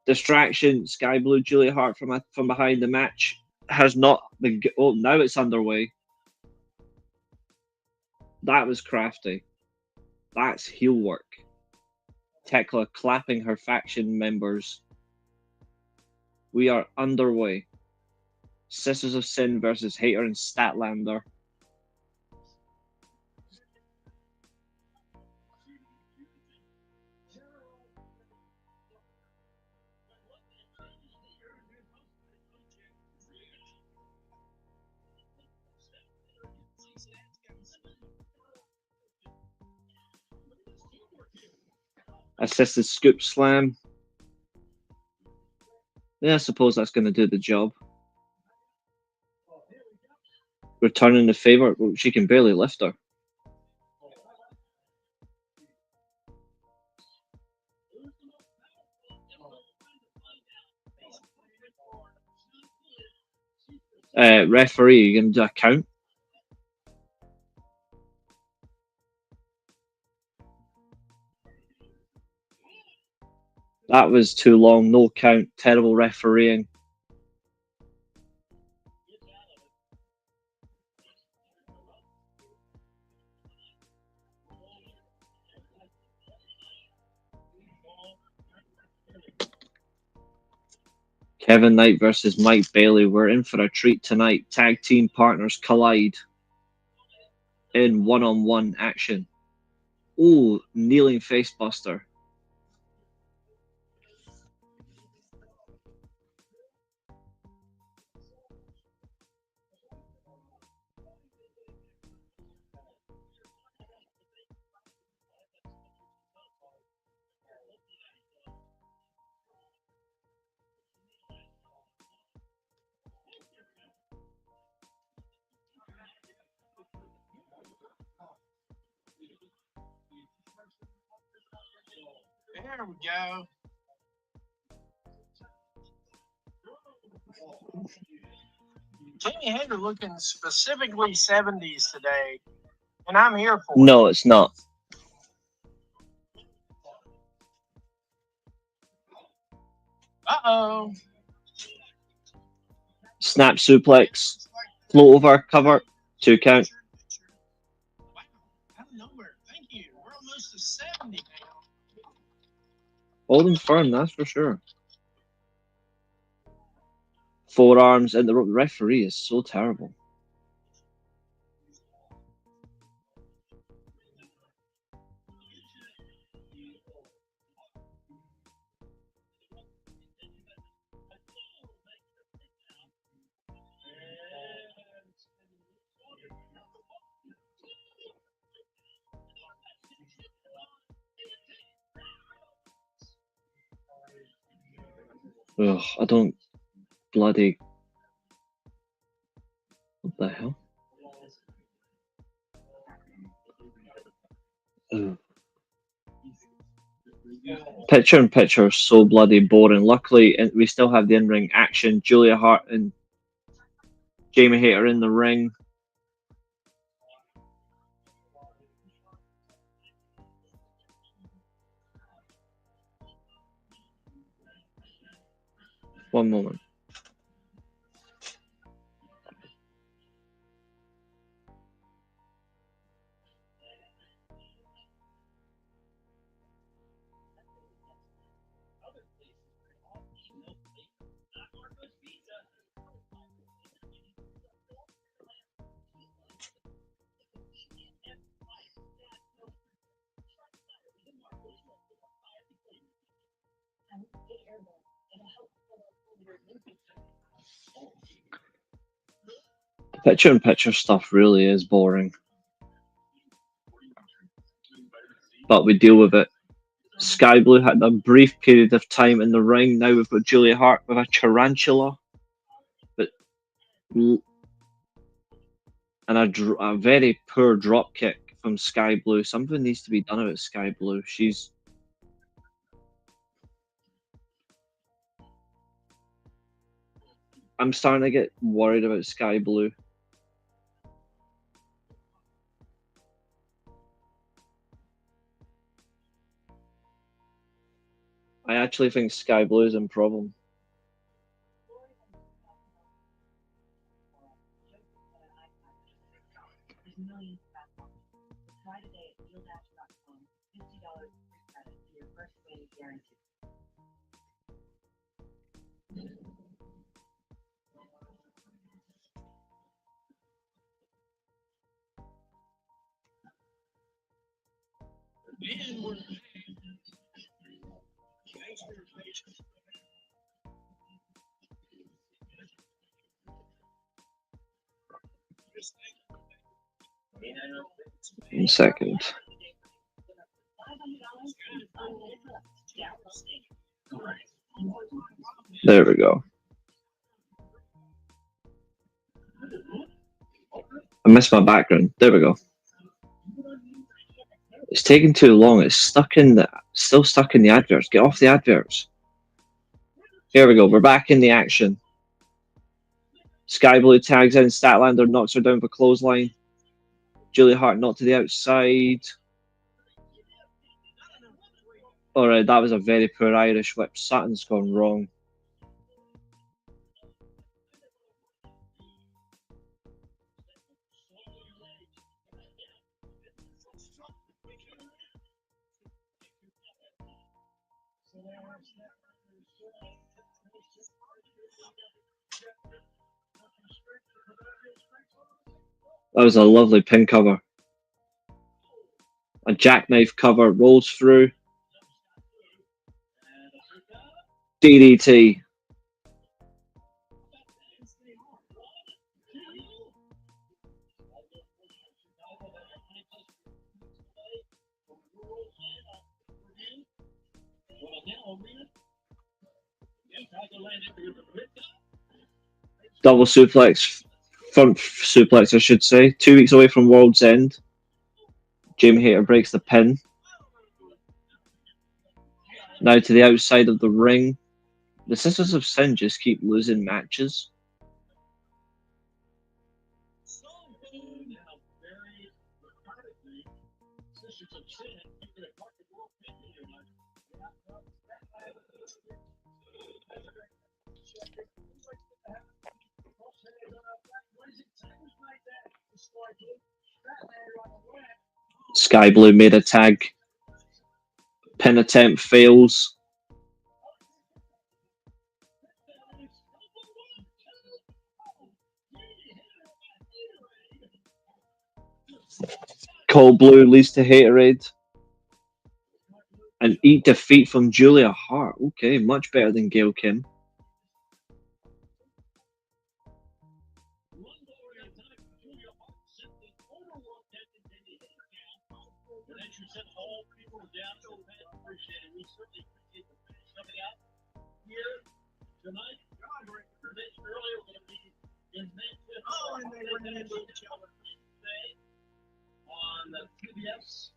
Distraction. Sky Blue Julia Hart from behind. The match has not been... Oh, now it's underway. That was crafty. That's heel work. Tekla clapping her faction members. We are underway. Sisters of Sin versus Hayter and Statlander. Assisted scoop slam. Yeah, I suppose that's going to do the job. Returning the favor. Well, she can barely lift her. Referee, are you going to do a count? That was too long. No count. Terrible refereeing. Kevin Knight versus Mike Bailey. We're in for a treat tonight. Tag team partners collide in one-on-one action. Ooh, kneeling facebuster. There we go. Jamie Hayter looking specifically 70s today. And I'm here for it. No, it's not. Uh-oh. Snap suplex, float over, cover, 2 count. Wow, out of nowhere. Thank you. We're almost to 70 now. Holding firm, that's for sure. Forearms, and the referee is so terrible. Ugh, I don't bloody. What the hell? Ugh. Picture in picture, so bloody boring. Luckily, we still have the in-ring action. Julia Hart and Jamie Hayter in the ring. One moment. The picture in picture stuff really is boring. But we deal with it. Sky Blue had a brief period of time in the ring. Now we've got Julia Hart with a tarantula. But and a very poor drop kick from Sky Blue. Something needs to be done about Sky Blue. I'm starting to get worried about Sky Blue. I actually think Sky Blue is in problem. And we're thanks for your patience. 1 second. There we go. I missed my background. There we go. It's taking too long. It's still stuck in the adverts. Get off the adverts. Here we go. We're back in the action. Sky Blue tags in. Statlander knocks her down for clothesline. Julia Hart knocked to the outside. Alright, that was a very poor Irish whip. Something's gone wrong. That was a lovely pin cover. A jackknife cover rolls through. DDT. Double suplex. Front suplex, I should say. 2 weeks away from World's End. Jamie Hayter breaks the pin. Now to the outside of the ring. The Sisters of Sin just keep losing matches. Sky Blue made a tag. Pin attempt fails. Cold Blue leads to Haterade. And eat defeat from Julia Hart. Okay, much better than Gail Kim. Oh, and they ran into each other. On the PBS.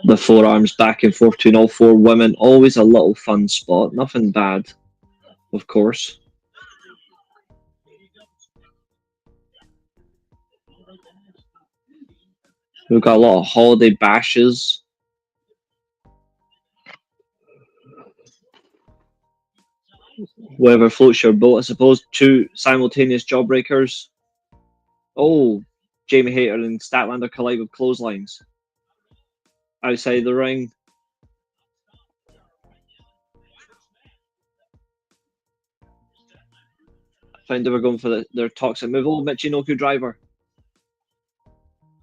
The forearms back and forth between all four women. Always a little fun spot. Nothing bad, of course. We've got a lot of holiday bashes. Whoever floats your boat, I suppose. Two simultaneous jawbreakers. Oh, Jamie Hayter and Statlander collide with clotheslines. Outside the ring. I found they were going for their toxic move. Oh, Michinoku driver.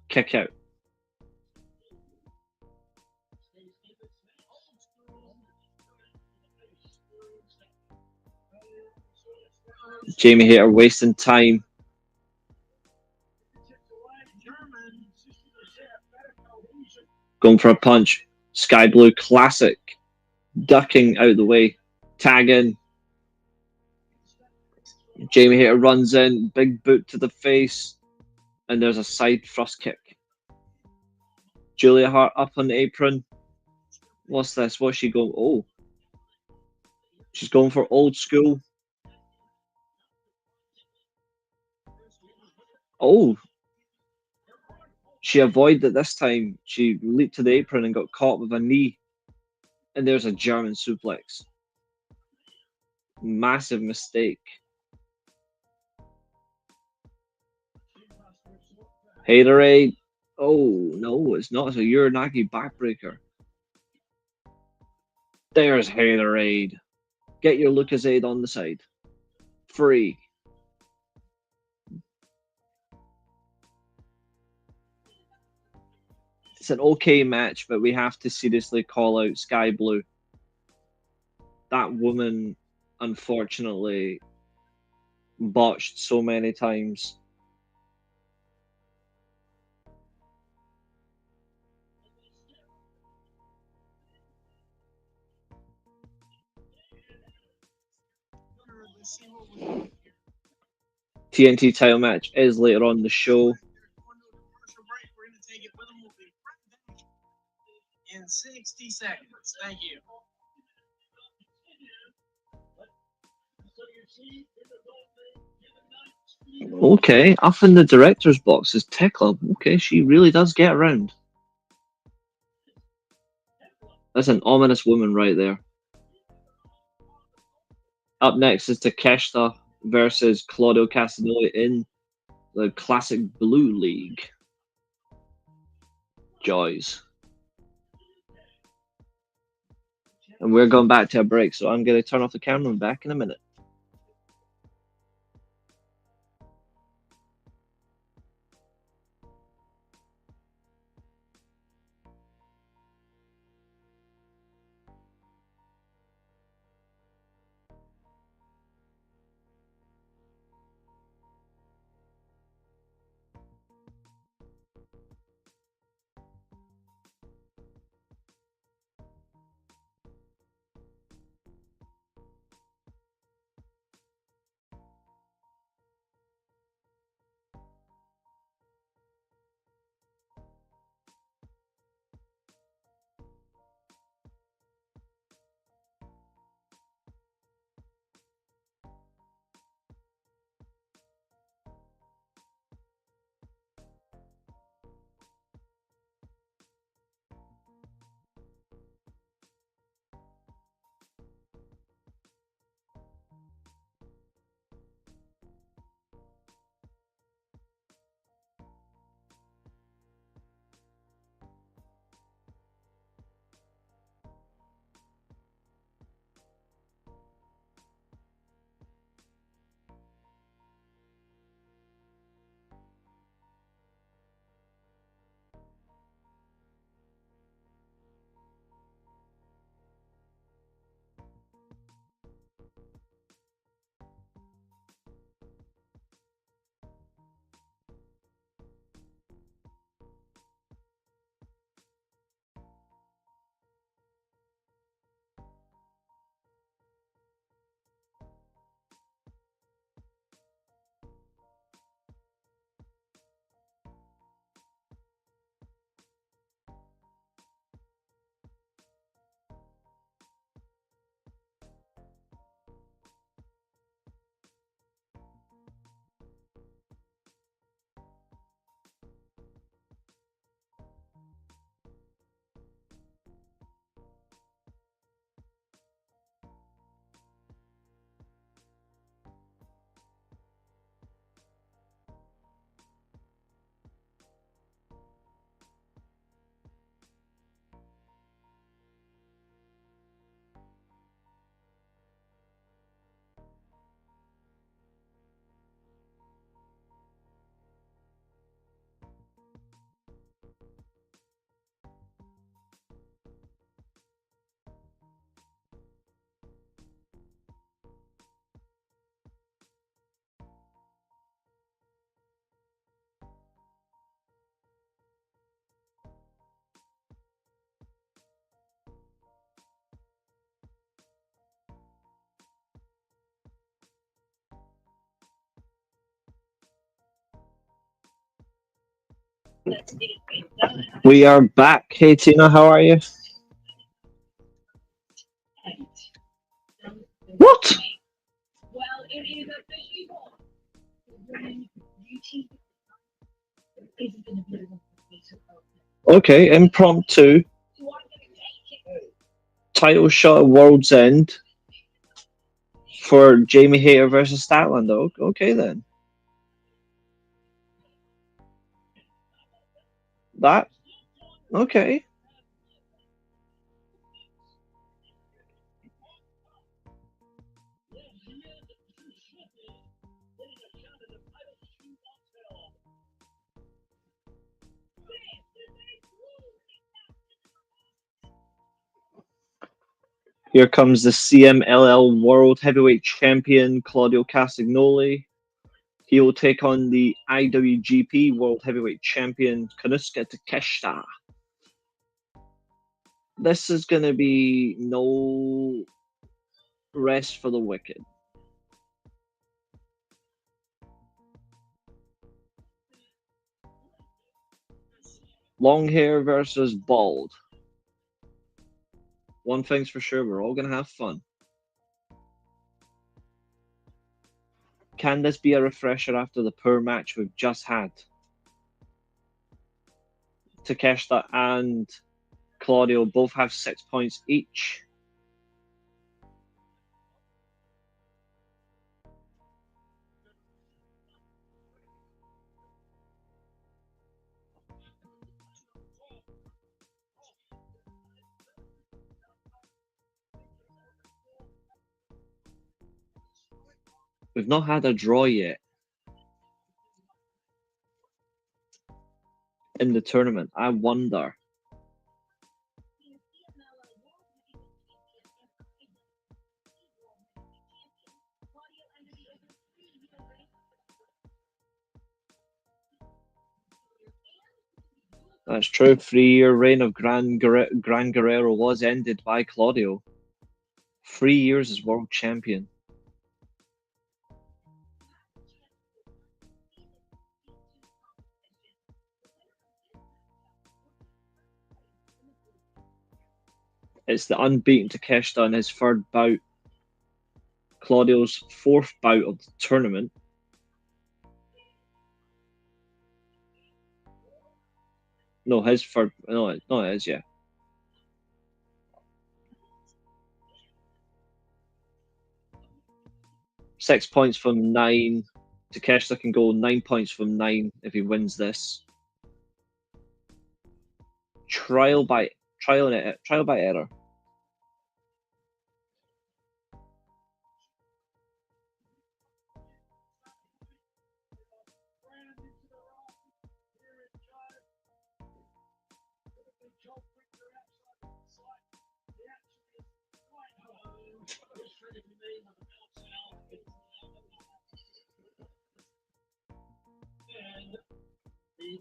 Kick out. Jamie Hayter wasting time. Going for a punch. Sky Blue classic. Ducking out the way. Tag in. Jamie Hayter runs in. Big boot to the face. And there's a side thrust kick. Julia Hart up on the apron. What's this? What's she going? Oh. She's going for old school. Oh. She avoided it this time. She leaped to the apron and got caught with a knee. And there's a German suplex. Massive mistake. Haterade. Oh, no, it's not. It's a Uranagi backbreaker. There's Haterade. Get your Lucasade on the side. Free. It's an okay match, but we have to seriously call out Sky Blue. That woman, unfortunately, botched so many times. TNT title match is later on in the show. In 60 seconds. Thank you. Okay, up in the director's box is Tekla. Okay, she really does get around. That's an ominous woman right there. Up next is Takeshita versus Claudio Castagnoli in the Classic Blue League. Joys. And we're going back to a break, so I'm going to turn off the camera and back in a minute. We are back. Hey Tina, how are you? What? Okay, impromptu title shot at World's End for Jamie Hayter versus Statlander. Okay then. That okay. Here comes the CMLL World Heavyweight Champion Claudio Castagnoli. He will take on the IWGP World Heavyweight Champion Konosuke Takeshita. This is going to be no rest for the wicked. Long hair versus bald. One thing's for sure, we're all going to have fun. Can this be a refresher after the poor match we've just had? Takeshita and Claudio both have 6 points each. We've not had a draw yet in the tournament. I wonder. That's true. 3-year reign of Gran Guerrero was ended by Claudio. 3 years as world champion. It's the unbeaten Takeshita in his third bout. Claudio's fourth bout of the tournament. No, his third. No, it is, yeah. Six points from 9. Takeshita can go 9 points from 9 if he wins this. Trial by error.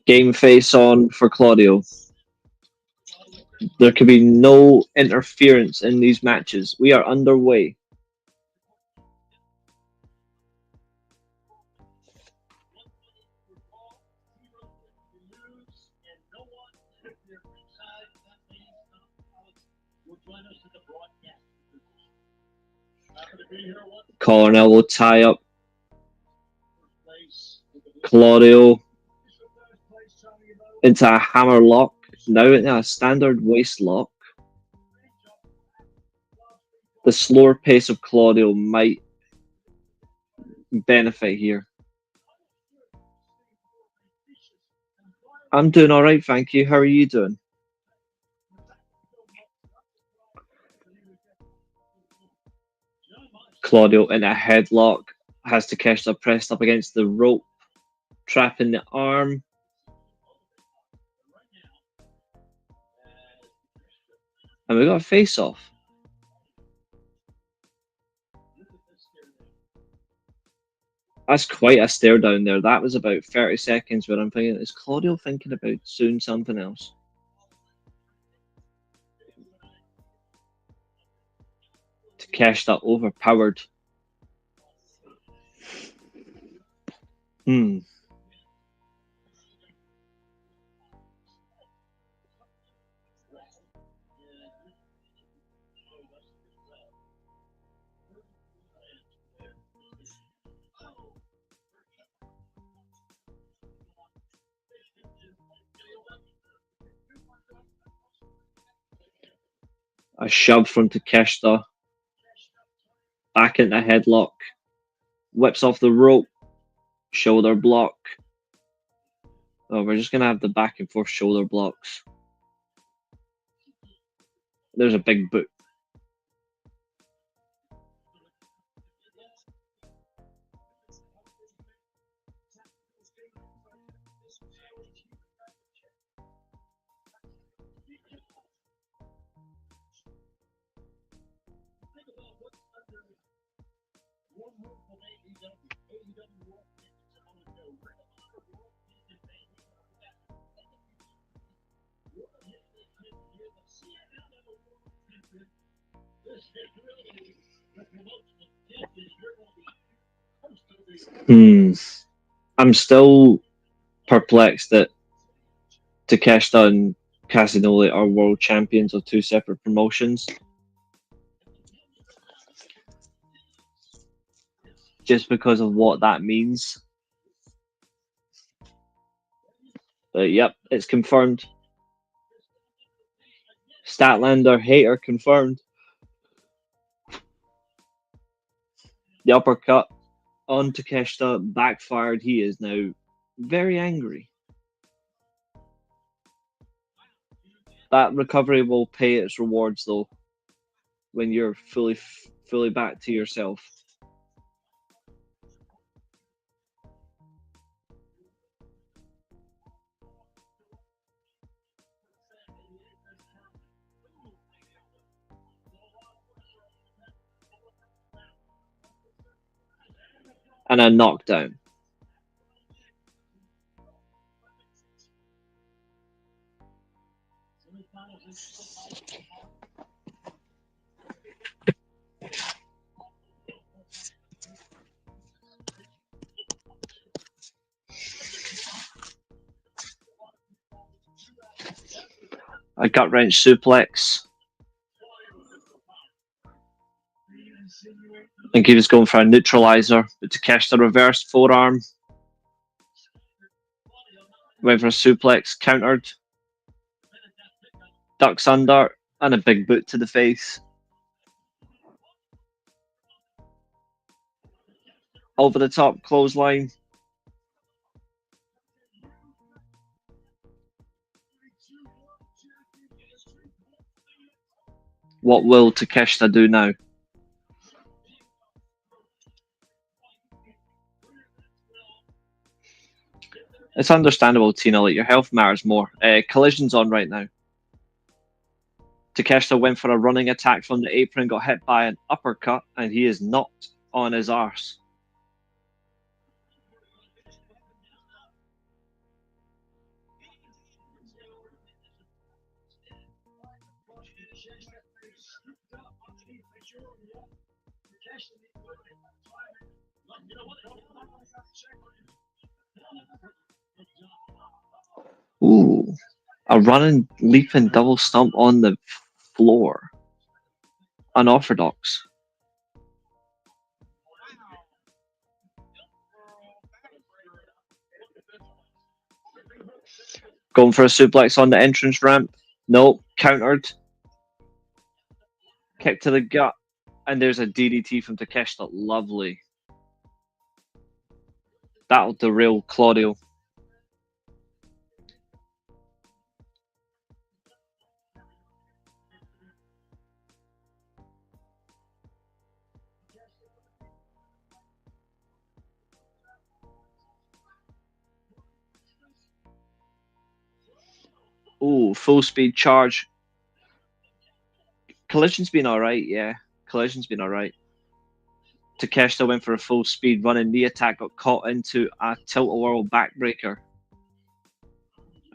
Game face on for Claudio. There can be no interference in these matches. We are underway. Collar and elbow tie up. Claudio into a hammer lock. Now into a standard waist lock. The slower pace of Claudio might benefit here. I'm doing all right, thank you. How are you doing? Claudio in a headlock. Has Takeshita pressed up against the rope. Trapping the arm. And we got a face-off. That's quite a stare down there. That was about 30 seconds where I'm thinking, is Claudio thinking about doing something else? Takeshita overpowered. A shove from Takeshita. Back into headlock. Whips off the rope. Shoulder block. Oh, we're just going to have the back and forth shoulder blocks. There's a big boot. I'm still perplexed that Takeshita and Casanoli are world champions of two separate promotions. Just because of what that means. But yep, it's confirmed. Statlander hater confirmed. The uppercut on Takeshita backfired. He is now very angry. That recovery will pay its rewards though when you're fully back to yourself. And a knockdown. A gut wrench suplex. I think he was going for a neutralizer, but Takeshita reversed forearm. Went for a suplex, countered. Ducks under, and a big boot to the face. Over the top clothesline. What will Takeshita do now? It's understandable, Tina. Like, your health matters more. Collision's on right now. Takeshita went for a running attack from the apron, got hit by an uppercut, and he is knocked on his arse. Ooh, a running, leaping double stomp on the floor. Unorthodox. Going for a suplex on the entrance ramp. No, countered. Kick to the gut. And there's a DDT from Takeshita. Lovely. That'll derail Claudio. Ooh, full speed charge. Collision's been alright, yeah. Collision's been alright. Takeshita went for a full speed running knee attack, got caught into a tilt-a-whirl backbreaker.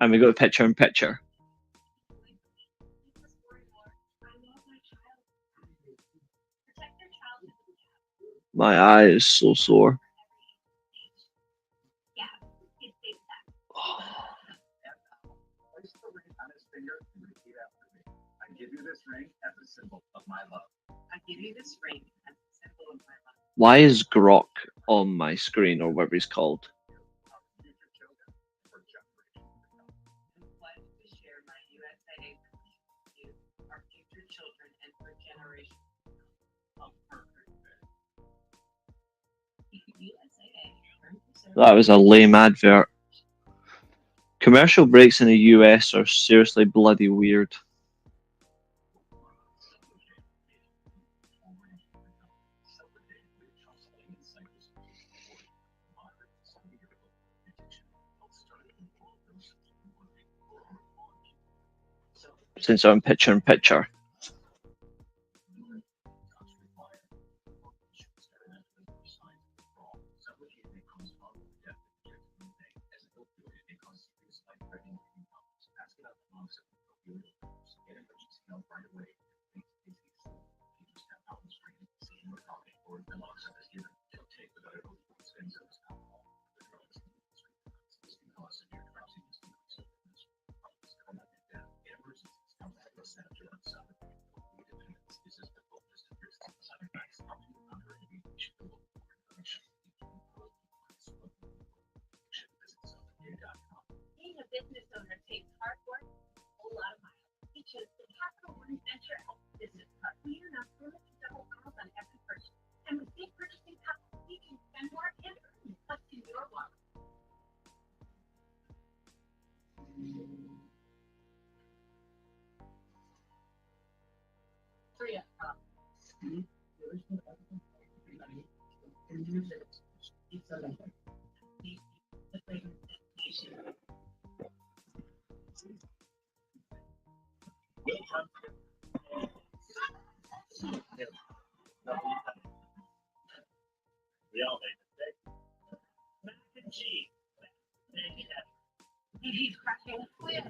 And we go to picture in picture. My eye is so sore. Why is Grok on my screen, or whatever he's called? That was a lame advert. Commercial breaks in the US are seriously bloody weird. Since I'm picture in picture. Being a business owner takes hard work, a whole lot of miles. Features the Capital One Venture Health Business Card. We are now permit to double miles on every purchase. And with big purchasing power, you can spend more and earn less in your wallet. Mac and cheese. He's cracking a quid.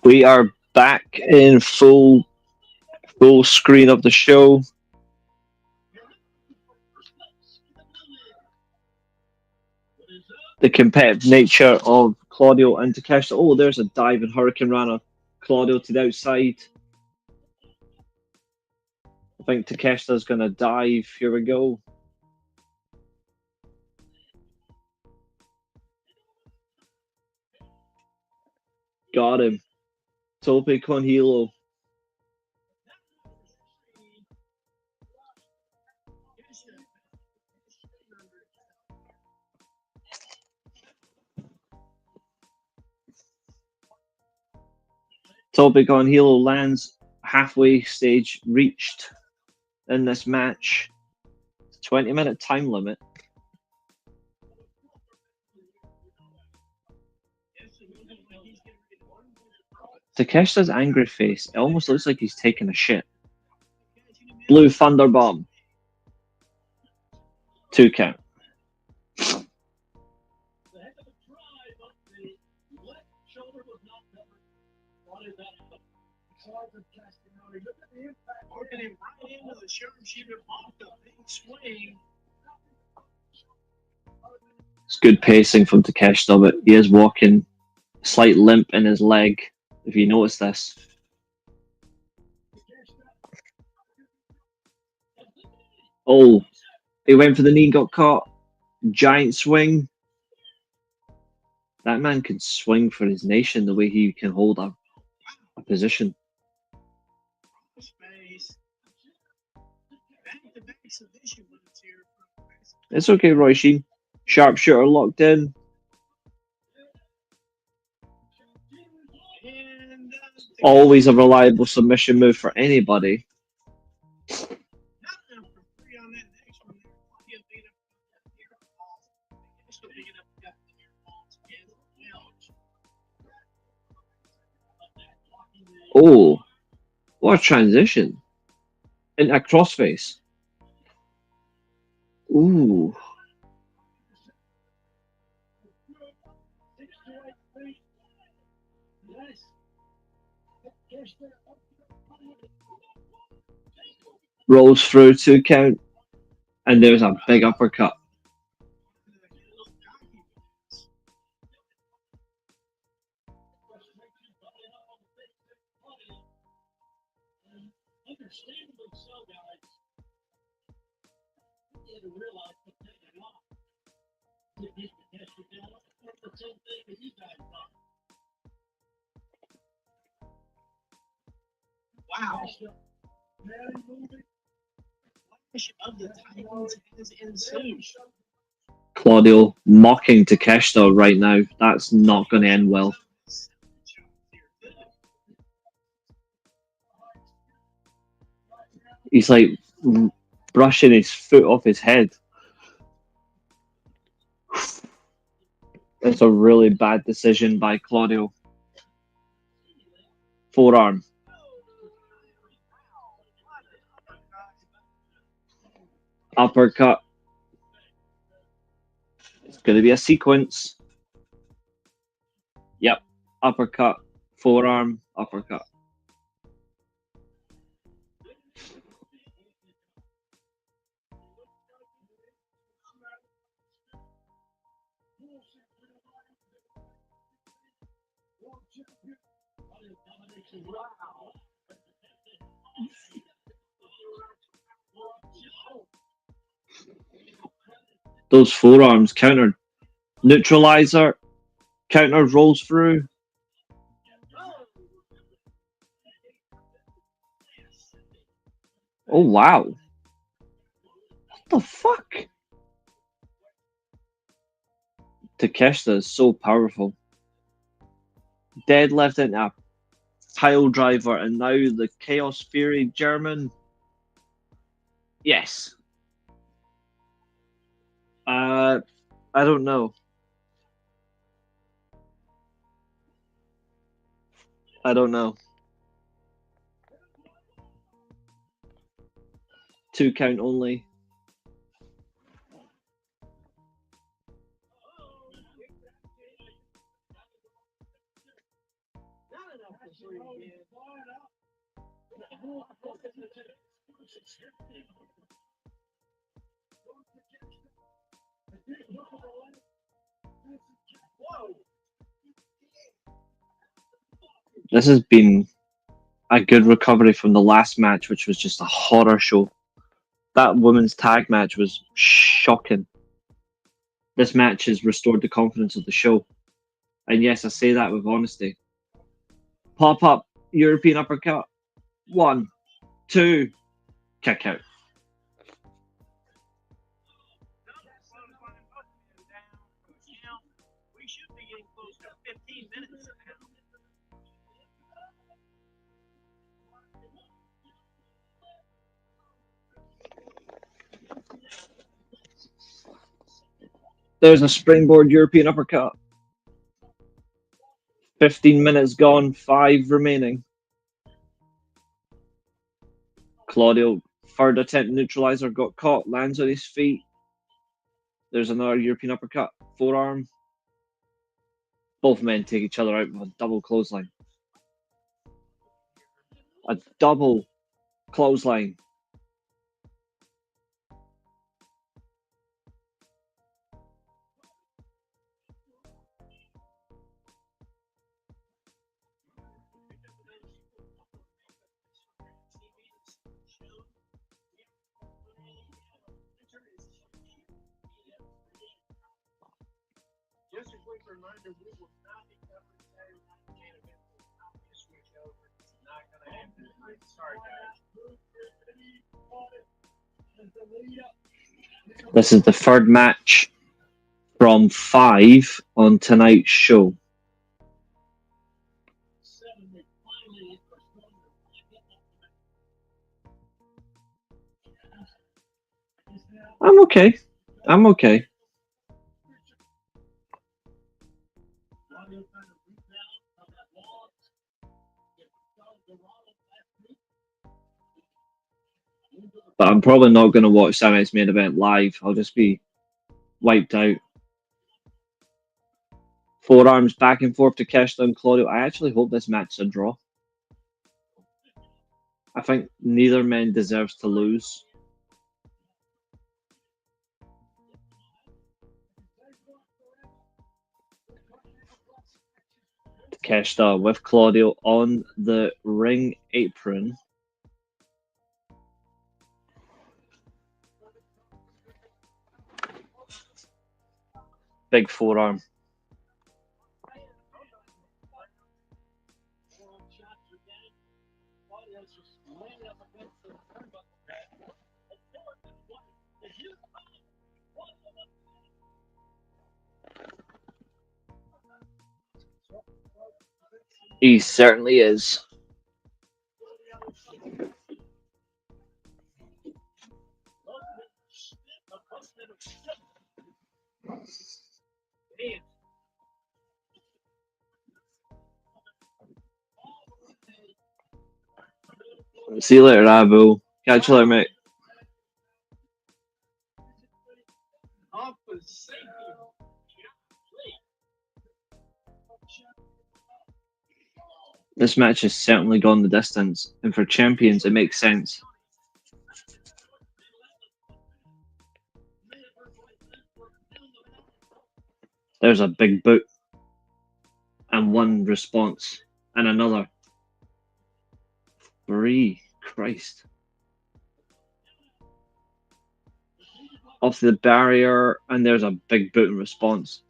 We are back in full screen of the show. The competitive nature of Claudio and Takeshita. Oh, there's a diving Hurricane Rana. Claudio to the outside. I think Takeshita's going to dive. Here we go. Got him. Tope con Hilo. Topic on Hilo lands. Halfway stage reached in this match. 20-minute time limit. Takeshita's angry face. It almost looks like he's taking a shit. Blue Thunderbomb. 2 count. Working him right into the sharpshooter off the big swing. It's good pacing from Takeshita, but he is walking. Slight limp in his leg, if you notice this. Oh, he went for the knee and got caught. Giant swing. That man can swing for his nation the way he can hold a position. Space. Back-to-back submission moves here. It's okay, Roy Sheen. Sharpshooter locked in. And Always a reliable submission move for anybody. not enough for free on that next one. He'll beat up the air balls. He'll beat up the air balls as well. Oh, what a transition. In a crossface. Ooh. Rolls through 2 count. And there's a big uppercut. Wow. Clash of the Titans has ensued. Claudio mocking Takeshita right now. That's not going to end well. He's like brushing his foot off his head. It's a really bad decision by Claudio. Forearm. Uppercut. It's going to be a sequence. Yep. Uppercut. Forearm. Uppercut. Those forearms counter. Neutralizer. Counter rolls through. Oh, wow. What the fuck? Takeshita is so powerful. Deadlift into a pile driver, and now the Chaos Fury German. Yes. I don't know. I don't know. 2 count only. This has been a good recovery from the last match, which was just a horror show. That women's tag match was shocking. This match has restored the confidence of the show. And yes, I say that with honesty. Pop up, European uppercut. 1, 2, kick out. We should be getting close to 15 minutes now. There's a springboard European uppercut. 15 minutes gone, 5 remaining. Claudio, third attempt neutralizer, got caught, lands on his feet. There's another European uppercut, forearm. Both men take each other out with a double clothesline. A double clothesline. Just a quick reminder, we will not be covering Saturday night main event. We'll not be switch over. It's not going to happen tonight. Sorry, guys. This is the third match from 5 on tonight's show. I'm okay. I'm okay. But I'm probably not going to watch Saturday's main event live. I'll just be wiped out. Forearms back and forth to Takeshita and Claudio. I actually hope this match is a draw. I think neither man deserves to lose. Takeshita with Claudio on the ring apron. Big forearm. He certainly is. See you later, Abu. Catch you later, mate. This match has certainly gone the distance, and for champions, it makes sense. There's a big boot, and one response, and another. Christ. Off the barrier, and there's a big boot in response.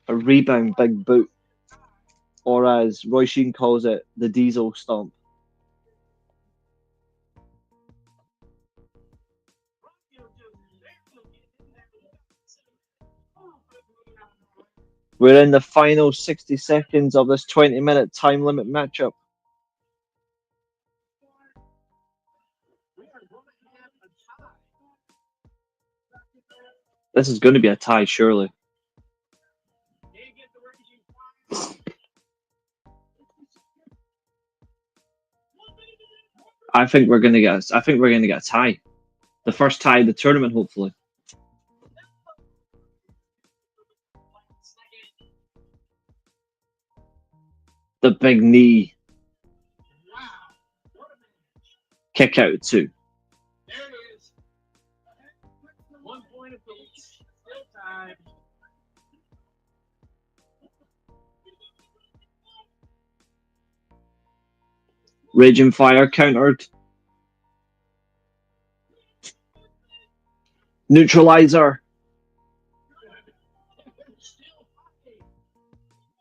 A rebound big boot. Or as Roy Sheen calls it, the diesel stomp. We're in the final 60 seconds of this 20-minute time limit matchup. This is going to be a tie, surely. I think we're going to get a tie. The first tie of the tournament, hopefully. The big knee. Kick out at 2. There it is. 1 point apiece. Still tied. Raging Fire countered. Neutralizer.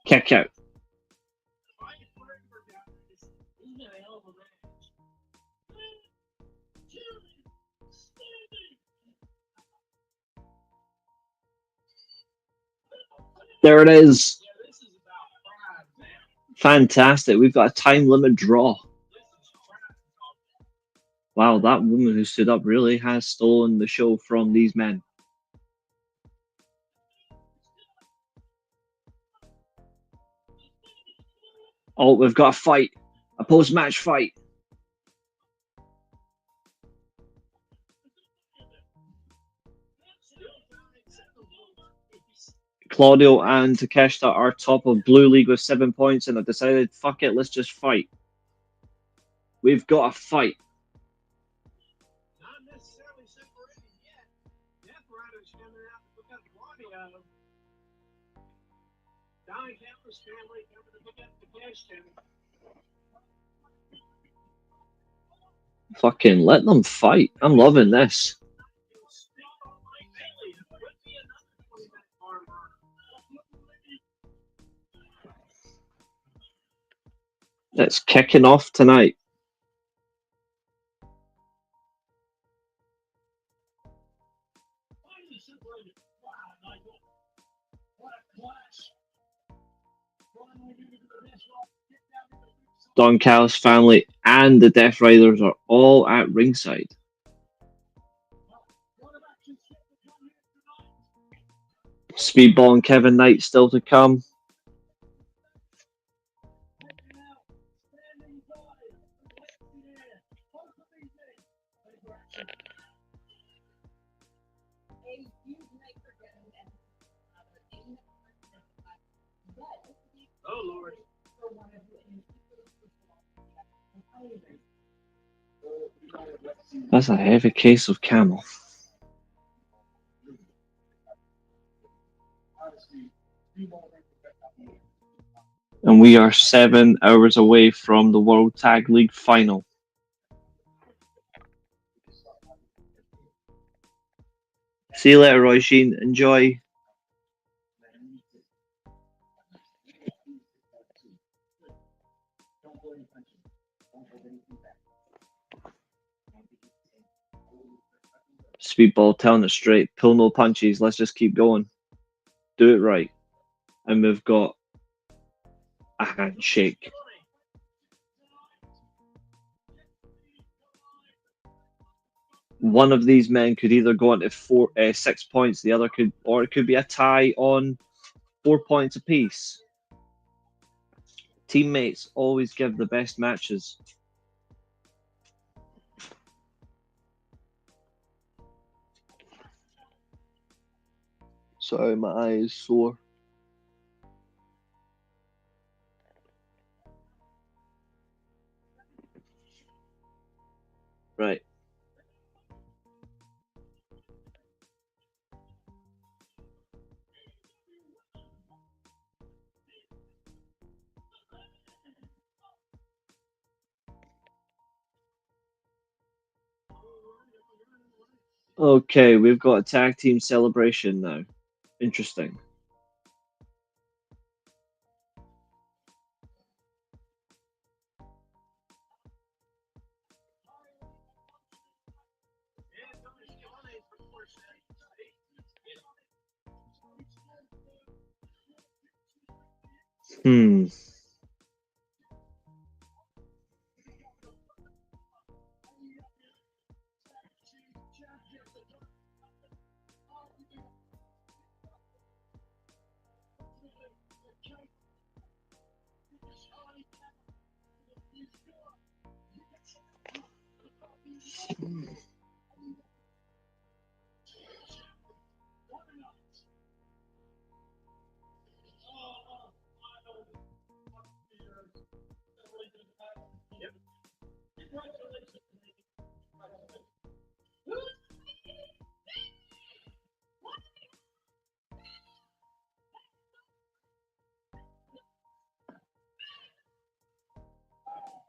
Kick out. There it is. Fantastic. We've got a time limit draw. Wow, that woman who stood up really has stolen the show from these men. Oh, we've got a fight. A post-match fight. Claudio and Takeshita are top of Blue League with 7 points, and have decided, fuck it, let's just fight. We've got a fight. Not necessarily separated yet. Death Rider's coming out to pick up Claudio. Don Campbell's family coming to pick up the question. Fucking let them fight. I'm loving this. It's kicking off tonight. Don Callis' family and the Death Riders are all at ringside. Speedball and Kevin Knight still to come. Oh, Lord. That's a heavy case of Camel. And we are 7 hours away from the World Tag League final. See you later, Roy Sheen. Enjoy. Speedball telling it straight. Pull no punches. Let's just keep going. Do it right. And we've got a handshake. One of these men could either go on to 6 points, the other could, or it could be a tie on 4 points apiece. Teammates always give the best matches. Sorry, my eye is sore. Right. Okay, we've got a tag team celebration now. Interesting. Hmm.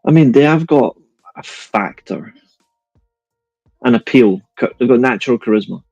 I mean, they have got a factor, an appeal. They've got natural charisma.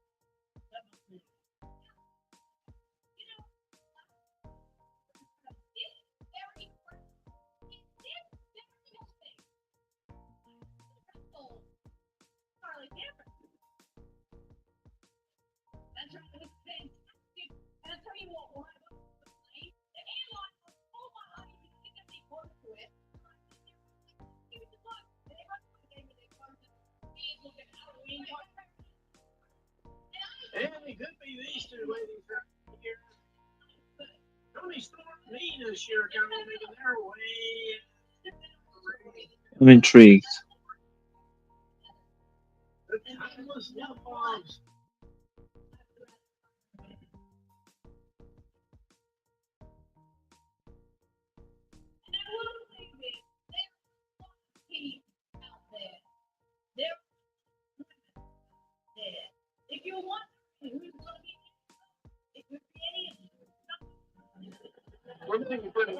And it could be these two ladies right here. Tony Storm me this year, kind of making their way. I'm intrigued. The timeless love bombs. If you want who's going to be, it could be any of One thing you put in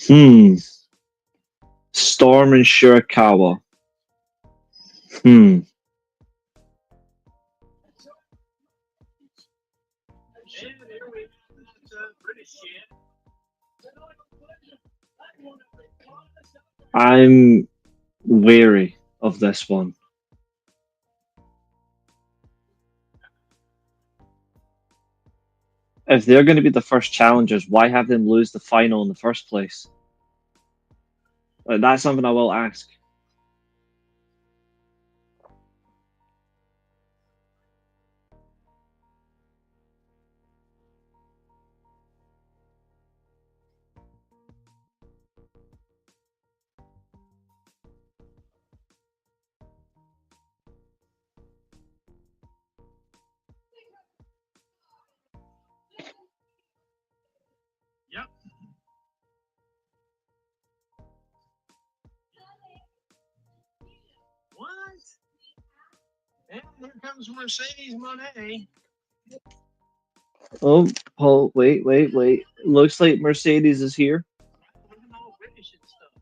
hands. Storm and Shirakawa. Hmm. And here we have British champ. I'm wary of this one. If they're going to be the first challengers, why have them lose the final in the first place? Like, that's something I will ask. Yep. What? And here comes Mercedes Monet. Oh, Paul, wait. Looks like Mercedes is here. Look at all British and stuff.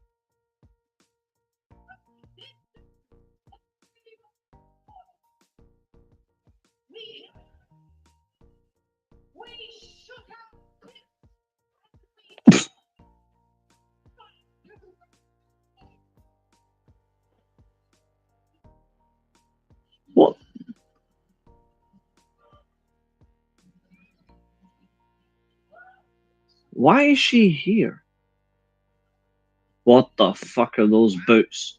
What? Why is she here? What the fuck are those boots?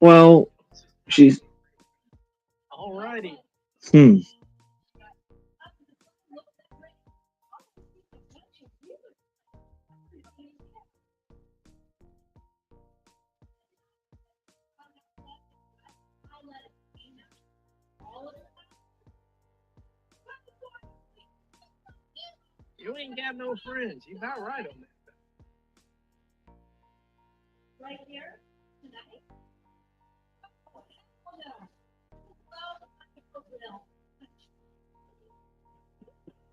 Well, she's Alrighty. hmm. You ain't got no friends. You about right on that. Right here, tonight.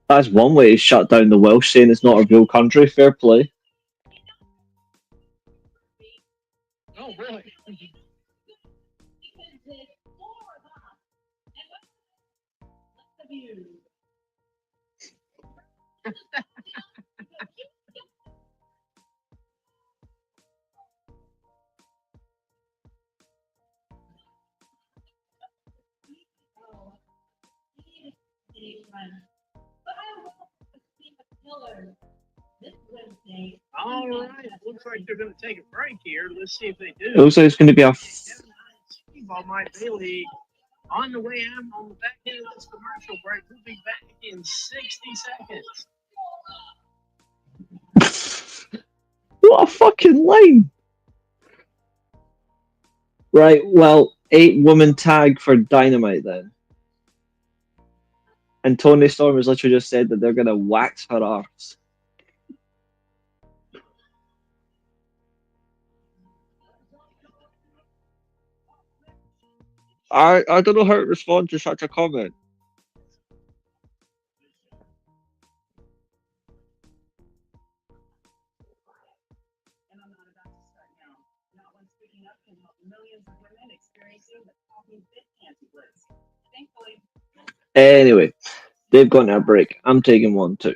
That's one way to shut down the Welsh, saying it's not a real country. Fair play. Oh, really? All right. Looks like they're going to take a break here. Let's see if they do. It looks like it's going to be a. Ball might be league. On the way out, on the back end of this commercial break, we'll be back in 60 seconds. What a fucking line! Right, well, 8-woman tag for Dynamite then. And Tony Storm has literally just said that they're going to wax her arse. I don't know how to respond to such a comment. And I'm not about to start now. Not when speaking up can help millions of women experiencing the talking fit panty bliss. Thankfully. Anyway, they've gone to a break. I'm taking one too.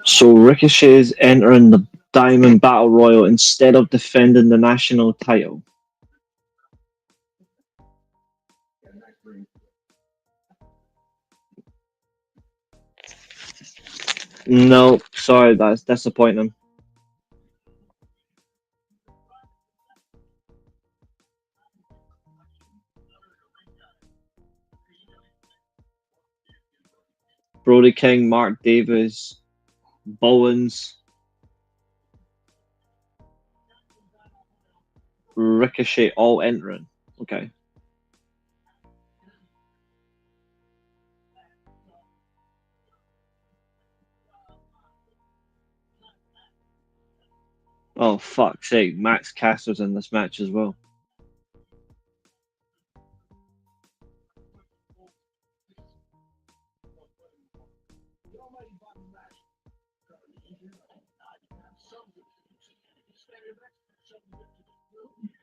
So Ricochet is entering the Diamond Battle Royal instead of defending the national title. No, sorry, that's disappointing. Brody King, Mark Davis, Bowens, Ricochet all entering. Okay. Oh, fuck's sake. Max Caster's in this match as well.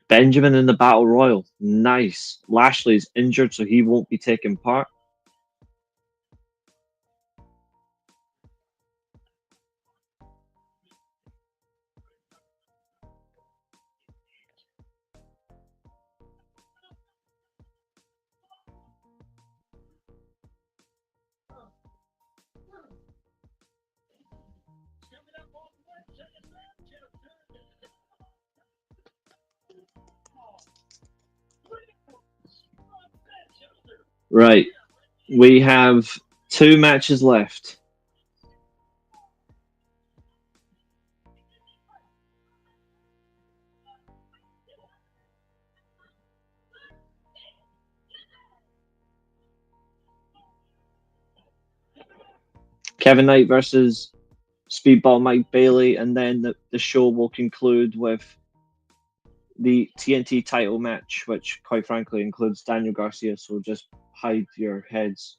Benjamin in the Battle Royal. Nice. Lashley's injured, so he won't be taking part. Right. We have 2 matches left. Kevin Knight versus Speedball Mike Bailey, and then the show will conclude with the TNT title match, which quite frankly includes Daniel Garcia, so just hide your heads.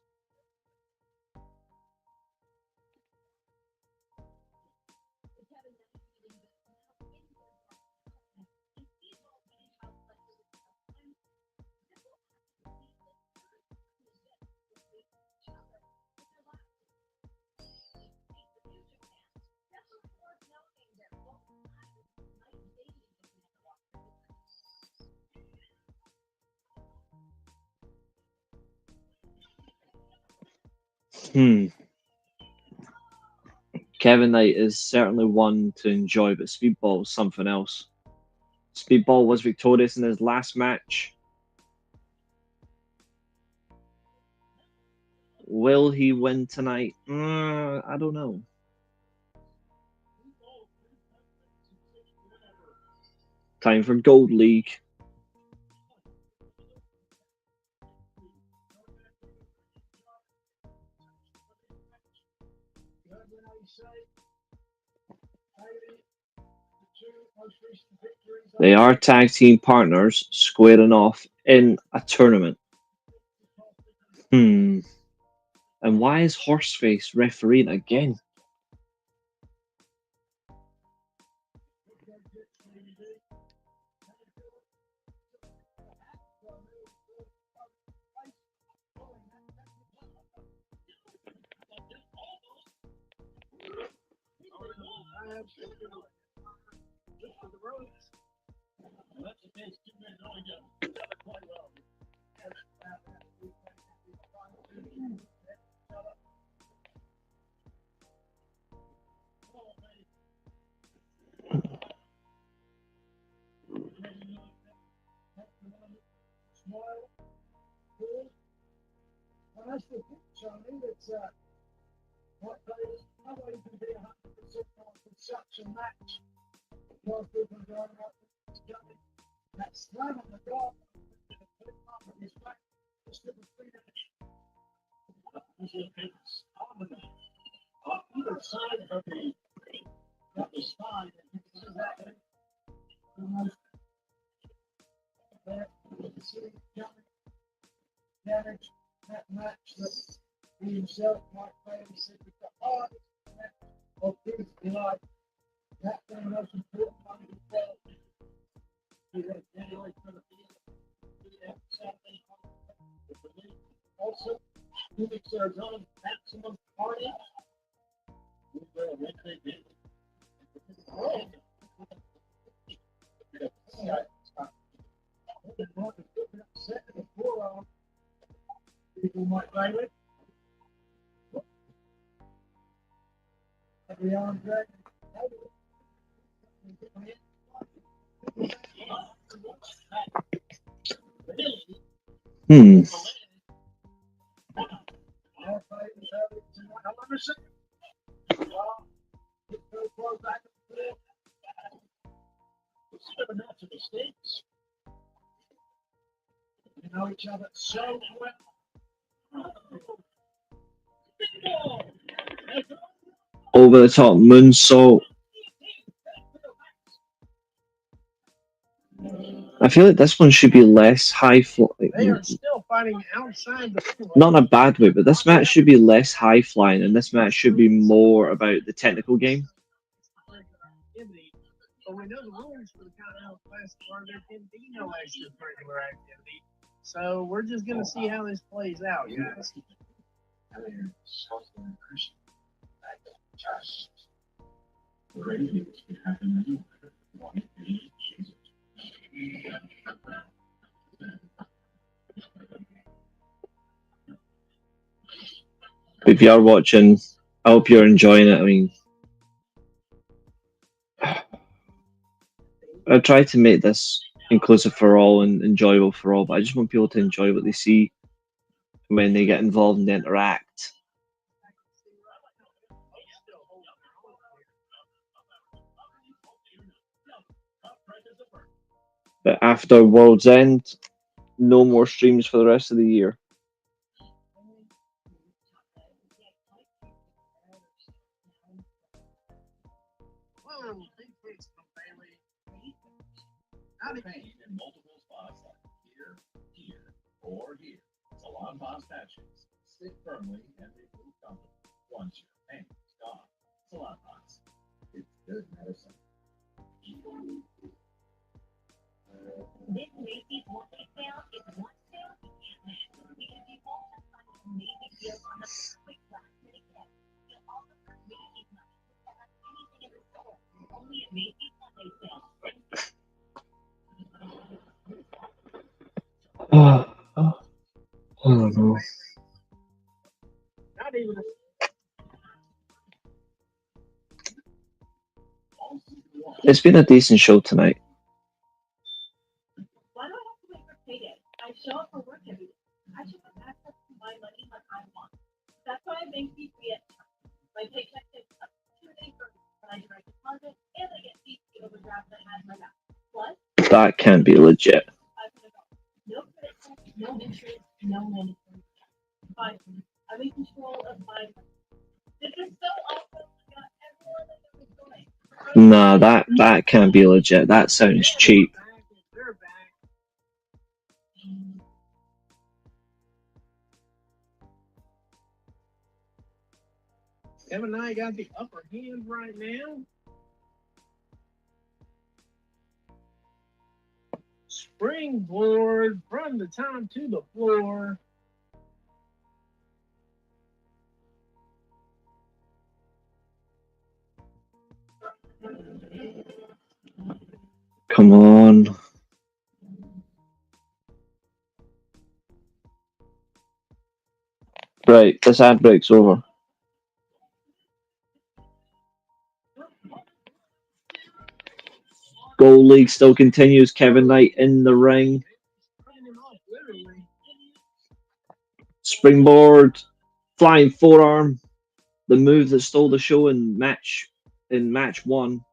Kevin Knight is certainly one to enjoy, but Speedball is something else. Speedball was victorious in his last match. Will he win tonight? I don't know. Time for Gold League. They are tag team partners squaring off in a tournament. And why is Horseface refereeing again? People might blame it. Every arm drag. Mistakes. You know each other so well. Over the top moonsault. I feel like this one should be less high fly. They are still fighting outside the field. Not in a bad way, but this match should be less high flying, and this match should be more about the technical game. But we know the rules for the Continental Classic are there can be no extracurricular activity. So we're just going to see how this plays out, guys. If you are watching, I hope you're enjoying it. I mean, I try to make this inclusive for all and enjoyable for all, but I just want people to enjoy what they see when they get involved and they interact. But after World's End, no more streams for the rest of the year. Pain in multiple spots like here, here, or here. Salon Boss patches. Stick firmly and remove comfort. Once your pain is gone. Salon Boss. It's good medicine. This Macy's One-Day Sale is one sale you can't miss. Because you won't just find amazing deals on the quick last-minute gifts. You'll also find Macy's money to have anything in the store. Only at Macy's One-Day Sale. I don't know. Not even It's been a decent show tonight. Why do I have to wait for payday? I show up for work every day. I should have access to my money when I want. That's why I make these free at time. My paycheck takes up 2 days early when I direct deposit, and I get CC overdraft that has my back. Plus, That can't be legit. no credit card, no interest, no mandatory. Finally, I'm in control of my money. This is so awesome. I got everyone that was going. Nah, that can't be legit. That sounds cheap. they're back. Kevin and I got the upper hand right now. Springboard from the top to the floor. Come on. Right, this ad break's over. Goal League still continues. Kevin Knight in the ring. Springboard, flying forearm, the move that stole the show in match 1.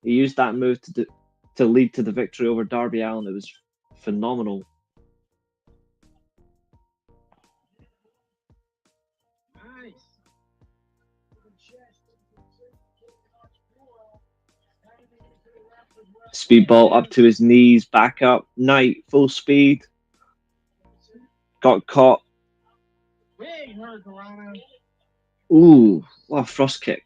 He used that move to lead to the victory over Darby Allin. It was phenomenal. Nice. Speedball up to his knees, back up. Knight, full speed. Got caught. Big hurricanrana. Ooh, what a frost kick.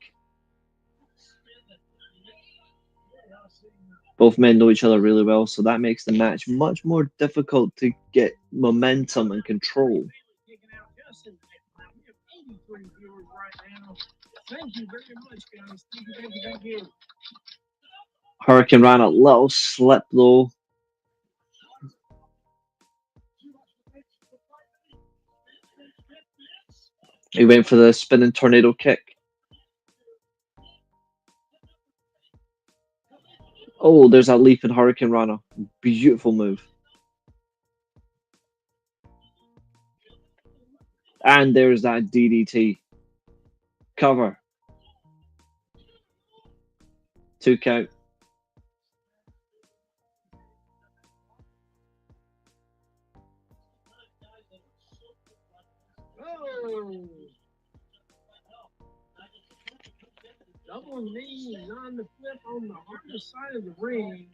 Both men know each other really well, so that makes the match much more difficult to get momentum and control. Kicking out just in the background. We have 83 viewers right now. Thank you very much, guys. Thank you. Hurricane ran a little slip though. He went for the spinning tornado kick. Oh, there's that leaping Hurricane Rana. Beautiful move. And there's that DDT. Cover. 2 count. Oh. Double knee on the flip on the hardest side of the ring.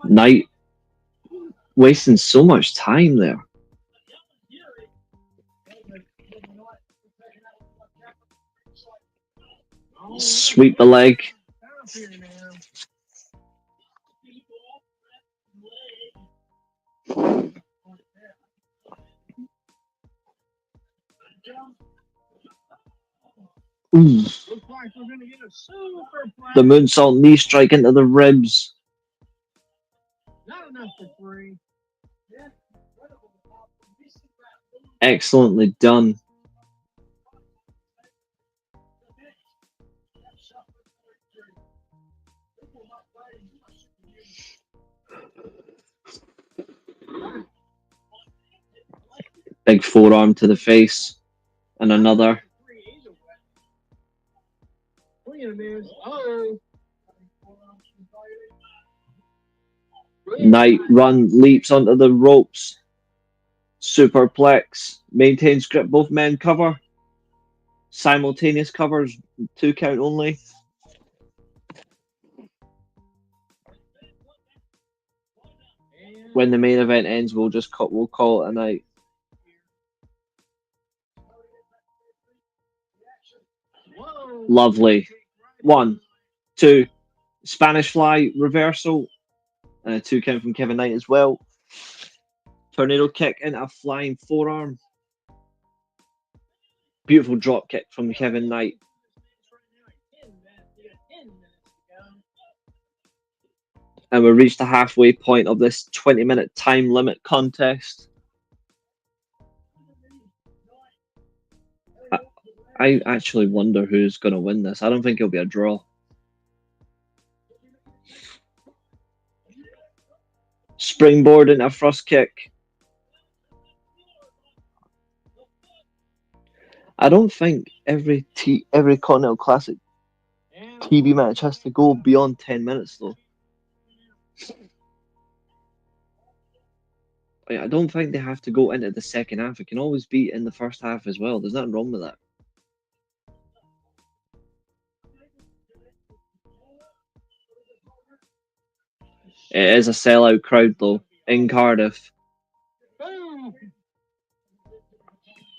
Knight wasting so much time there. Sweep the leg. Ooh. Looks like we're gonna get a super The moonsault knee strike into the ribs. Not enough for free. Excellently done. Big forearm to the face. And another. Oh. Knight leaps onto the ropes. Superplex. Maintains grip. Both men cover. Simultaneous covers. 2 count only. When the main event ends, we'll call it a night. Lovely. 1, 2. Spanish fly reversal. 2 count from Kevin Knight as well. Tornado kick into a flying forearm. Beautiful drop kick from Kevin Knight. And we reached the halfway point of this 20-minute time limit contest. I actually wonder who's going to win this. I don't think it'll be a draw. Springboard into a thrust kick. I don't think every Continental Classic TV match has to go beyond 10 minutes though. I don't think they have to go into the second half. It can always be in the first half as well. There's nothing wrong with that. It is a sellout crowd though in Cardiff.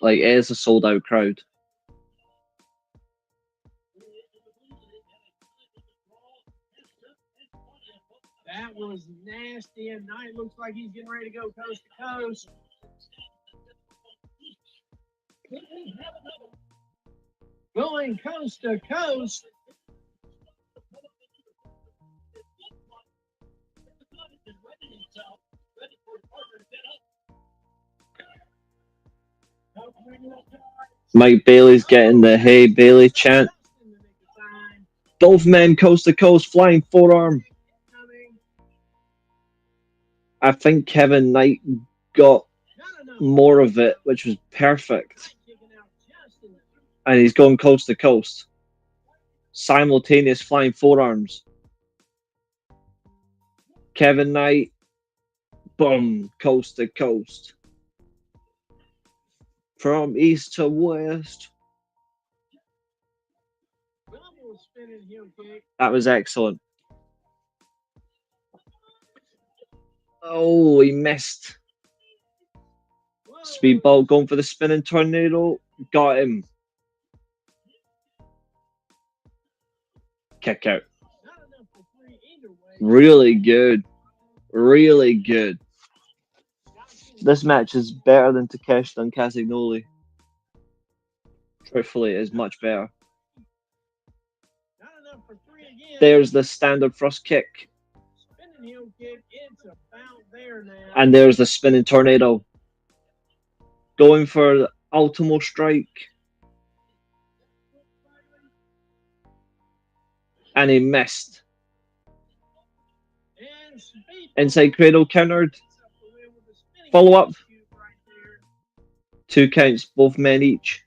Like, it is a sold out crowd. That was nasty, and Knight looks like he's getting ready to go coast to coast. Going coast to coast. Mike Bailey's getting the "Hey Bailey" chant. Both men coast to coast, flying forearm. I think Kevin Knight got more of it, which was perfect. And he's going coast to coast. Simultaneous flying forearms. Kevin Knight, boom, coast to coast. From east to west. That was excellent. Oh, he missed. Speedball going for the spinning tornado. Got him. Kick out. Not enough for three either way. Really good. Really good. This match is better than Takeshi and Casignoli. Truthfully, it is much better. Not enough for three again. There's the standard thrust kick. Spinning heel kick. It's about there now. And there's the spinning tornado. Going for the Ultimo strike. And he missed. And speed Inside cradle countered. gets up the wheel with a spinning Follow up. cube right there. 2 counts, both men each.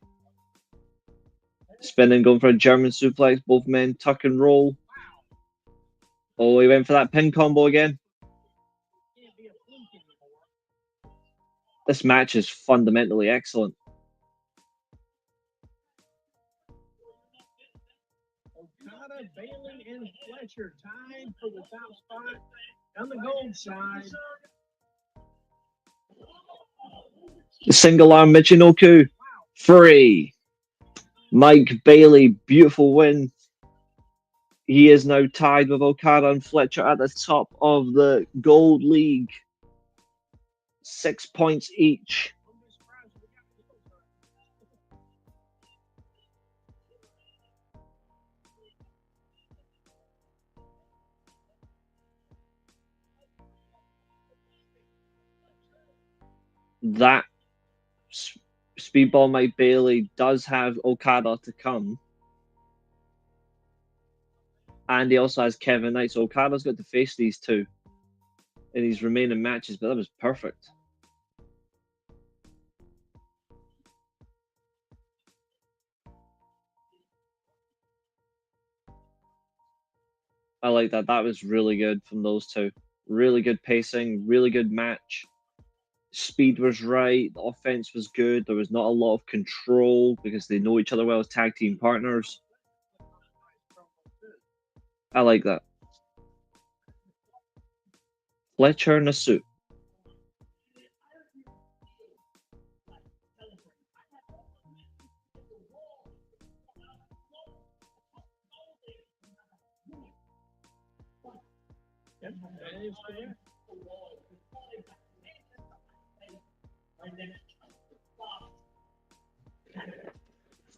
Spinning, going for a German suplex. Both men tuck and roll. Oh, he went for that pin combo again. Can't be a fluke anymore. This match is fundamentally excellent. Okada, Bailey, and Fletcher tied for the top spot on the gold side. The single arm Michinoku. Free. Mike Bailey, beautiful win. He is now tied with Okada and Fletcher at the top of the Gold League. 6 points each. That Speedball Mike Bailey does have Okada to come. And he also has Kevin Knight. So Okada's got to face these two in his remaining matches, but that was perfect. I like that. That was really good from those two. Really good pacing, really good match. Speed was right. The offense was good. There was not a lot of control because they know each other well as tag team partners. I like that. Fletcher in a suit. Yep, that is fair.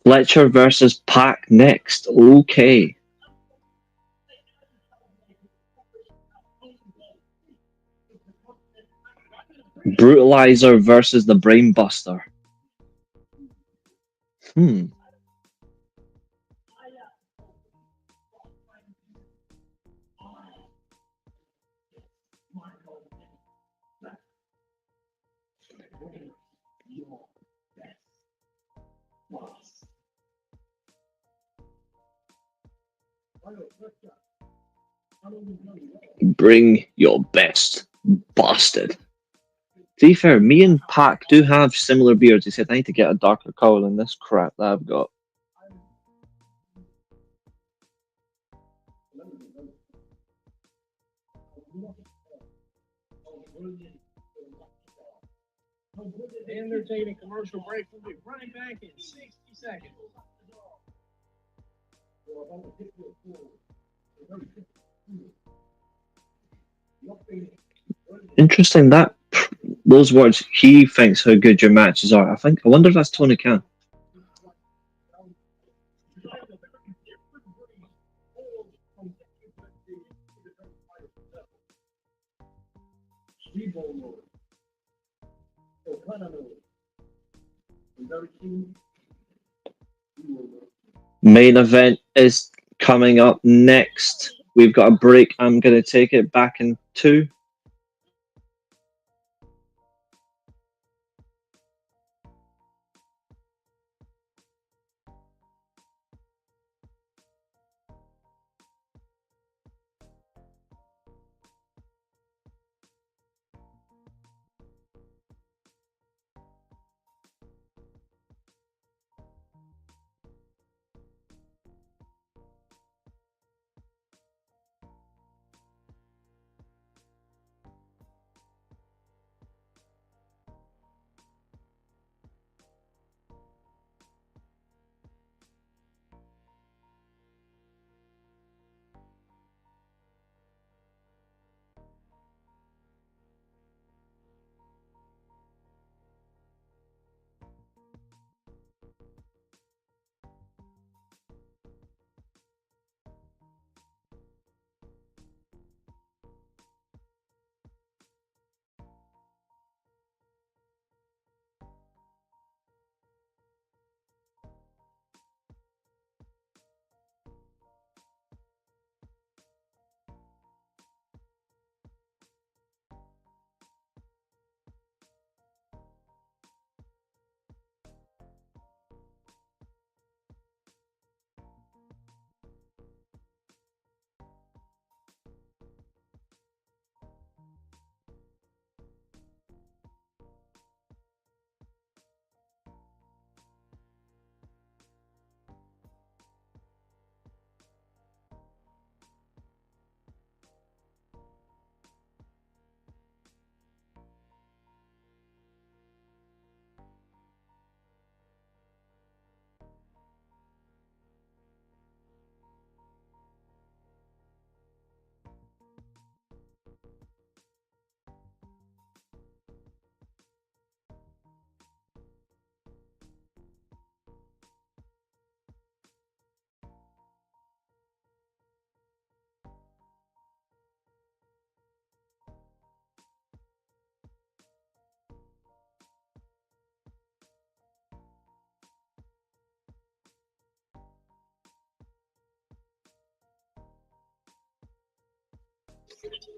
Fletcher versus Pac next. Okay. Brutalizer versus the Brainbuster. Bring your best, bastard. To be fair, me and Pac do have similar beards. He said I need to get a darker colour than this crap that I've got. And they're taking a commercial break. We'll be right back in 60 seconds. Interesting that those words. He thinks how good your matches are. I wonder if that's Tony Khan. Main event is coming up next. We've got a break. I'm going to take it back in 2.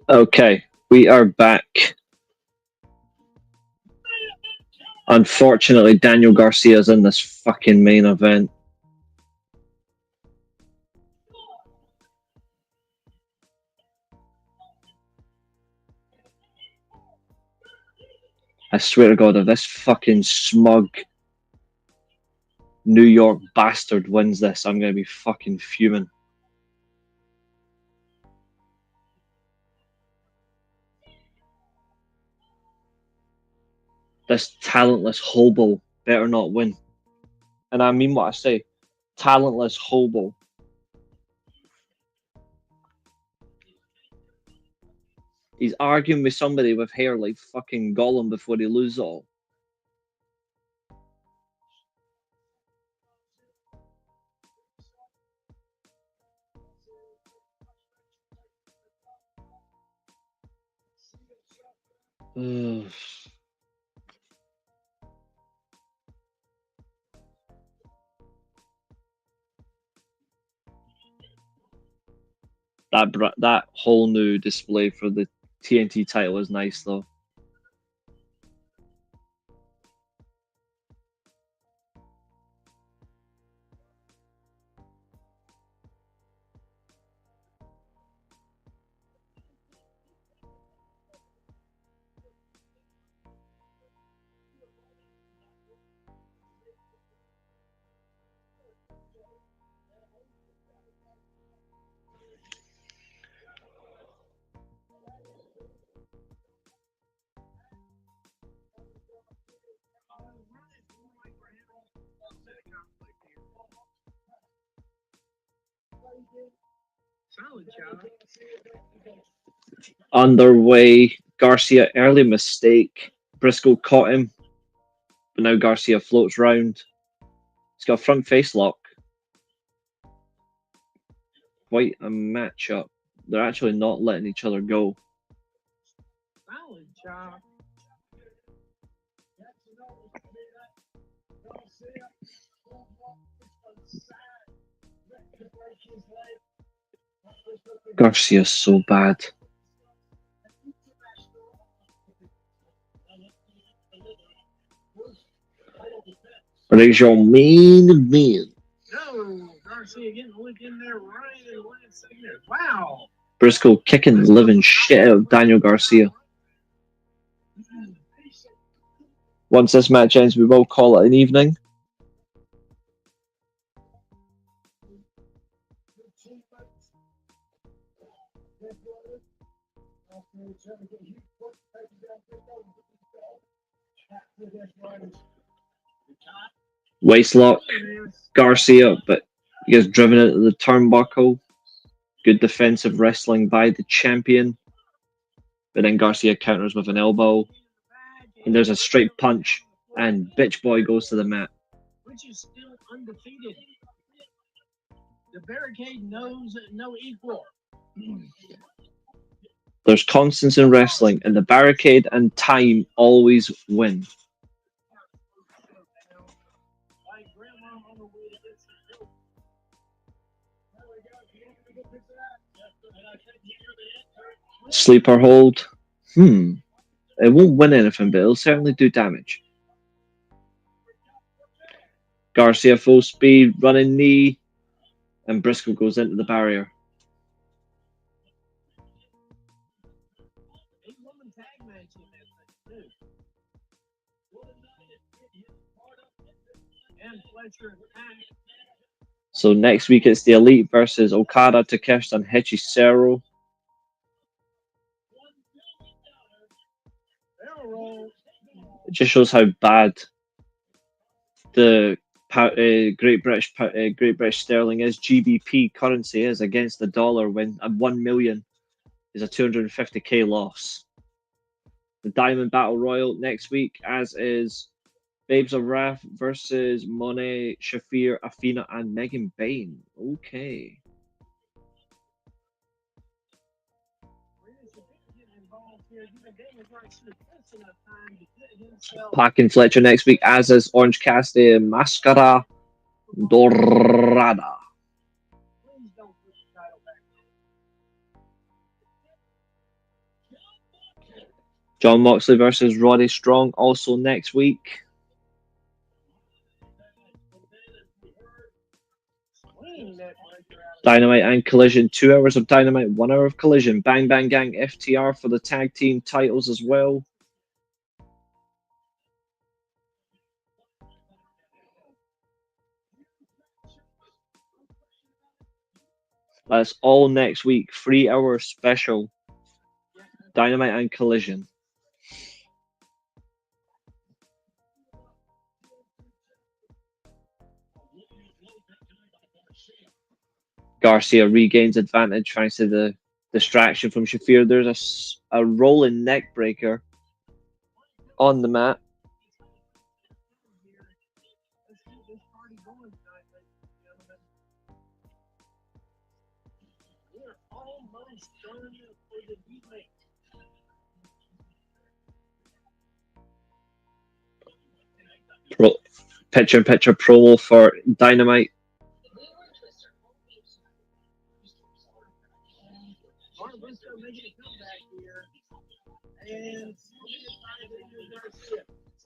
Okay, we are back. Unfortunately, Daniel Garcia's in this fucking main event. I swear to God, if this fucking smug New York bastard wins this, I'm gonna be fucking fuming. This talentless hobo better not win. And I mean what I say. Talentless hobo. He's arguing with somebody with hair like fucking Gollum before he loses it all. Ugh. That whole new display for the TNT title is nice though. Underway, Garcia early mistake. Briscoe caught him, but now Garcia floats round. He's got a front face lock. Quite a matchup. They're actually not letting each other go. Solid job. Garcia's so bad. But it's your main event. No, Garcia getting looked in there right in the last segment. Wow. Briscoe kicking the living shit out of Daniel Garcia. Once this match ends, we will call it an evening. Waistlock, Garcia, but he gets driven into the turnbuckle. Good defensive wrestling by the champion. But then Garcia counters with an elbow. And there's a straight punch. And Bitch Boy goes to the mat. Which is still undefeated. The barricade knows no equal. There's constants in wrestling, and the barricade and time always win. Sleeper hold. It won't win anything, but it'll certainly do damage. Garcia full speed, running knee, and Briscoe goes into the barrier. So next week it's the Elite versus Okada, Takeshita, and Hechicero. It just shows how bad the Great British Sterling is. GBP currency is against the dollar when 1 million is a 250k loss. The Diamond Battle Royal next week, as is Babes of Wrath versus Monet, Shafir, Athena, and Megan Bain. Okay. Packing Fletcher next week, as is Orange Cassidy and Mascara Dorada. John Moxley versus Roddy Strong also next week. Dynamite and Collision, 2 hours of Dynamite, 1 hour of Collision. Bang Bang Gang FTR for the tag team titles as well. That's all next week. 3 hour special. Dynamite and Collision. Garcia regains advantage thanks to the distraction from Shafir. There's a rolling neck breaker on the mat. Picture-in-picture promo for Dynamite.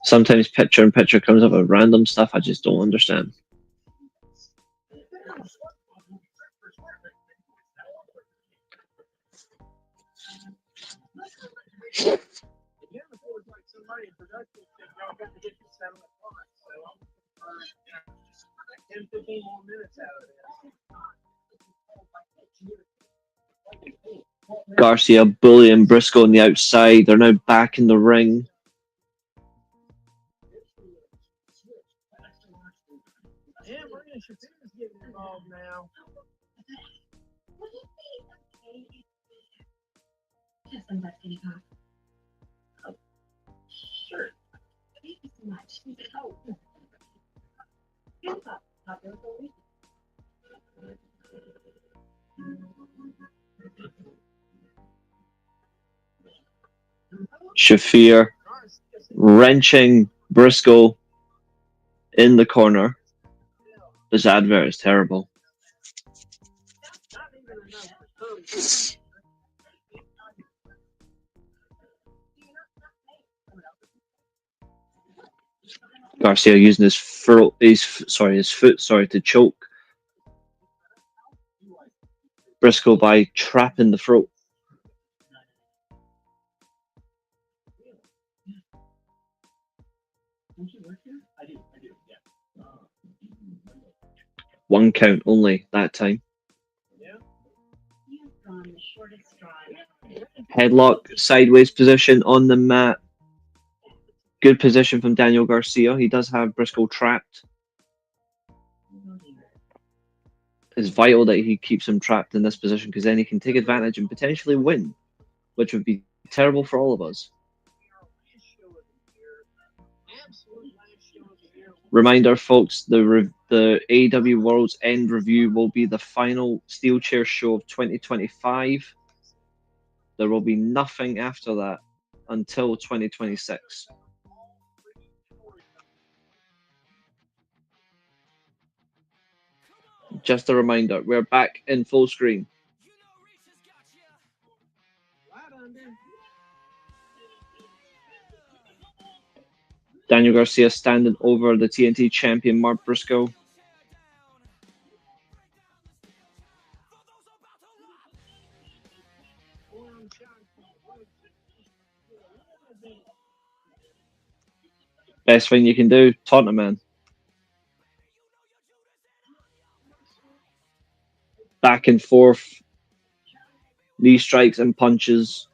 Sometimes picture-in-picture comes up with random stuff I just don't understand. Garcia bullying Briscoe on the outside. They're now back in the ring. Sure. Thank you so much. Shafir wrenching Briscoe in the corner. This advert is terrible. Garcia using his foot, to choke Briscoe by trapping the throat. One count only that time. Headlock, sideways position on the mat. Good position from Daniel Garcia. He does have Briscoe trapped. It's vital that he keeps him trapped in this position because then he can take advantage and potentially win, which would be terrible for all of us. Reminder, folks, the AEW World's End Review will be the final Steelchair show of 2025. There will be nothing after that until 2026. Just a reminder, we're back in full screen. Daniel Garcia standing over the TNT champion Mark Briscoe. Best thing you can do, taunt a man. Back and forth. Knee strikes and punches.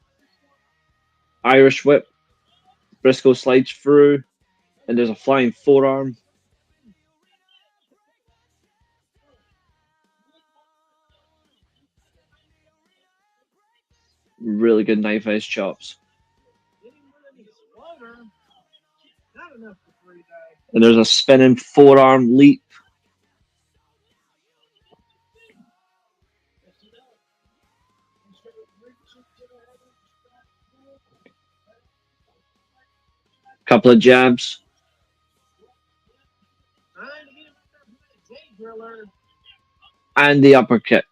Irish whip. Briscoe slides through. And there's a flying forearm. Really good knife edge chops. And there's a spinning forearm leap. Couple of jabs. And the uppercut.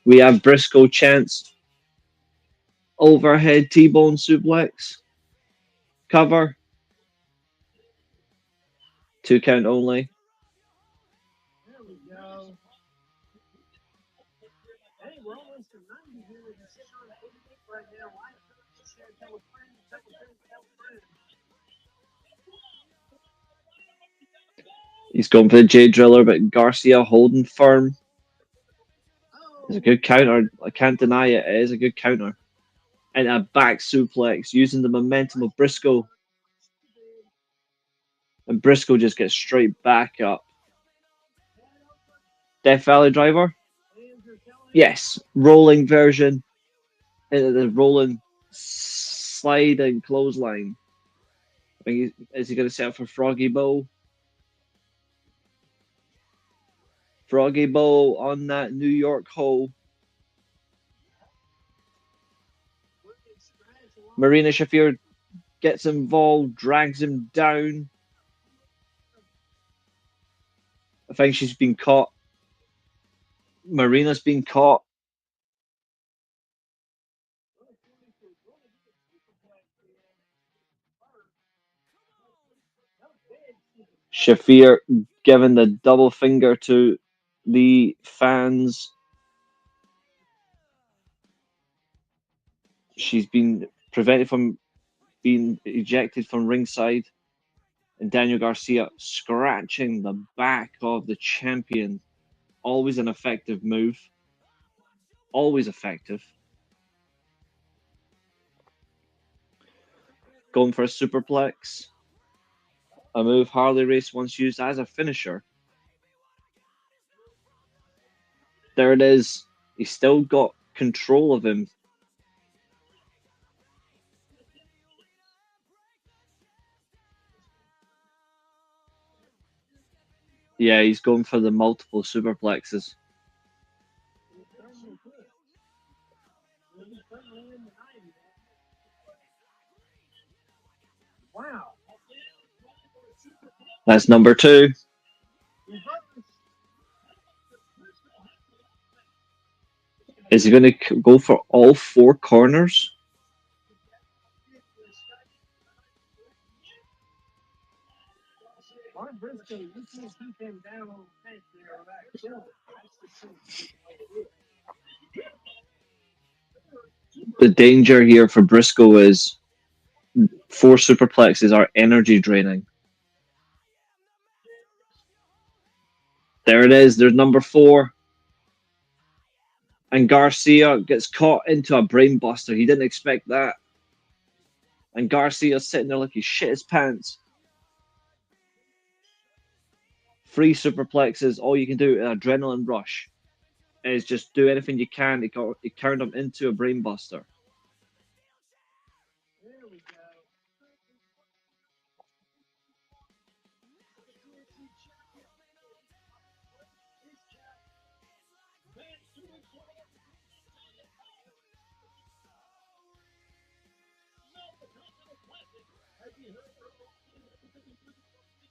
We have Briscoe chance. Overhead T-bone suplex. Cover. 2 count only. There we go. Hey, we're almost to 90 here. We're sitting on 88 right now. Why just share, tell a friend, tell a friend, tell a friend. He's going for the J Driller, but Garcia holding firm. Oh, It's a good counter. I can't deny it. It is a good counter. And a back suplex using the momentum of Briscoe. And Briscoe just gets straight back up. Death Valley driver? Yes. Rolling version into the rolling sliding clothesline. I think is he going to set up for Froggy Bow? Froggy Bow on that New York hole. Marina Shafir gets involved, drags him down. I think she's been caught. Marina's been caught. Shafir giving the double finger to the fans. She's been prevented from being ejected from ringside. And Daniel Garcia scratching the back of the champion. Always an effective move. Always effective. Going for a superplex. A move Harley Race once used as a finisher. There it is. He's still got control of him. Yeah, he's going for the multiple superplexes. wow. That's number 2. Is he going to go for all 4 corners? Mark Briscoe, you can't keep him down on the bench there. That's the truth. The danger here for Briscoe is 4 superplexes are energy draining. There it is. There's number 4. And Garcia gets caught into a brainbuster. He didn't expect that. And Garcia's sitting there like he shit his pants. 3 superplexes. All you can do in adrenaline rush is just do anything you can to turn him into a brainbuster. There we go.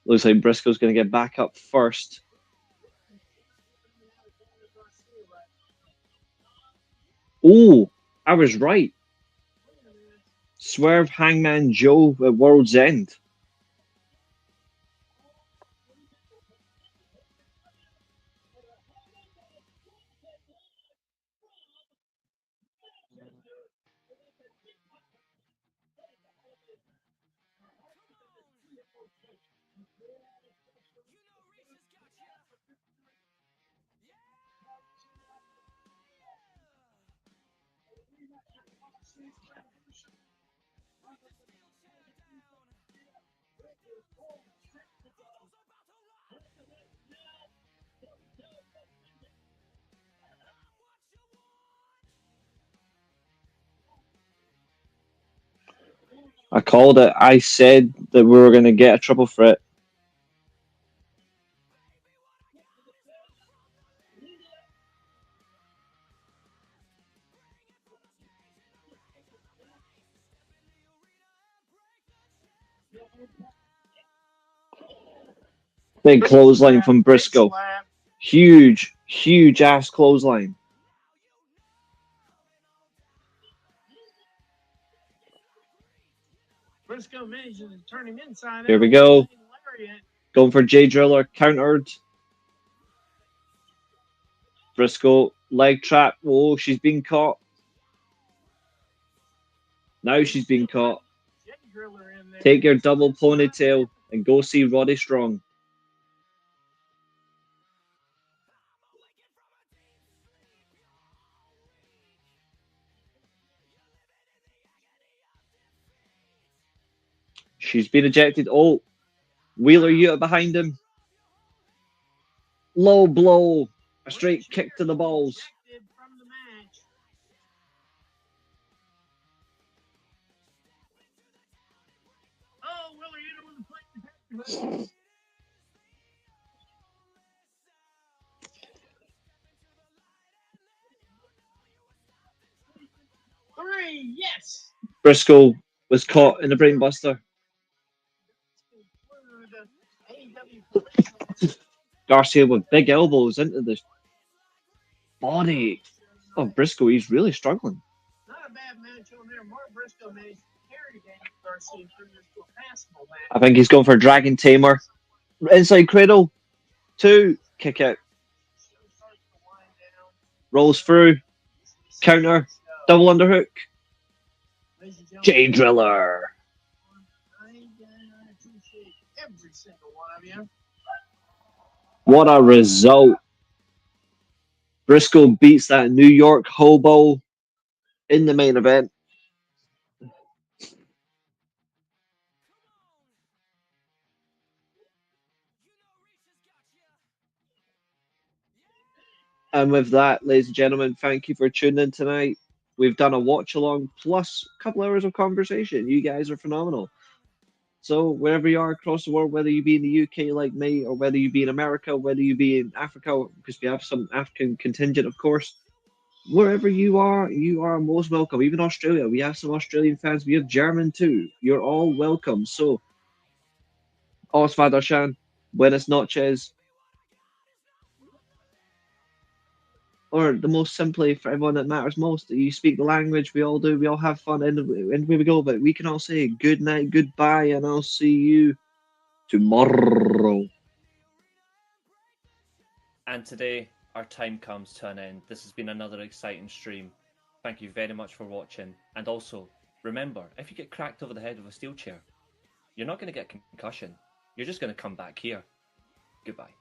Looks like Briscoe's going to get back up first. Oh, I was right. Swerve Hangman Joe at World's End. I called it. I said that we were going to get a triple threat. Big clothesline from Briscoe. Huge, huge ass clothesline. Briscoe manages to turn him inside Here out. we go. Lariat. Going for J Driller, countered. Briscoe, leg trap. Oh, she's been caught. Now she's been caught. J Driller in there. Take your double ponytail and go see Roddy Strong. She's been ejected. Oh, Wheeler Yuta behind him. Low blow. A straight kick to the balls. Ejected from the match. Oh, Wheeler Yuta with a plate. Three, yes. Briscoe was caught in the brainbuster. Garcia with big elbows into the body of Briscoe. He's really struggling. Not a bad match on there. Mark Briscoe managed to carry Daniel Garcia through this to a passable match. I think he's going for Dragon Tamer. Inside cradle. 2. Kick out. Rolls through. Counter. Double underhook. J Driller. I appreciate every single one of you. What a result. Briscoe beats that New York hobo in the main event. And with that, ladies and gentlemen, thank you for tuning in tonight. We've done a watch along plus a couple hours of conversation. You guys are phenomenal. So wherever you are across the world, whether you be in the UK like me, or whether you be in America, whether you be in Africa, because we have some African contingent, of course, wherever you are most welcome. Even Australia, we have some Australian fans. We have German too. You're all welcome. So, Osvadershan, buenas noches. Or the most simply for everyone that matters most, you speak the language, we all do, we all have fun, and where we go, but we can all say good night, goodbye, and I'll see you tomorrow. And today, our time comes to an end. This has been another exciting stream. Thank you very much for watching. And also, remember, if you get cracked over the head with a steel chair, you're not going to get concussion. You're just going to come back here. Goodbye.